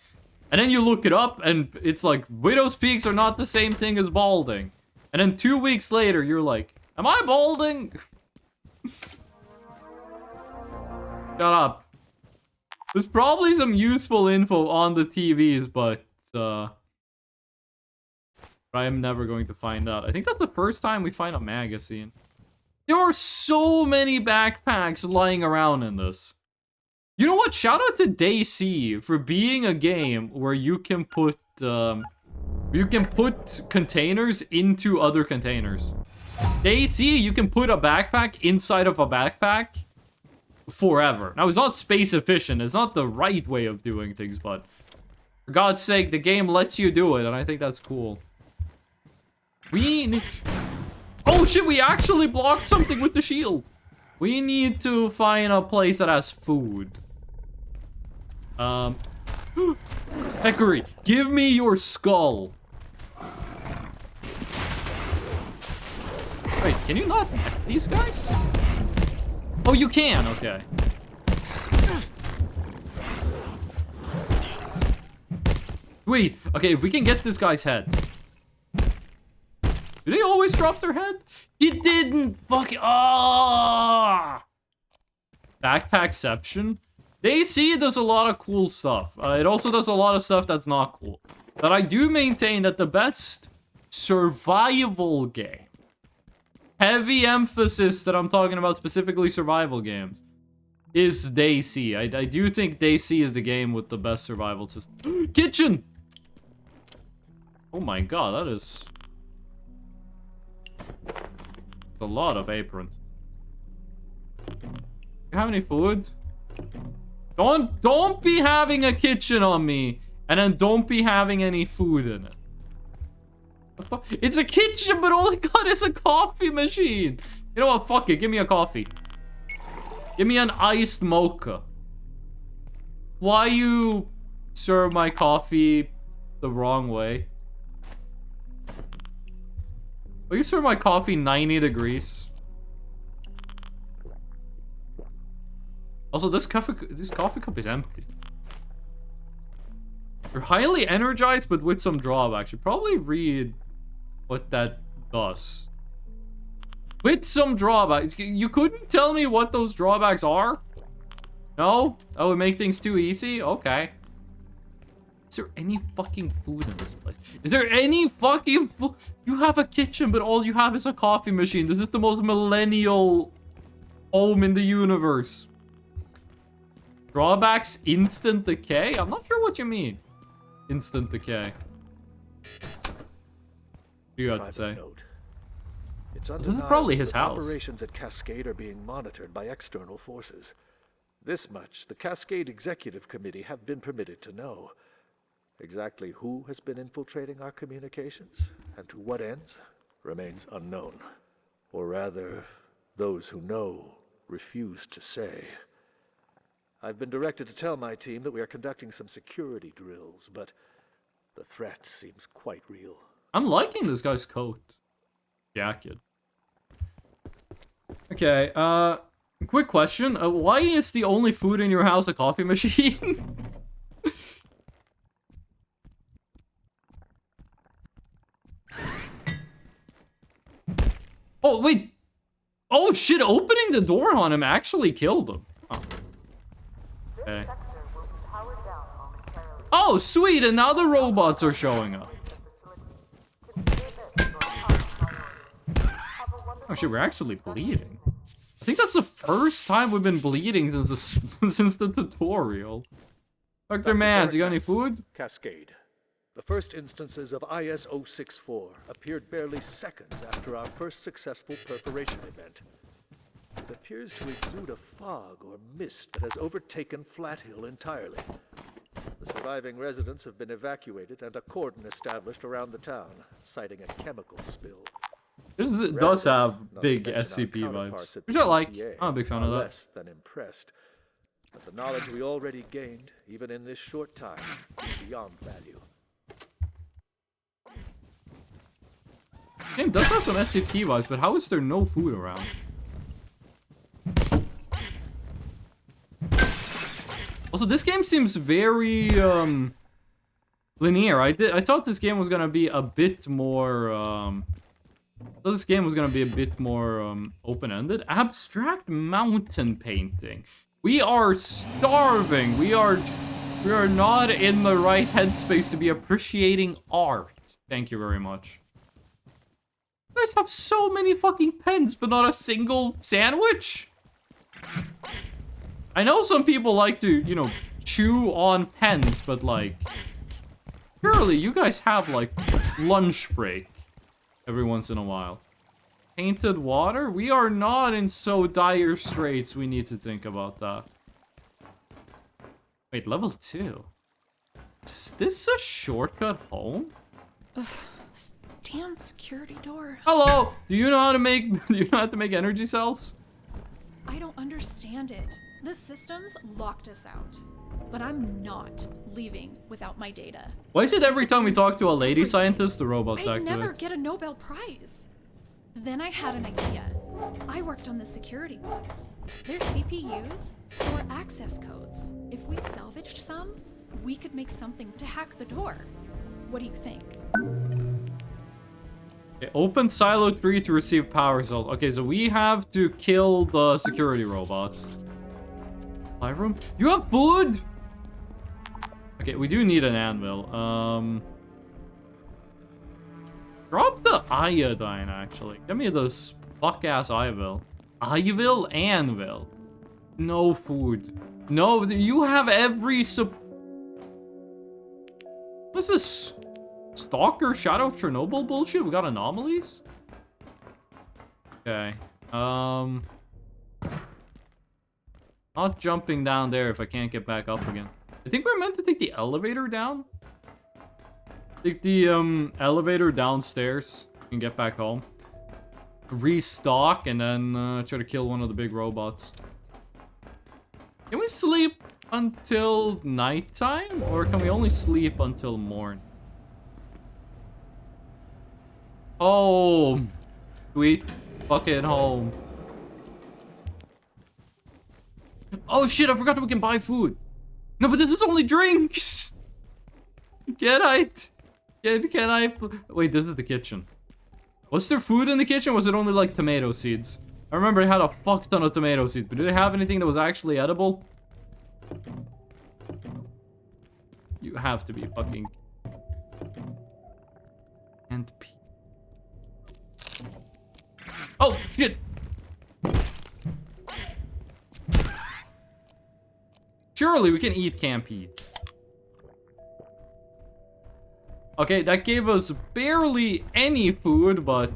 And then you look it up, and it's like, widow's peaks are not the same thing as balding. And then 2 weeks later, you're like, am I balding? Shut up. There's probably some useful info on the TVs, but I'm never going to find out. I think that's the first time we find a magazine. There are so many backpacks lying around in this. You know what? Shout out to DC for being a game where you can put containers into other containers. DC, you can put a backpack inside of a backpack forever. Now, it's not space efficient. It's not the right way of doing things, but for God's sake, the game lets you do it, and I think that's cool. We need... Oh shit, we actually blocked something with the shield. We need to find a place that has food. Peccary, give me your skull. Wait, can you not hit these guys? Oh, you can, okay. Sweet. Okay, if we can get this guy's head. Do they always drop their head? He didn't fucking... Ah! Backpackception. DC does a lot of cool stuff. It also does a lot of stuff that's not cool. But I do maintain that the best survival game, heavy emphasis that I'm talking about, specifically survival games, is DC. I do think DC is the game with the best survival system. Kitchen! Oh my god, that is... a lot of aprons. You have any food? Don't be having a kitchen on me, and then don't be having any food in it. It's a kitchen, but all I got is a coffee machine. You know what? Fuck it. Give me a coffee. Give me an iced mocha. Why you serve my coffee the wrong way? Will you serve my coffee 90 degrees? Also, this coffee cup is empty. You're highly energized, but with some drawbacks. You probably read what that does. With some drawbacks. You couldn't tell me what those drawbacks are? No? That would make things too easy? Okay. Is there any fucking food in this place? Is there any fucking food? You have a kitchen, but all you have is a coffee machine. This is the most millennial home in the universe. Drawbacks, instant decay? I'm not sure what you mean. Instant decay. What do you have to say? It's This is probably his house. Operations at Cascade are being monitored by external forces. This much the Cascade Executive Committee have been permitted to know. Exactly who has been infiltrating our communications and to what ends remains unknown. Or rather, those who know refuse to say. I've been directed to tell my team that we are conducting some security drills, but the threat seems quite real. I'm liking this guy's coat. Jacket. Okay, quick question. Why is the only food in your house a coffee machine? Oh, wait. Oh, shit. Opening the door on him actually killed him. Oh. Okay. Oh, sweet. And now the robots are showing up. Oh, shit. We're actually bleeding. I think that's the first time we've been bleeding since the tutorial. Dr. Mans, you got any food? Cascade. The first instances of IS-064 appeared barely seconds after our first successful perforation event. It appears to exude a fog or mist that has overtaken Flat Hill entirely. The surviving residents have been evacuated and a cordon established around the town, citing a chemical spill. This does have big SCP vibes, which I like. I'm a big fan of that. Less than impressed. But the knowledge we already gained, even in this short time, is beyond value. Game does have some SCP vibes, but how is there no food around? Also, this game seems very linear. I thought this game was gonna be a bit more open-ended. Abstract mountain painting. We are starving. We are not in the right headspace to be appreciating art. Thank you very much. You guys have so many fucking pens, but not a single sandwich? I know some people like to, you know, chew on pens, but like, surely you guys have like lunch break every once in a while. Painted water? We are not in so dire straits we need to think about that. Wait, level 2? Is this a shortcut home? Ugh, damn security door. Hello! Do you know how to make energy cells? I don't understand it. The systems locked us out. But I'm not leaving without my data. Why is it every time we talk to a lady scientist, the robots I'd activate? never get a Nobel Prize. Then I had an idea. I worked on the security bots. Their CPUs store access codes. If we salvaged some, we could make something to hack the door. What do you think? Okay, open silo 3 to receive power cells. Okay, so we have to kill the security robots. Supply room? You have food? Okay, we do need an anvil. Drop the iodine, actually. Give me this fuck-ass anvil. Anvil. No food. No, you have every What's this? Stalker Shadow of Chernobyl bullshit? We got anomalies? Okay. Not jumping down there if I can't get back up again. I think we're meant to take the elevator down. Take the elevator downstairs and get back home. Restock and then try to kill one of the big robots. Can we sleep until nighttime? Or can we only sleep until morning? Home. Sweet fucking home. Oh shit, I forgot that we can buy food. No, but this is only drinks. Can I? Wait, this is the kitchen. Was there food in the kitchen? Or was it only like tomato seeds? I remember it had a fuck ton of tomato seeds, but did it have anything that was actually edible? You have to be fucking... And pee. Oh, shit! Surely we can eat canned peas. Okay, that gave us barely any food, but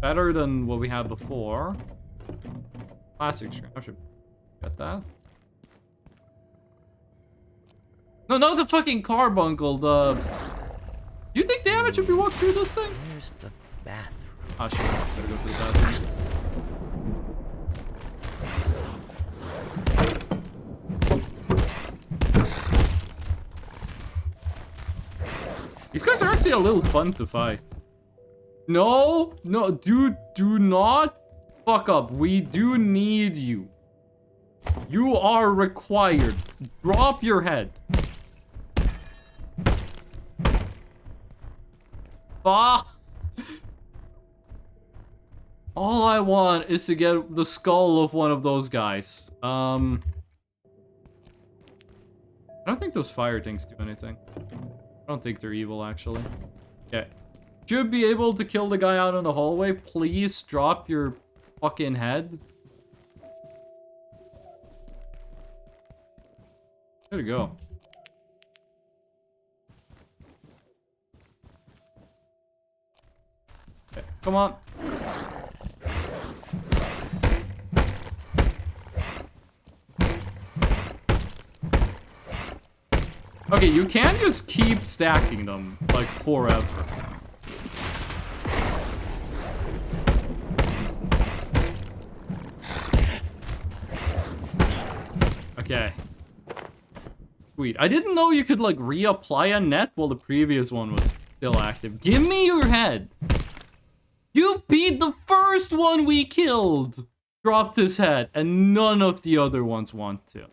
better than what we had before. Plastic screen. I should get that. No, not the fucking carbuncle. Do you take damage if you walk through this thing? Where's the bathroom? Ah, shit. Better go to the bathroom. These guys are actually a little fun to fight. No, dude, do not fuck up. We do need you. You are required. Drop your head. Ah. All I want is to get the skull of one of those guys. I don't think those fire things do anything. I don't think they're evil, actually. Okay. Should be able to kill the guy out in the hallway. Please drop your fucking head. There you go. Okay, come on. Okay, you can't just keep stacking them, like, forever. Okay. Sweet. I didn't know you could, like, reapply a net while the previous one was still active. Give me your head! You beat the first one we killed! Dropped his head, and none of the other ones want to.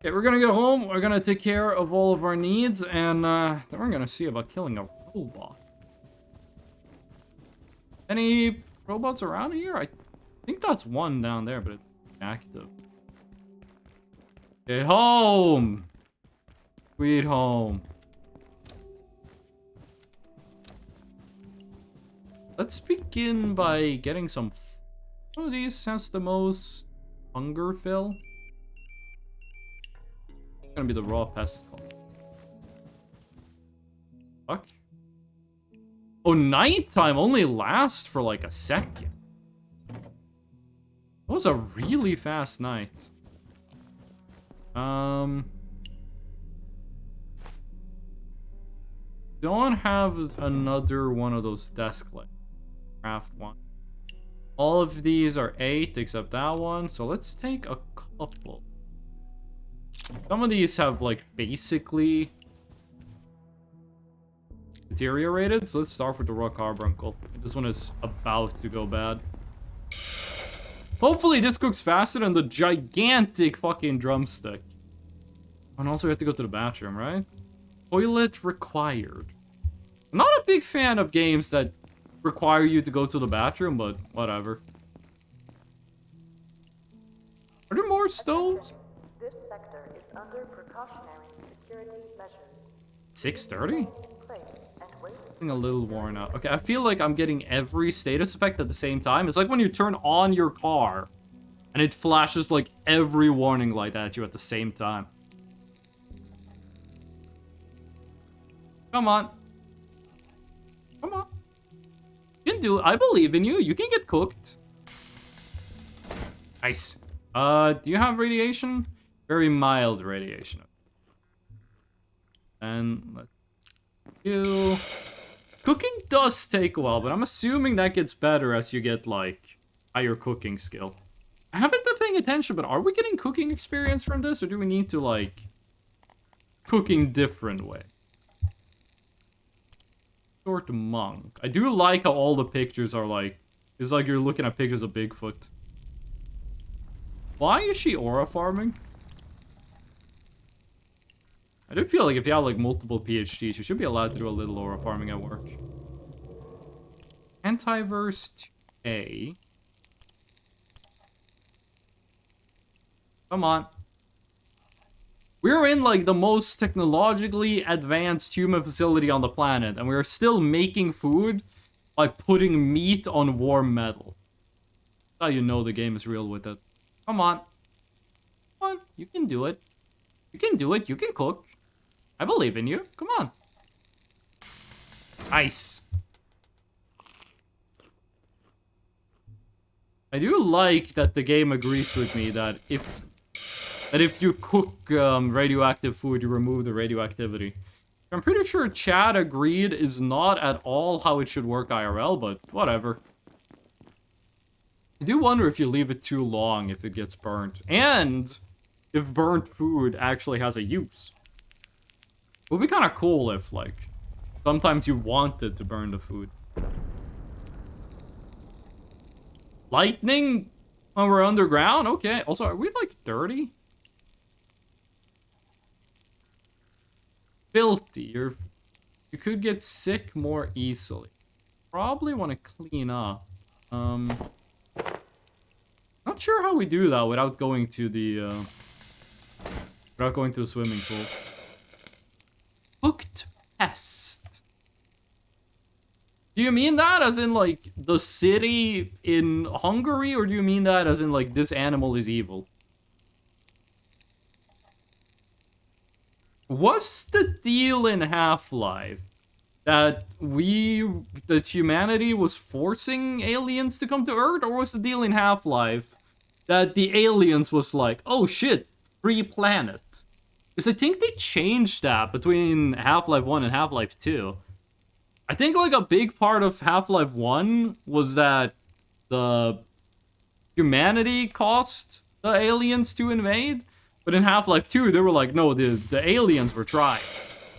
Okay, we're gonna go home, we're gonna take care of all of our needs, and then we're gonna see about killing a robot. Any robots around here? I think that's one down there, but it's active. Okay, home! Sweet home. Let's begin by getting some... One of these has the most hunger fill. Gonna be the raw pest. Fuck. Oh, nighttime only lasts for like a second. That was a really fast night. Don't have another one of those desk lights. Craft one. All of these are 8 except that one, so let's take a couple. Some of these have, like, basically deteriorated, so let's start with the raw carbuncle. This one is about to go bad. Hopefully this cooks faster than the gigantic fucking drumstick. And also we have to go to the bathroom, right? Toilet required. I'm not a big fan of games that require you to go to the bathroom, but whatever. Are there more stoves? This sector is under precautionary security measures. 6:30? Getting a little worn out. Okay, I feel like I'm getting every status effect at the same time. It's like when you turn on your car and it flashes like every warning light at you at the same time. Come on. Come on. You can do it. I believe in you. You can get cooked. Nice. Do you have radiation? Very mild radiation. And let's do... Cooking does take a while, but I'm assuming that gets better as you get, like, higher cooking skill. I haven't been paying attention, but are we getting cooking experience from this? Or do we need to, like, cooking different way? Short monk. I do like how all the pictures are, like, it's like you're looking at pictures of Bigfoot. Why is she aura farming? I do feel like if you have like multiple PhDs, you should be allowed to do a little aura farming at work. Antiverse 2A. Come on. We're in like the most technologically advanced human facility on the planet, and we're still making food by putting meat on warm metal. That's how you know the game is real with it. Come on. Come on, you can do it. You can do it, you can cook. I believe in you. Come on. Nice. I do like that the game agrees with me that if you cook radioactive food, you remove the radioactivity. I'm pretty sure Chad agreed is not at all how it should work IRL, but whatever. I do wonder if you leave it too long if it gets burnt. And if burnt food actually has a use. It would be kind of cool if, like, sometimes you wanted to burn the food. Lightning when we're underground? Okay. Also, are we, like, dirty? Filthy. You could get sick more easily. Probably want to clean up. Not sure how we do that without going to the, swimming pool. Cooked pest. Do you mean that as in, like, the city in Hungary? Or do you mean that as in, like, this animal is evil? What's the deal in Half-Life? That humanity was forcing aliens to come to Earth? Or was the deal in Half-Life that the aliens was like, oh shit, free planet? Because I think they changed that between Half-Life 1 and Half-Life 2. I think like a big part of Half-Life 1 was that the humanity caused the aliens to invade. But in Half-Life 2, they were like, no, the aliens were trying.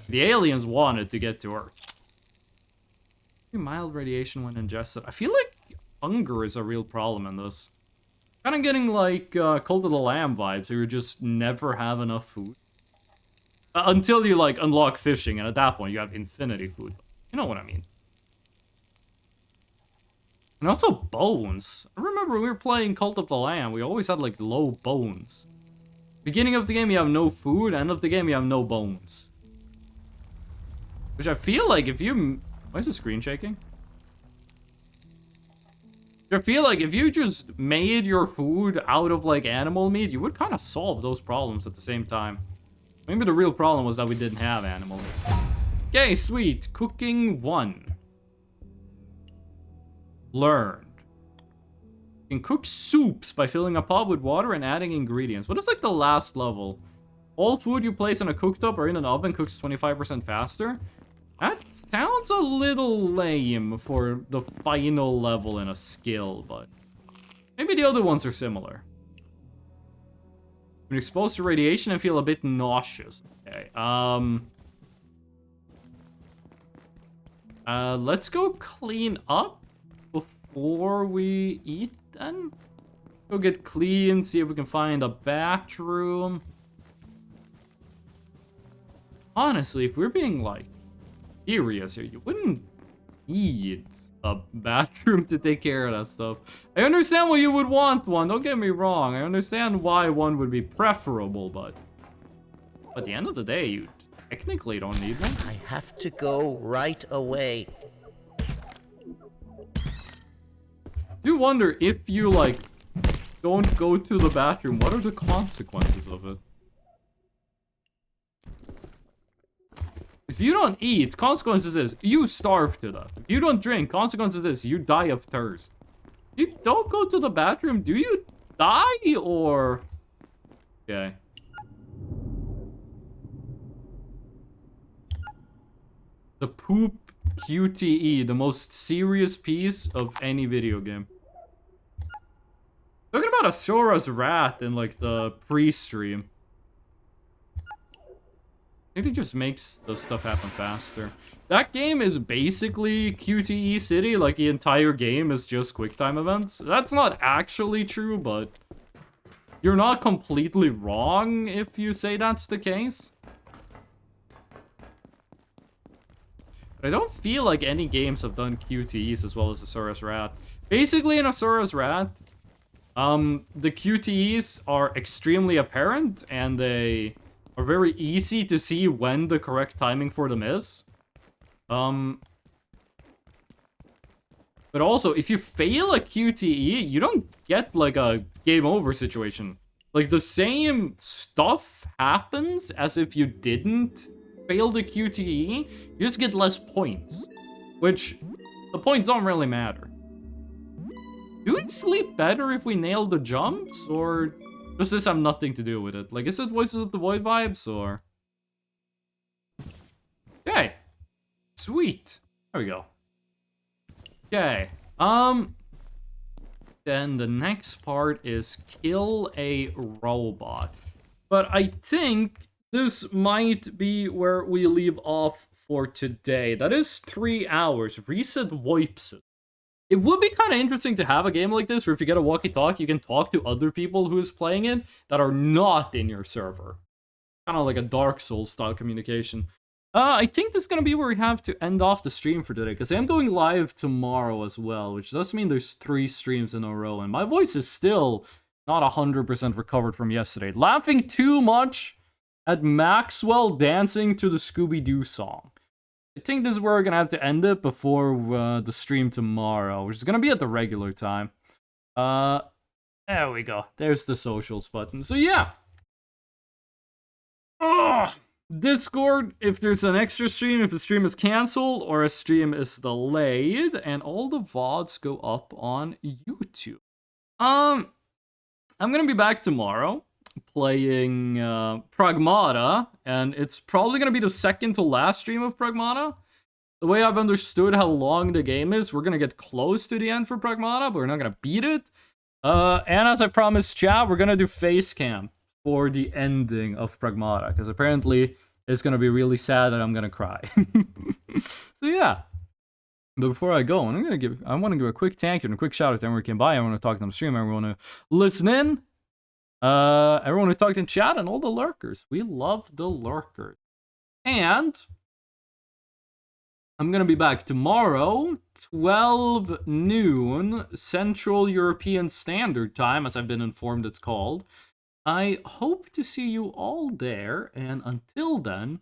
The aliens wanted to get to Earth. Mild radiation when ingested. I feel like hunger is a real problem in this. Kind of getting like Cult of the Lamb vibes, where you just never have enough food. Until you like unlock fishing, and at that point you have infinity food. You know what I mean. And also bones. I remember when we were playing Cult of the Lamb, we always had like low bones. Beginning of the game you have no food, end of the game you have no bones. Which I feel like if you... Why is the screen shaking? I feel like if you just made your food out of like animal meat, you would kind of solve those problems at the same time. Maybe the real problem was that we didn't have animal meat. Okay, sweet. Cooking 1. Learned. You can cook soups by filling a pot with water and adding ingredients. What is like the last level? All food you place in a cooktop or in an oven cooks 25% faster? That sounds a little lame for the final level in a skill, but maybe the other ones are similar. When exposed to radiation, I feel a bit nauseous. Okay, Let's go clean up before we eat then. Go get clean, see if we can find a bathroom. Honestly, if we're being, like, serious here, you wouldn't need a bathroom to take care of that stuff. I understand why you would want one, don't get me wrong. I understand why one would be preferable, but at the end of the day, you technically don't need one. I have to go right away. I do wonder if you, like, don't go to the bathroom, what are the consequences of it? If you don't eat, consequences is you starve to death. If you don't drink, consequences is you die of thirst. You don't go to the bathroom, do you die or... Okay. The poop QTE, the most serious piece of any video game. Talking about a Sora's rat in, like, the pre-stream. I think it just makes the stuff happen faster. That game is basically QTE City, like the entire game is just QuickTime events. That's not actually true, but you're not completely wrong if you say that's the case. But I don't feel like any games have done QTEs as well as Asura's Rat. Basically, in Asura's Rat, the QTEs are extremely apparent, and they are very easy to see when the correct timing for them is. But also, if you fail a QTE, you don't get, like, a game over situation. Like, the same stuff happens as if you didn't fail the QTE, you just get less points. Which, the points don't really matter. Do we sleep better if we nail the jumps, or does this have nothing to do with it? Like, is it Voices of the Void vibes, or... Okay. Sweet. There we go. Okay. Then the next part is kill a robot. But I think this might be where we leave off for today. That is 3 hours. Reset wipes it. It would be kind of interesting to have a game like this where if you get a walkie-talkie, you can talk to other people who's playing it that are not in your server. Kind of like a Dark Souls style communication. I think this is going to be where we have to end off the stream for today, because I am going live tomorrow as well, which does mean there's 3 streams in a row, and my voice is still not 100% recovered from yesterday. Laughing too much at Maxwell dancing to the Scooby-Doo song. I think this is where we're going to have to end it before the stream tomorrow, which is going to be at the regular time. There we go. There's the socials button. So yeah. Ugh. Discord, if there's an extra stream, if the stream is cancelled or a stream is delayed, and all the VODs go up on YouTube. I'm going to be back tomorrow playing Pragmata, and it's probably going to be the second to last stream of Pragmata. The way I've understood how long the game is, we're going to get close to the end for Pragmata, but we're not going to beat it. And as I promised chat, we're going to do face cam for the ending of Pragmata, because apparently it's going to be really sad that I'm going to cry. So yeah. But before I go, I want to give a quick thank you and a quick shout out to everyone who came by. I want to talk to them stream, everyone who listen in. Everyone who talked in chat, and all the lurkers. We love the lurkers. And I'm gonna be back tomorrow, 12 noon Central European Standard Time, as I've been informed it's called. I hope to see you all there, and until then,